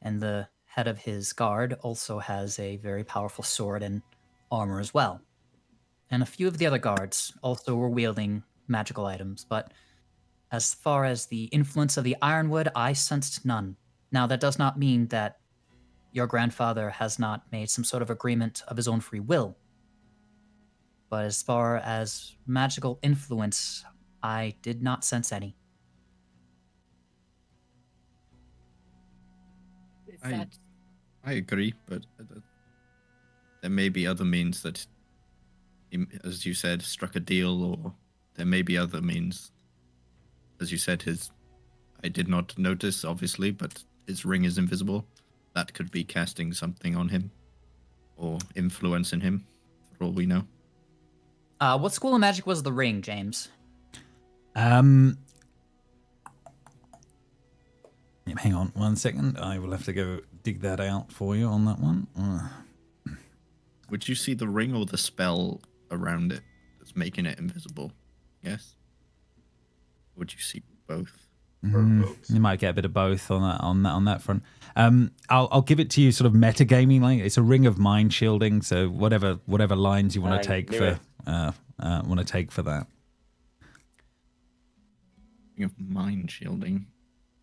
And the head of his guard also has a very powerful sword and armor as well. And a few of the other guards also were wielding magical items, but as far as the influence of the Ironwood, I sensed none. Now, that does not mean that your grandfather has not made some sort of agreement of his own free will. But as far as magical influence, I did not sense any. I agree, but there may be other means that, he, as you said, struck a deal, or there may be other means. As you said, I did not notice, obviously, but his ring is invisible. That could be casting something on him, or influencing him, for all we know. What school of magic was the ring, James? Hang on 1 second. I will have to go dig that out for you on that one. Would you see the ring or the spell around it that's making it invisible? Yes. Would you see both? You might get a bit of both on that front. I'll give it to you sort of metagaming. Like it's a ring of mind shielding. So whatever lines you want to take for that. Ring of mind shielding.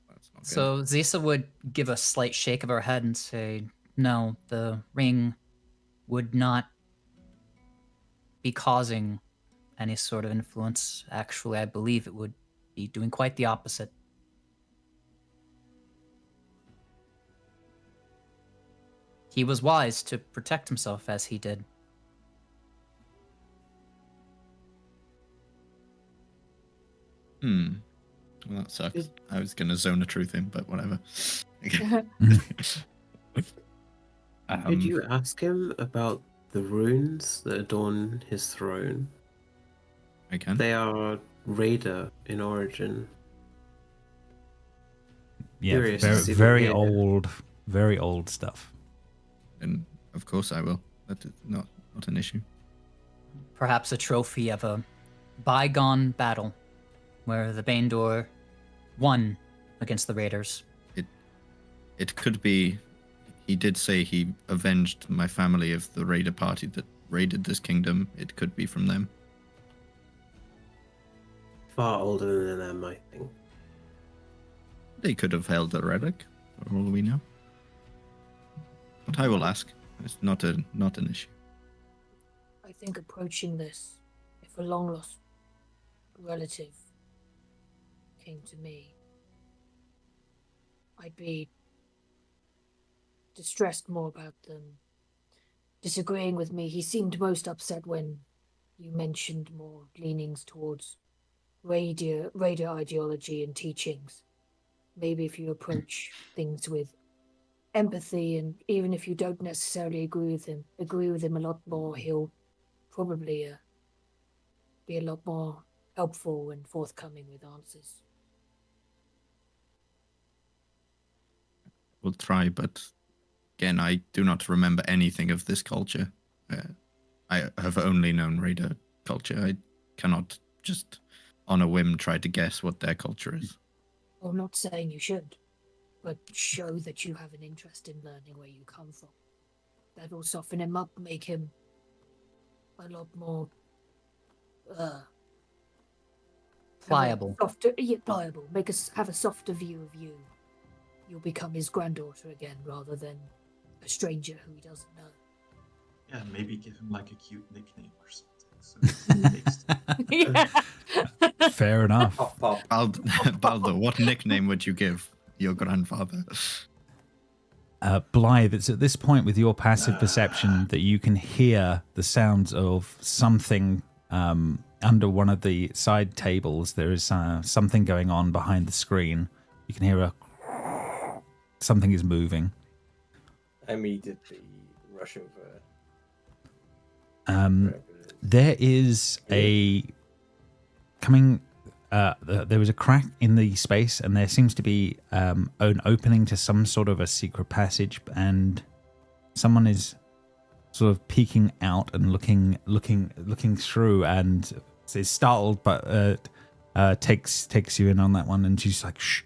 That's not So Zisa would give a slight shake of her head and say, no, the ring would not be causing any sort of influence. Actually, I believe it would be doing quite the opposite. He was wise to protect himself as he did. Well, that sucks. I was going to zone a truth in, but whatever. Did you ask him about the runes that adorn his throne? I can. They are Raider in origin. Yeah, Curious to see very the old, very old stuff. And of course I will. That is not an issue. Perhaps a trophy of a bygone battle where the Baindor won against the Raiders. It could be. He did say he avenged my family of the raider party that raided this kingdom. It could be from them. Far older than them, I think. They could have held a relic, for all we know. But I will ask. It's not an issue. I think approaching this, if a long lost relative came to me, I'd be distressed more about them disagreeing with me. He seemed most upset when you mentioned more leanings towards Raider ideology and teachings. Maybe if you approach things with empathy, and even if you don't necessarily agree with him a lot more, he'll probably be a lot more helpful and forthcoming with answers. We'll try, but again, I do not remember anything of this culture. I have only known raider culture. I cannot just on a whim try to guess what their culture is. I'm not saying you should, but show that you have an interest in learning where you come from. That will soften him up, make him a lot more Pliable. Softer, yeah, pliable. Make us have a softer view of you. You'll become his granddaughter again, rather than a stranger who he doesn't know. Yeah, maybe give him like a cute nickname or something. So Yeah. Fair enough. Pop, pop. Baldo, what nickname would you give your grandfather? Blythe, it's at this point with your passive perception that you can hear the sounds of something under one of the side tables. There is something going on behind the screen. You can hear something is moving. Immediately rush over. There is a coming. There was a crack in the space, and there seems to be an opening to some sort of a secret passage, and someone is sort of peeking out and looking through, and is startled, but takes you in on that one, and she's like, "Shh,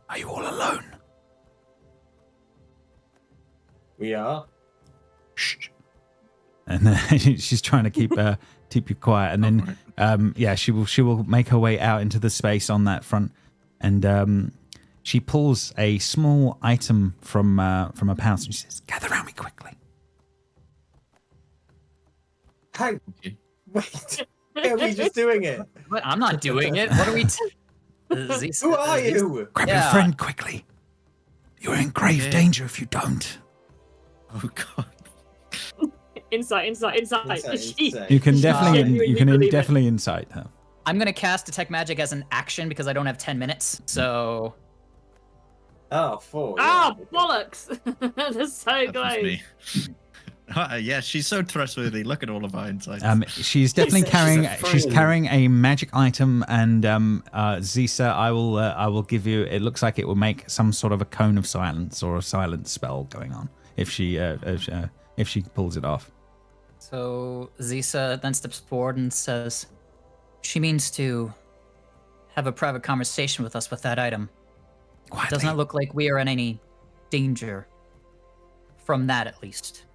are you all alone?" We are. Shh. And then she's trying to keep you quiet, and then she will make her way out into the space on that front, and she pulls a small item from a pouch and she says, "Gather around me quickly." Hey, wait! Are we just doing it? But I'm not doing it. What are we? Who are you? Grab your friend quickly. You're in grave danger if you don't. Oh God. Insight. You can Genuinely definitely incite her. I'm gonna cast detect magic as an action because I don't have 10 minutes. So. Oh, 4. Ah, yeah. bollocks! That's so That was close. me. Yeah, she's so trustworthy. Look at all of our insights. She's definitely She's a carrying a magic item, and Zisa, I will give you. It looks like it will make some sort of a cone of silence or a silence spell going on if she pulls it off. So Zisa then steps forward and says, "She means to have a private conversation with us with that item. Quietly. Does not look like we are in any danger from that, at least."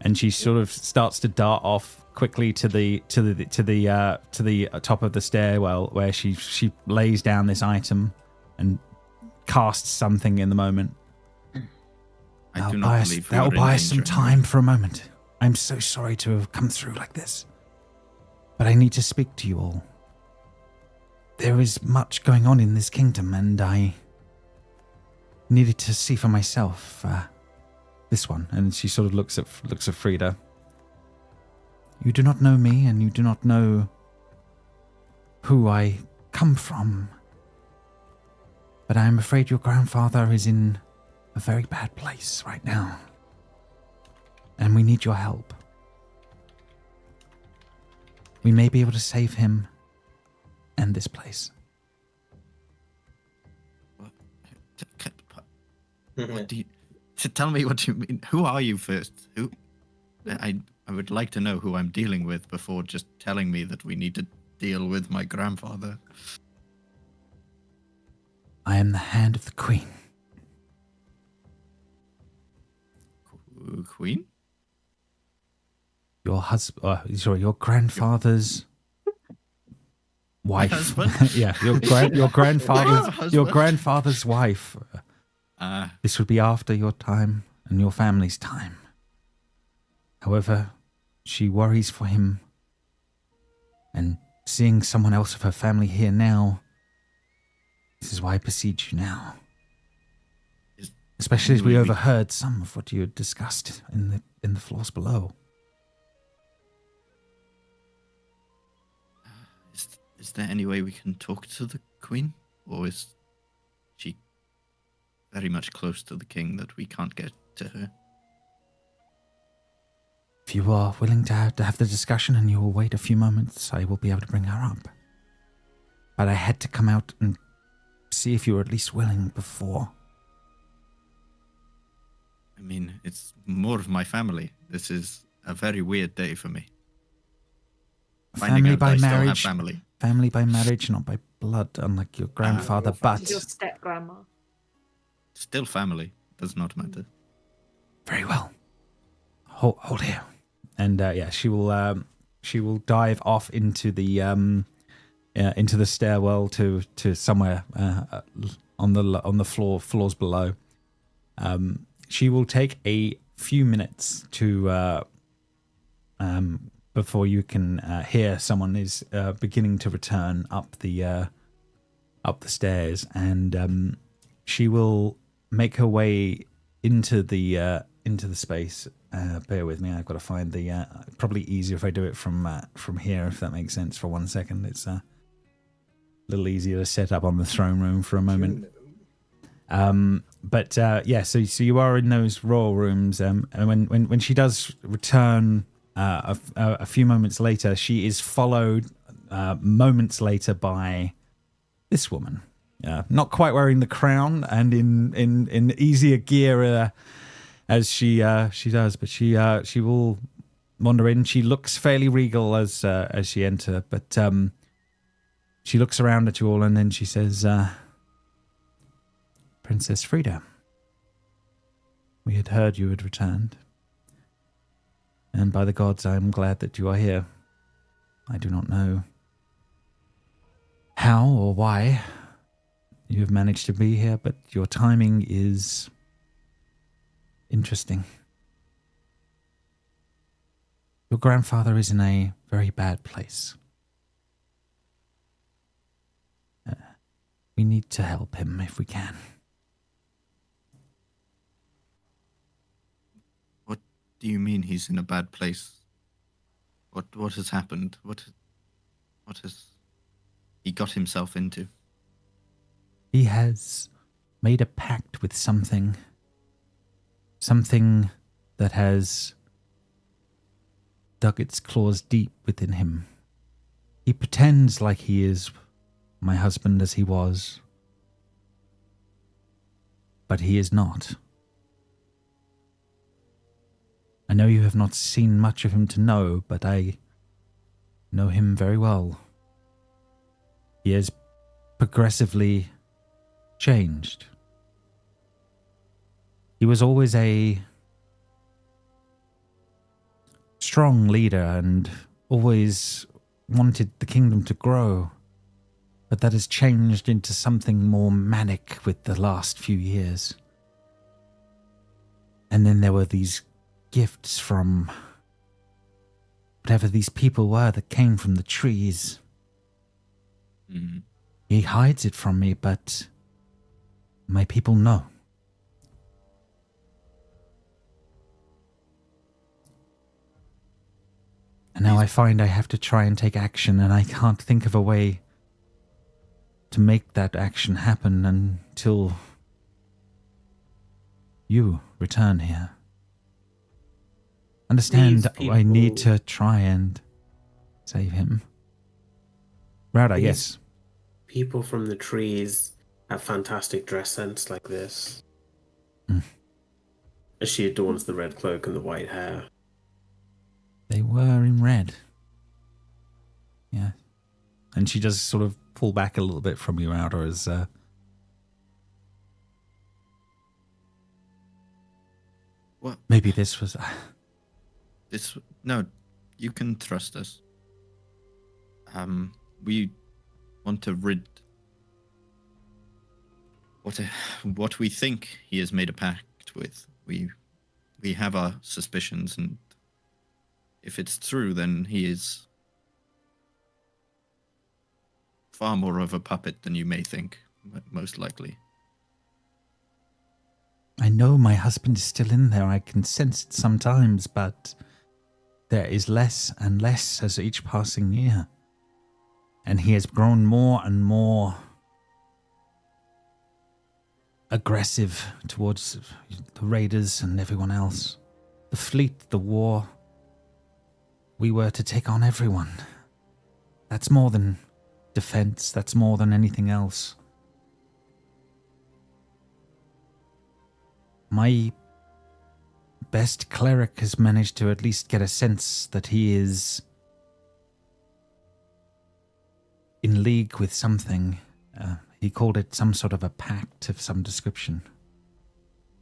And she sort of starts to dart off quickly to the top of the stairwell, where she lays down this item and casts something in the moment. I do not believe we that'll are in buy us some danger. time for a moment. I'm so sorry to have come through like this, but I need to speak to you all. There is much going on in this kingdom, and I needed to see for myself this one. And she sort of looks at Frida. You do not know me, and you do not know who I come from, but I am afraid your grandfather is in a very bad place right now, and we need your help. We may be able to save him and this place. What do you, tell me what you mean. Who are you first? Who? I would like to know who I'm dealing with before just telling me that we need to deal with my grandfather. I am the hand of the Queen. Queen? Your grandfather's wife. husband? Yeah, your grandfather's wife. This would be after your time and your family's time. However, she worries for him, and seeing someone else of her family here now, this is why I beseech you now. Especially as we overheard some of what you had discussed in the floors below. Is there any way we can talk to the Queen? Or is she very much close to the King that we can't get to her? If you are willing to have the discussion and you will wait a few moments, I will be able to bring her up. But I had to come out and see if you were at least willing before. I mean, it's more of my family. This is a very weird day for me. Family by marriage. Family. Family by marriage, not by blood, unlike your grandfather, but... Your step grandma. Still family. Does not matter. Very well. Hold here. And she will dive off into the stairwell to somewhere on the floors below. She will take a few minutes to before you can hear someone is beginning to return up the stairs, and she will make her way into the space. Bear with me, I've got to find the. Probably easier if I do it from here, if that makes sense. For 1 second, it's a little easier to set up on the throne room for a moment. So you are in those royal rooms, and when she does return a few moments later, she is followed moments later by this woman. Not quite wearing the crown and in easier gear as she does, but she will wander in. She looks fairly regal as she enter, but she looks around at you all and then she says, Princess Frida, we had heard you had returned, and by the gods, I am glad that you are here. I do not know how or why you have managed to be here, but your timing is interesting. Your grandfather is in a very bad place. We need to help him if we can. What do you mean he's in a bad place? What has happened? What has he got himself into? He has made a pact with something that has dug its claws deep within him. He pretends like he is my husband as he was, but he is not. I know you have not seen much of him to know, but I know him very well. He has progressively changed. He was always a strong leader and always wanted the kingdom to grow, but that has changed into something more manic with the last few years. And then there were these gifts from whatever these people were that came from the trees. Mm. He hides it from me, but my people know. And now I find I have to try and take action, and I can't think of a way to make that action happen until you return here. Understand, I need to try and save him. Rada, yes. People from the trees have fantastic dress sense like this. Mm. As she adorns the red cloak and the white hair. They were in red. Yeah. And she does sort of pull back a little bit from you, Rada, as What? maybe this was... No, you can trust us. We want to rid what we think he has made a pact with. We have our suspicions, and if it's true, then he is far more of a puppet than you may think, most likely. I know my husband is still in there. I can sense it sometimes, but there is less and less as each passing year. And he has grown more and more aggressive towards the raiders and everyone else. The fleet, the war. We were to take on everyone. That's more than defense. That's more than anything else. My best cleric has managed to at least get a sense that he is in league with something. He called it some sort of a pact of some description.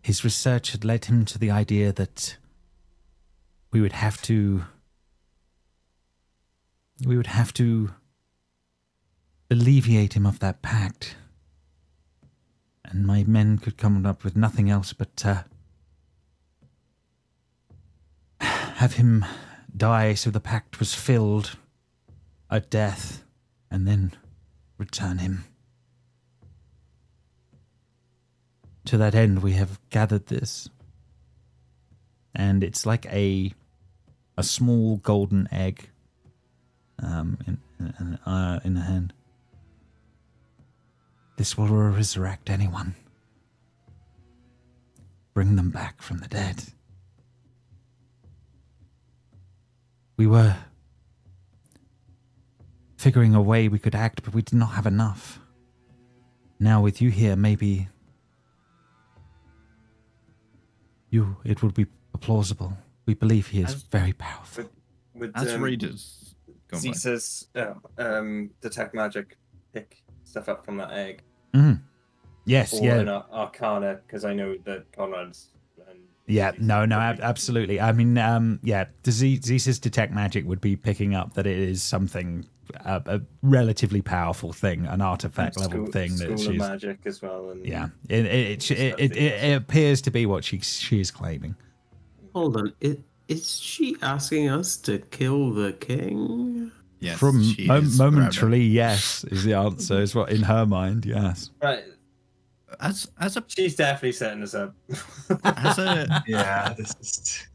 His research had led him to the idea that we would have to alleviate him of that pact. And my men could come up with nothing else but have him die so the pact was filled at death, and then return him. To that end, we have gathered this. And it's like a small golden egg in the hand. This will resurrect anyone. Bring them back from the dead. We were figuring a way we could act, but we did not have enough. Now with you here, maybe it would be plausible. We believe he is very powerful. As raiders, Caesar's detect magic, pick stuff up from that egg. Mm. Yes, or an Arcana, because I know that Conrad's. Absolutely. I mean, Zeus's detect magic would be picking up that it is something, a relatively powerful thing, an artifact level thing that she's magic as well. And it appears to be what she's claiming. Hold on, is she asking us to kill the king? Yes, momentarily, yes, is the answer. Is what in her mind, yes. Right. As a She's definitely setting us up. as a Yeah, this is.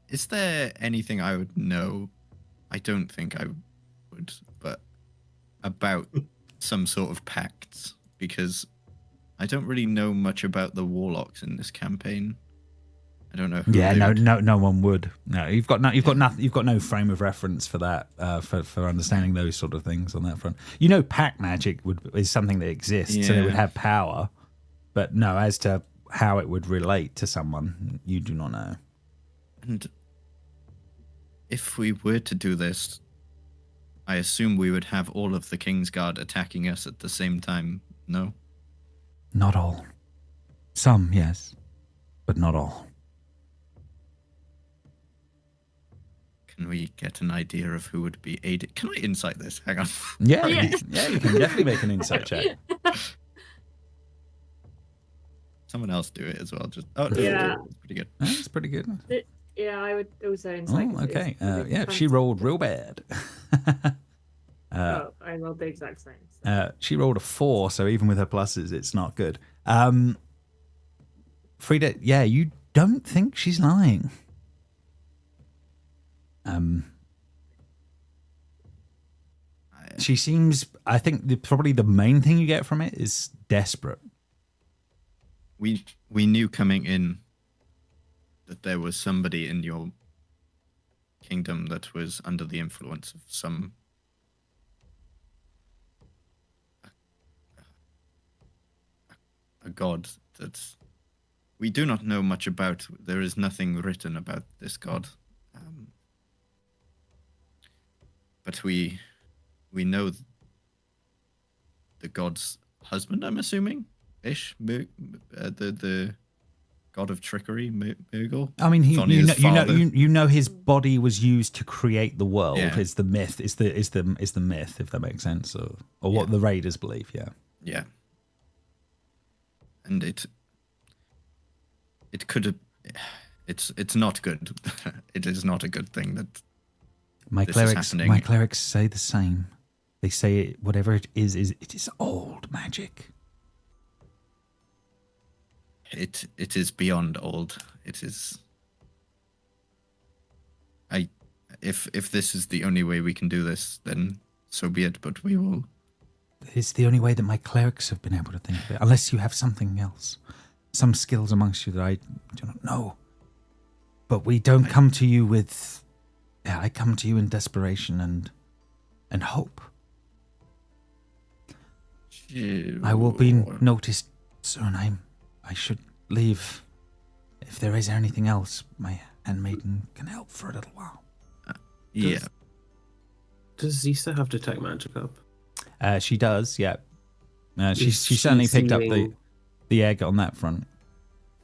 Is there anything I would know? I don't think I would, but about some sort of pacts, because I don't really know much about the warlocks in this campaign. I don't know. No one would. No, you've got no frame of reference for that, for understanding those sort of things on that front. You know, pact magic is something that exists, and it would have power, but no, as to how it would relate to someone, you do not know. And if we were to do this, I assume we would have all of the Kingsguard attacking us at the same time. No, not all. Some, yes, but not all. Can we get an idea of who would be aided? Can I insight this? Hang on. Yeah, you can definitely make an insight check. Someone else do it as well. Just Yeah. It's pretty good. That's pretty good. Yeah, I would also insight. Oh, okay. She rolled real bad. I rolled the exact same. So. She rolled a 4, so even with her pluses, it's not good. Frida, you don't think she's lying. She seems. I think probably the main thing you get from it is desperate. We knew coming in that there was somebody in your kingdom that was under the influence of some a god that we do not know much about. There is nothing written about this god. But we know the god's husband, I'm assuming, ish, the god of trickery, Murgle. I mean, you know his body was used to create the world. Yeah. Is the myth? Is the myth, if that makes sense, or what the raiders believe? Yeah. Yeah. And it could have. It's not good. It is not a good thing that. My clerics say the same. They say whatever it is old magic. It is beyond old. It is. If this is the only way we can do this, then so be it. But we will. It's the only way that my clerics have been able to think of it. Unless you have something else, some skills amongst you that I do not know. But we don't come to you with. Yeah, I come to you in desperation and hope. Sure. I will be noticed soon. I should leave. If there is anything else, my handmaiden can help for a little while. Yeah. Does Zisa have detect magic up? She does, yeah. She certainly picked up the egg on that front.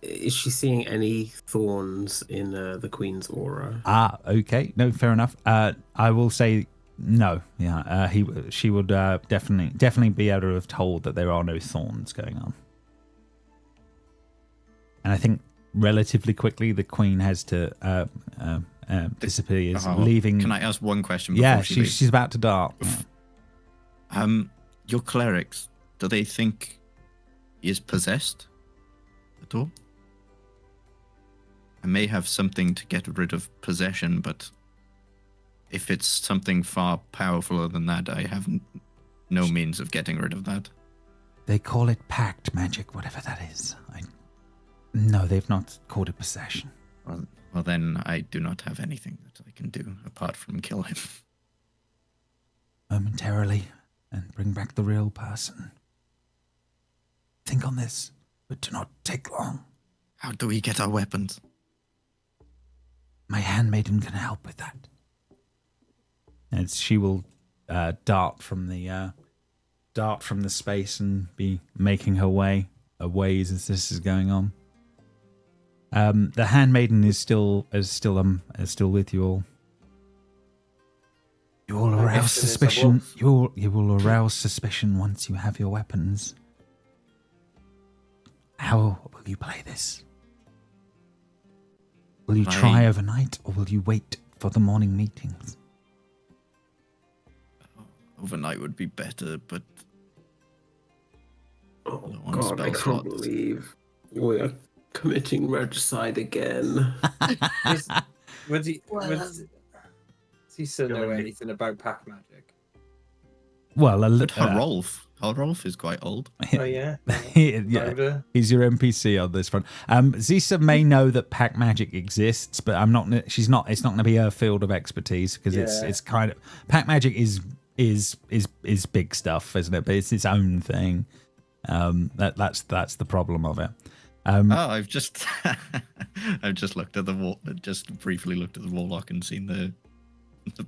Is she seeing any thorns in the Queen's aura? Okay. No, fair enough. I will say no. Yeah, she would definitely be able to have told that there are no thorns going on. And I think relatively quickly the Queen has to disappear, leaving. Can I ask one question? Before she's about to dart. Yeah. Your clerics, do they think he is possessed at all? I may have something to get rid of possession, but if it's something far powerfuler than that, I have no means of getting rid of that. They call it pact magic, whatever that is. No, they've not called it possession. Well, then I do not have anything that I can do apart from kill him. Momentarily, and bring back the real person. Think on this, but do not take long. How do we get our weapons? My handmaiden can help with that. And she will dart from the space and be making her way a ways as this is going on. The handmaiden is still with you all. You will arouse suspicion. You will arouse suspicion once you have your weapons. How will you play this? Will you try overnight, or will you wait for the morning meetings? Overnight would be better, but... Oh God, I can't believe we're committing regicide again. Does he still know anything about pack magic? Well, Rolf is quite old. Oh yeah, yeah. He's your NPC on this front. Zisa may know that pack magic exists, but she's not. It's not going to be her field of expertise because it's kind of pack magic is big stuff, isn't it? But it's its own thing. That's the problem of it. I've just looked at the wall. Just briefly looked at the warlock and seen the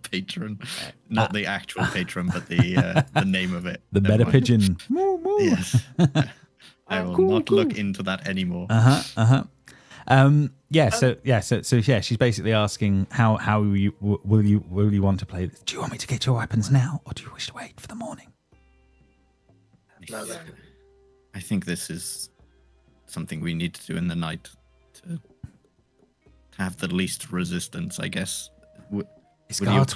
patron, not the actual patron, but the name of it. The meta pigeon. Yes. I will not look into that anymore. So she's basically asking how will you want to play this? Do you want me to get your weapons now, or do you wish to wait for the morning? I think this is something we need to do in the night to have the least resistance, I guess. His guards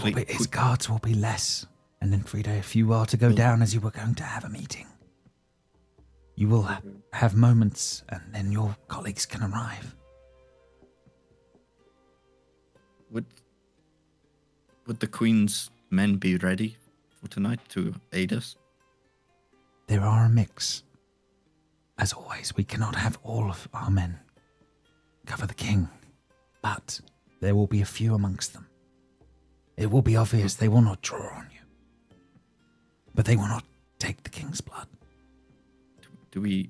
will be less. And then, Frida, if you are to go down as you were going to have a meeting, you will have moments, and then your colleagues can arrive. Would the Queen's men be ready for tonight to aid us? There are a mix. As always, we cannot have all of our men cover the king, but there will be a few amongst them. It will be obvious they will not draw on you, but they will not take the king's blood. Do we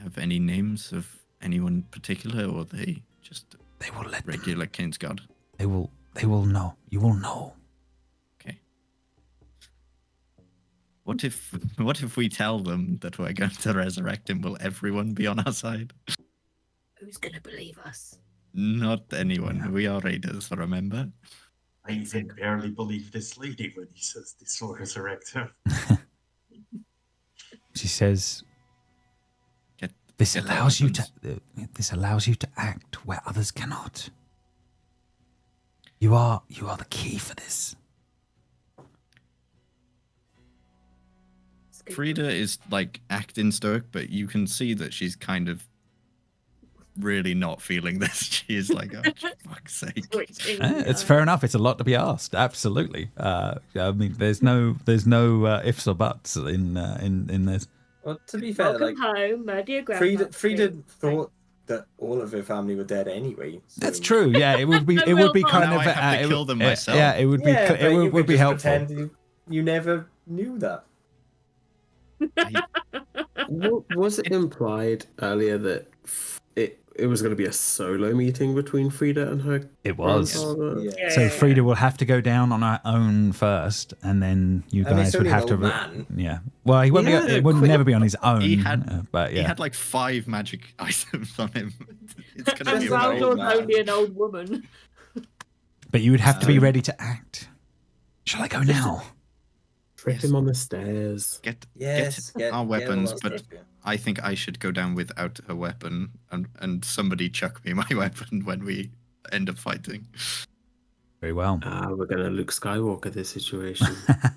have any names of anyone particular, or they just will let regular Kingsguard? They will know. You will know. Okay. What if we tell them that we're going to resurrect him? Will everyone be on our side? Who's gonna believe us? Not anyone. No. We are raiders, remember? I even barely believe this lady when he says this will resurrect him. She says, This allows you to act where others cannot. You are the key for this. Frida is like acting stoic, but you can see that she's kind of really not feeling this. She is like, oh, for fuck's sake. It's fair enough. It's a lot to be asked. Absolutely. I mean, there's no ifs or buts in this. Well, to be fair, Welcome home, my dear grandma. Frida thought that all of her family were dead anyway. So. That's true. Yeah, it would be kind of. I have to kill them myself. Yeah, it would be. It would be helpful. You never knew that. Was it implied earlier that it was going to be a solo meeting between Frida and her? It was. Yeah. So Frida will have to go down on her own first, and then you guys would have to. Man. Yeah. Well, he won't be. It would never be on his own. He had, but yeah, he had like 5 magic items on him. It's gonna And be Randall's only an old woman. But you would have to be ready to act. Shall I go now? Trip him on the stairs. Get our weapons, but I think I should go down without a weapon, and somebody chuck me my weapon when we end up fighting. Very well. We're gonna Luke Skywalker this situation.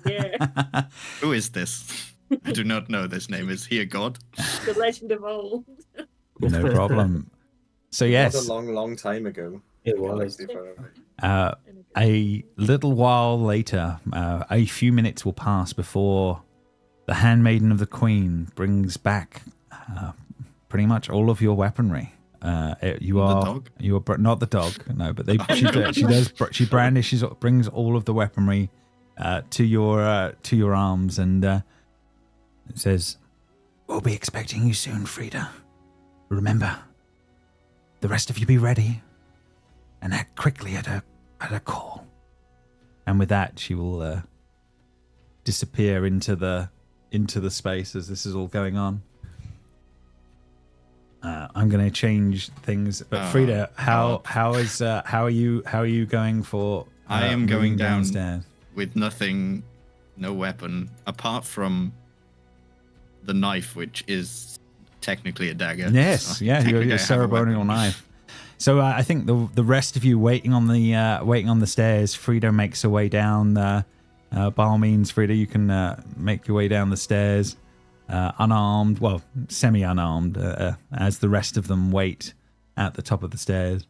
Yeah. Who is this? I do not know this name. Is he a god? The legend of old. No problem. So yes, it was a long time ago. It was. A little while later, a few minutes will pass before the handmaiden of the queen brings back pretty much all of your weaponry. You The are dog? you are not the dog, no. But she brandishes, brings all of the weaponry to your arms, and it says, "We'll be expecting you soon, Frida. Remember, the rest of you be ready, and act quickly at a call." And with that, she will disappear into the space as this is all going on. I'm going to change things, but Frida, how are you going for? I am going downstairs with nothing, no weapon apart from the knife, which is technically a dagger. Yes, So yeah, technically I your have a ceremonial weapon. knife. So I think the rest of you waiting on the stairs. Frida makes her way down. By all means, Frida, you can make your way down the stairs, unarmed, well, semi-unarmed, as the rest of them wait at the top of the stairs.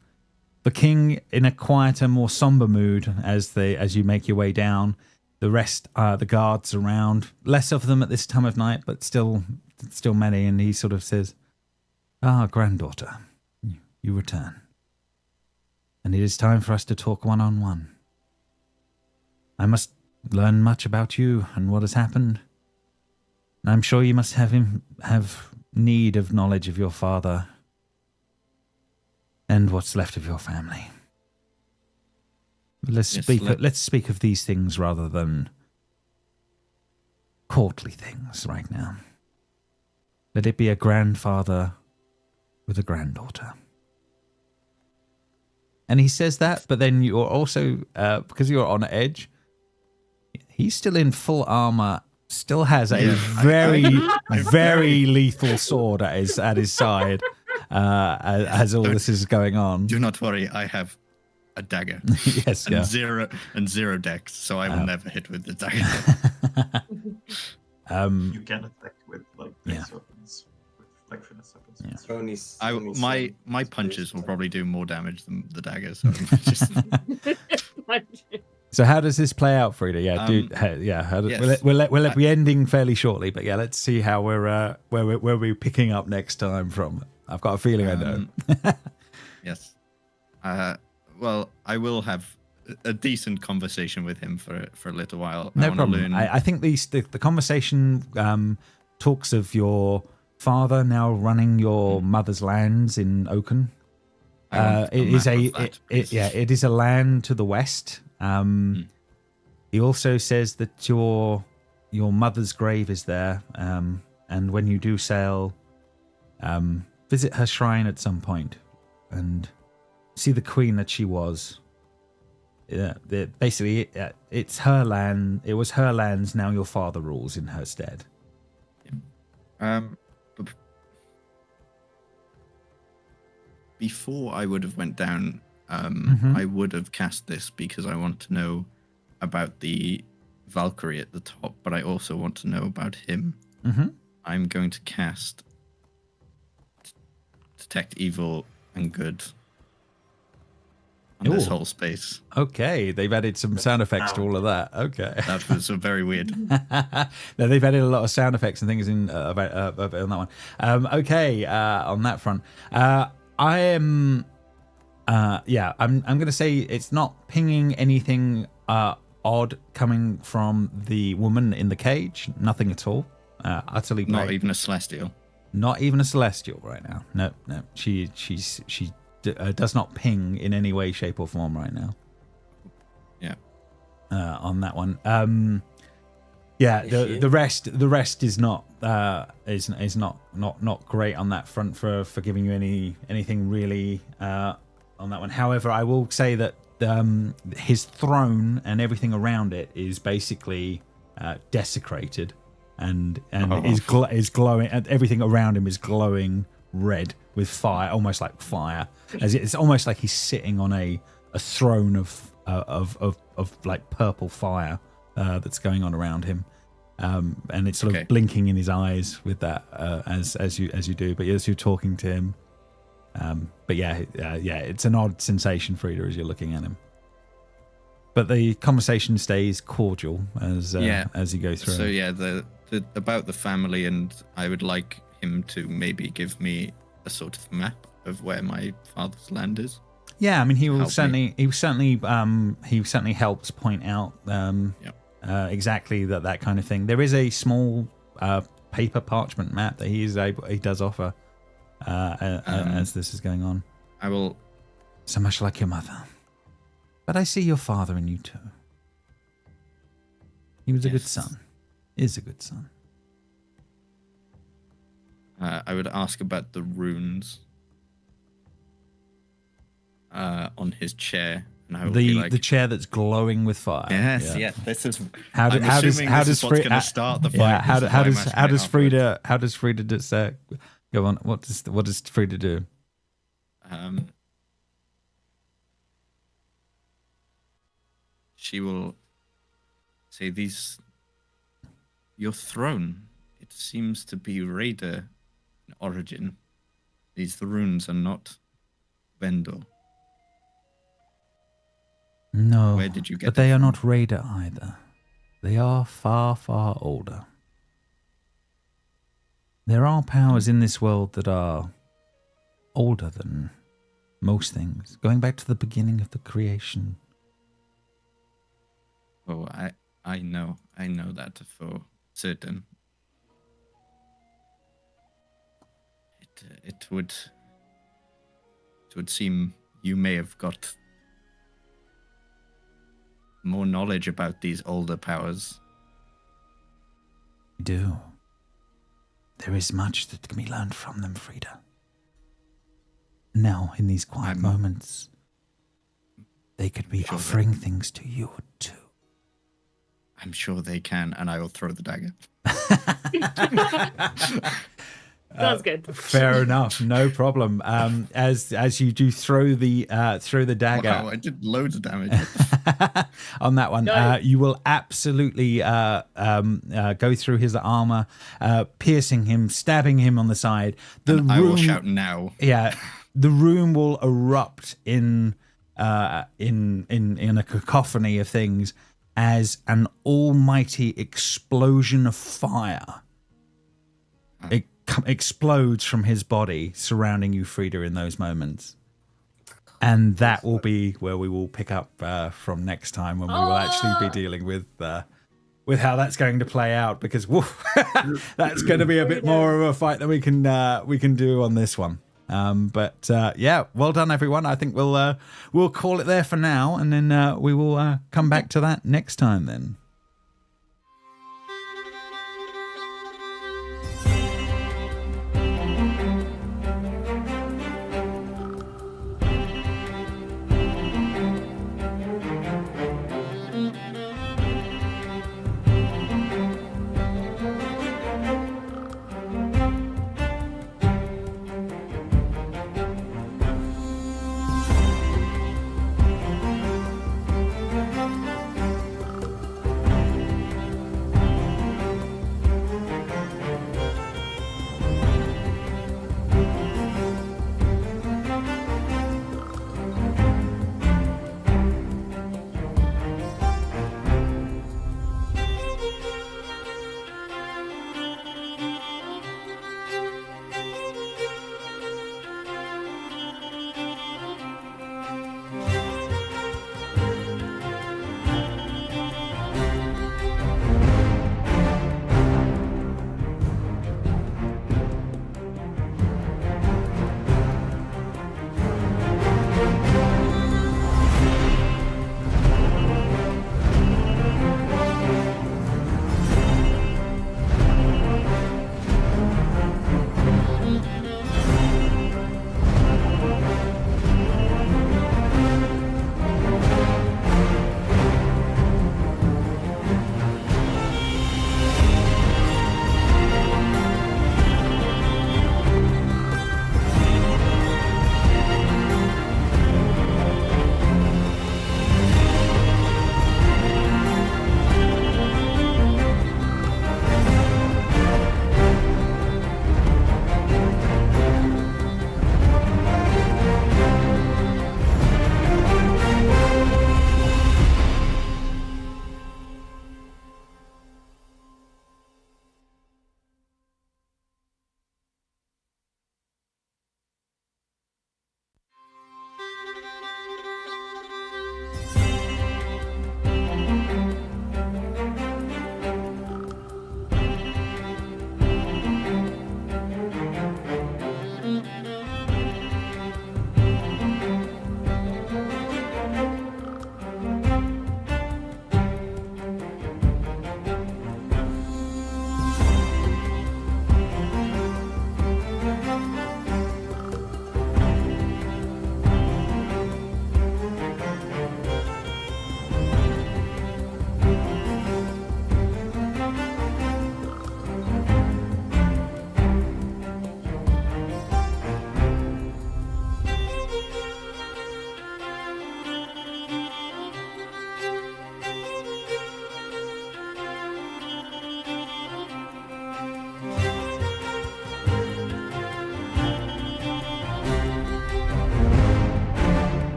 The king in a quieter, more somber mood as you make your way down. The rest are the guards around. Less of them at this time of night, but still many. And he sort of says, "Ah, granddaughter, you return. And it is time for us to talk one-on-one. I must learn much about you and what has happened. And I'm sure you must have need of knowledge of your father and what's left of your family. Let's speak of these things rather than courtly things right now. Let it be a grandfather with a granddaughter." And he says that, but then you're also, because you're on edge, he's still in full armor, still has a very lethal sword at his side as all this is going on. Do not worry, I have a dagger. Yes, and yeah. zero dex, so I will never hit with the dagger. You can attack with like serpents, with like finesse weapons. Yeah. My punches will probably do more damage than the dagger. So just So how does this play out, Frida? Yeah, yes. we'll be ending fairly shortly, but yeah, let's see how where we're picking up next time from. I've got a feeling I know. Yes. Well, I will have a decent conversation with him for a little while. No problem. I think the conversation talks of your father now running your mother's lands in Oaken. It is a land to the west. He also says that your mother's grave is there, and when you do sail, visit her shrine at some point and see the queen that she was. Basically, it's her land. It was her lands. Now your father rules in her stead. Before I would have went down, I would have cast this because I want to know about the Valkyrie at the top, but I also want to know about him. I'm going to cast Detect Evil and Good on this whole space. Okay, they've added some sound effects to all of that. Okay, that was very weird. No, they've added a lot of sound effects and things in on that one. On that front, I am. I'm going to say it's not pinging anything odd coming from the woman in the cage. Nothing at all. Utterly great. Not even a celestial. Not even a celestial right now. No. She does not ping in any way, shape, or form right now. Yeah. On that one. The rest is not is not great on that front for giving you anything really on that one. However, I will say that his throne and everything around it is basically desecrated, and is glowing, and everything around him is glowing red with fire, almost like fire. As it's almost like he's sitting on a throne of like purple fire that's going on around him. And it's sort of blinking in his eyes with that as you do, but as you're talking to him. But it's an odd sensation, Frida, as you're looking at him. But the conversation stays cordial as you go through. So the about the family, and I would like him to maybe give me a sort of map of where my father's land is? Yeah, I mean, he Help certainly helps point out exactly that kind of thing. There is a small paper parchment map that he does offer as this is going on. I will. So much like your mother, but I see your father in you too. He was a good son. Is a good son. I would ask about the runes on his chair, and I would be like, the chair that's glowing with fire. Yes, yeah. This is how does what's going to start the fight. Yeah, how does Frida just go on? What does Frida do? She will say, your throne, it seems to be Raider in origin. These runes are not Vendor. No, where did you get but they are not Raider either. They are far, far older. There are powers in this world that are older than most things, going back to the beginning of the creation. Oh, I know that for certain. It would seem you may have got more knowledge about these older powers. We do. There is much that can be learned from them, Frida. Now, in these quiet moments, they could be offering things to you too. I'm sure they can, and I will throw the dagger. That's good. Fair enough, no problem. As you do throw the dagger, wow, I did loads of damage on that one. No. You will absolutely go through his armor, piercing him, stabbing him on the side. I will shout now. Yeah, the room will erupt in a cacophony of things as an almighty explosion of fire. It explodes from his body, surrounding you, Frida, in those moments. And that will be where we will pick up from next time, when we will actually be dealing with how that's going to play out, because woof, that's going to be a bit more of a fight than we can do on this one. But yeah, well done, everyone. I think we'll call it there for now, and then we will come back to that next time then.